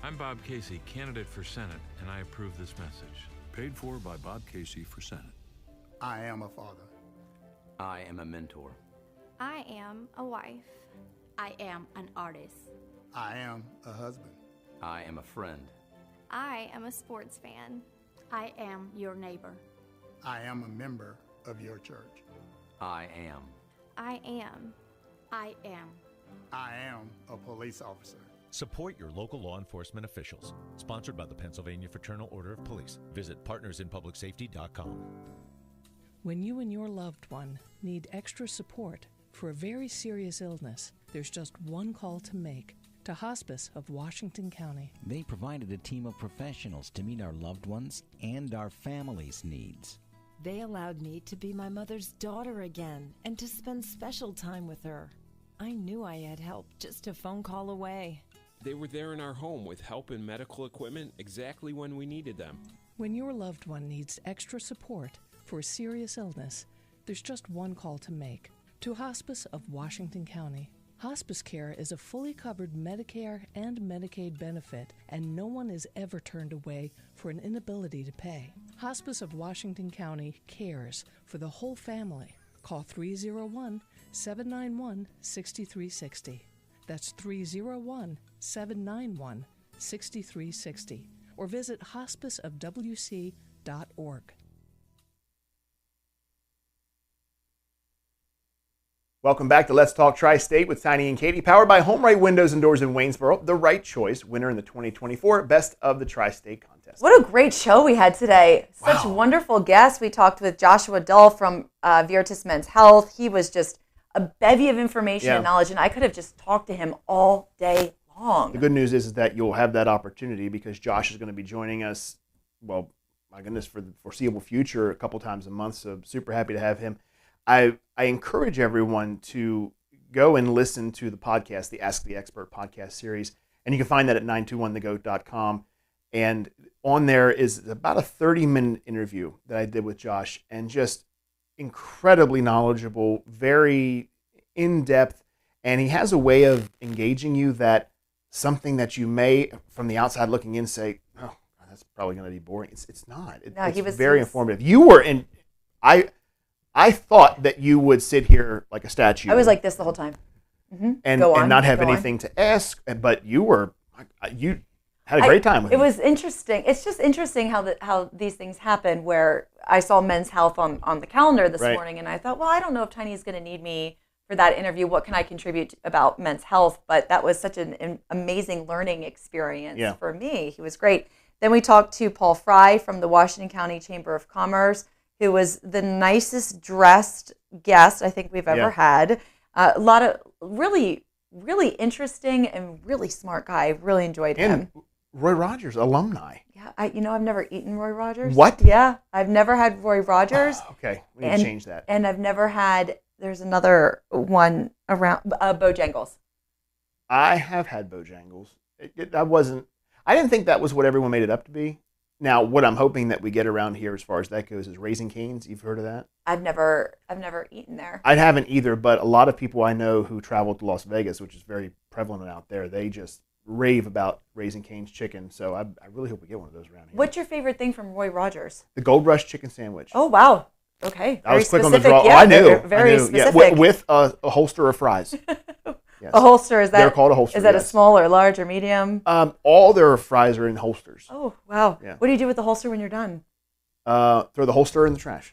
I'm Bob Casey, candidate for Senate, and I approve this message. Paid for by Bob Casey for Senate. I am a father. I am a mentor. I am a wife. I am an artist. I am a husband. I am a friend. I am a sports fan. I am your neighbor. I am a member of your church. I am. I am. I am. I am a police officer. Support your local law enforcement officials. Sponsored by the Pennsylvania Fraternal Order of Police. Visit partnersinpublicsafety.com. When you and your loved one need extra support for a very serious illness, there's just one call to make. To Hospice of Washington County. They provided a team of professionals to meet our loved ones and our family's needs. They allowed me to be my mother's daughter again and to spend special time with her. I knew I had help just a phone call away. They were there in our home with help and medical equipment exactly when we needed them. When your loved one needs extra support for a serious illness, there's just one call to make. To Hospice of Washington County. Hospice care is a fully covered Medicare and Medicaid benefit, and no one is ever turned away for an inability to pay. Hospice of Washington County cares for the whole family. Call 301-791-6360. That's 301-791-6360. Or visit hospiceofwc.org. Welcome back to Let's Talk Tri-State with Tiny and Katie, powered by Home Right Windows and Doors in Waynesboro, the right choice, winner in the 2024 Best of the Tri-State contest. What a great show we had today. Such wonderful guests. We talked with Joshua Dull from Veritas Men's Health. He was just a bevy of information and knowledge, and I could have just talked to him all day long. The good news is that you'll have that opportunity because Josh is going to be joining us, well, my goodness, for the foreseeable future a couple times a month, so super happy to have him. I encourage everyone to go and listen to the podcast, the Ask the Expert podcast series, and you can find that at 921thegoat.com. And on there is about a 30-minute interview that I did with Josh, and just incredibly knowledgeable, very in-depth, and he has a way of engaging you that something that you may, from the outside looking in, say, oh, that's probably going to be boring. It's not. It's very informative. You were in... I thought that you would sit here like a statue. I was like this the whole time. And not have anything to ask, but you had a great time with me. It was interesting. It's just interesting how these things happen, where I saw Men's Health on the calendar this morning, and I thought, well, I don't know if Tiny is going to need me for that interview. What can I contribute about Men's Health? But that was such an amazing learning experience for me. He was great. Then we talked to Paul Fry from the Washington County Chamber of Commerce. who was the nicest dressed guest I think we've ever had. A lot of really, really interesting and really smart guy. I really enjoyed him. Roy Rogers, alumni. Yeah, I've never eaten Roy Rogers. What? Yeah, I've never had Roy Rogers. Okay, we need to change that. And I've never had, there's another one around, Bojangles. I have had Bojangles. I didn't think that was what everyone made it up to be. Now, what I'm hoping that we get around here as far as that goes is Raising Cane's. You've heard of that? I've never eaten there. I haven't either, but a lot of people I know who travel to Las Vegas, which is very prevalent out there, they just rave about Raising Cane's chicken. So I really hope we get one of those around here. What's your favorite thing from Roy Rogers? The Gold Rush chicken sandwich. Oh, wow. Okay. I was quick on specific. the draw. Yeah, I knew. Very specific. Yeah, with a holster of fries. Yes. A holster, is that? They're called a holster. Is that yes. a small or large or medium? All their fries are in holsters. Oh, wow. Yeah. What do you do with the holster when you're done? Throw the holster in the trash.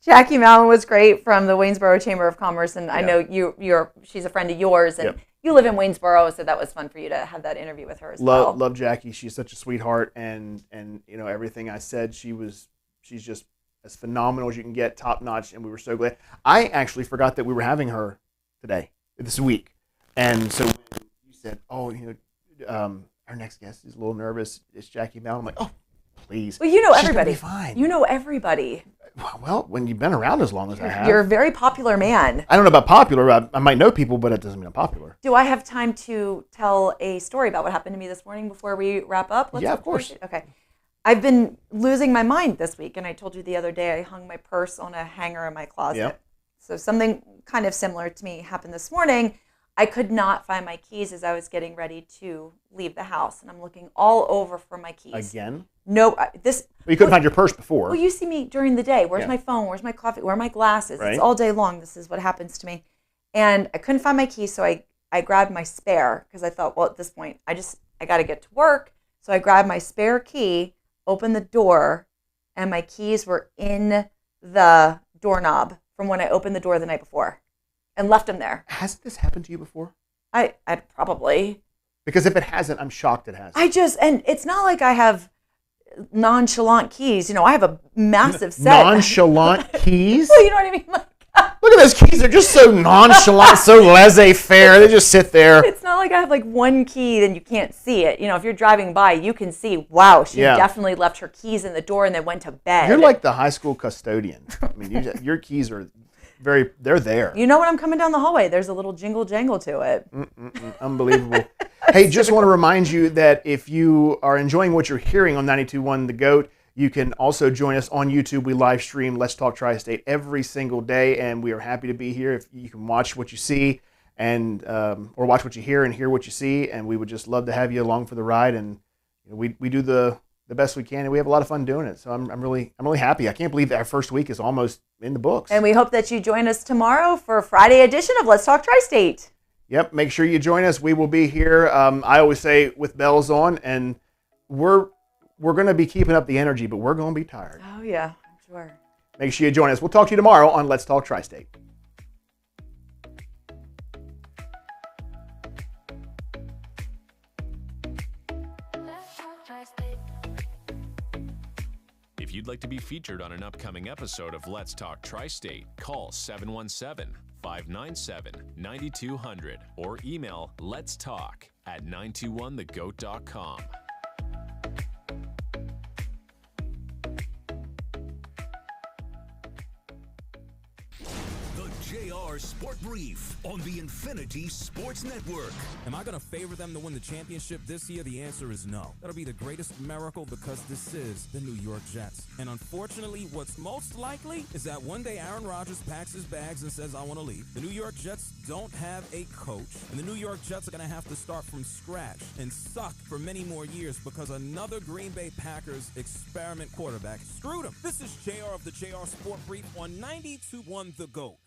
Jackie Mallon was great from the Waynesboro Chamber of Commerce, and I know she's a friend of yours, and you live in Waynesboro, so that was fun for you to have that interview with her as well. Love Jackie. She's such a sweetheart, and everything I said, she's just as phenomenal as you can get, top notch, and we were so glad. I actually forgot that we were having her today, this week, and so when you said, "Oh, our next guest is a little nervous," it's Jackie Mallon. I'm like, "Oh, please." Well, you know She's everybody. gonna be fine. You know everybody. Well, when you've been around as long as I have, You're a very popular man. I don't know about popular. I might know people, but it doesn't mean I'm popular. Do I have time to tell a story about what happened to me this morning before we wrap up? Yeah, of course. Okay. I've been losing my mind this week, and I told you the other day I hung my purse on a hanger in my closet. Yep. So something kind of similar to me happened this morning. I could not find my keys as I was getting ready to leave the house, and I'm looking all over for my keys. Again? No, Well, you couldn't find your purse before. Well, you see me during the day. Where's my phone? Where's my coffee? Where are my glasses? Right. It's all day long. This is what happens to me. And I couldn't find my keys, so I grabbed my spare because I thought, well, at this point, I got to get to work. So I grabbed my spare key, opened the door, and my keys were in the doorknob from when I opened the door the night before and left them there. Hasn't this happened to you before? I probably. Because if it hasn't, I'm shocked it hasn't. And it's not like I have nonchalant keys. I have a massive set. Nonchalant keys? Well, you know what I mean? Look at those keys. They're just so nonchalant, so laissez-faire. They just sit there. It's not like I have like one key and you can't see it. If you're driving by, you can see, wow, she definitely left her keys in the door and then went to bed. You're like the high school custodian. I mean, your keys are they're there. When I'm coming down the hallway, there's a little jingle jangle to it. Unbelievable. Hey, just want to remind you that if you are enjoying what you're hearing on 92.1 The GOAT, you can also join us on YouTube. We live stream Let's Talk Tri-State every single day, and we are happy to be here. If you can watch what you see and or watch what you hear and hear what you see, and we would just love to have you along for the ride. And we do the best we can, and we have a lot of fun doing it. So I'm really happy. I can't believe that our first week is almost in the books. And we hope that you join us tomorrow for Friday edition of Let's Talk Tri-State. Yep, make sure you join us. We will be here. I always say with bells on, and we're going to be keeping up the energy, but we're going to be tired. Oh yeah, I'm sure. Make sure you join us. We'll talk to you tomorrow on Let's Talk Tri-State. If you'd like to be featured on an upcoming episode of Let's Talk Tri-State, call 717-597-9200 or email letstalk@921thegoat.com. JR Sport Brief on the Infinity Sports Network. Am I going to favor them to win the championship this year? The answer is no. That'll be the greatest miracle because this is the New York Jets. And unfortunately, what's most likely is that one day Aaron Rodgers packs his bags and says, I want to leave. The New York Jets don't have a coach, and the New York Jets are going to have to start from scratch and suck for many more years because another Green Bay Packers experiment quarterback screwed them. This is JR of the JR Sport Brief on 92.1 The GOAT.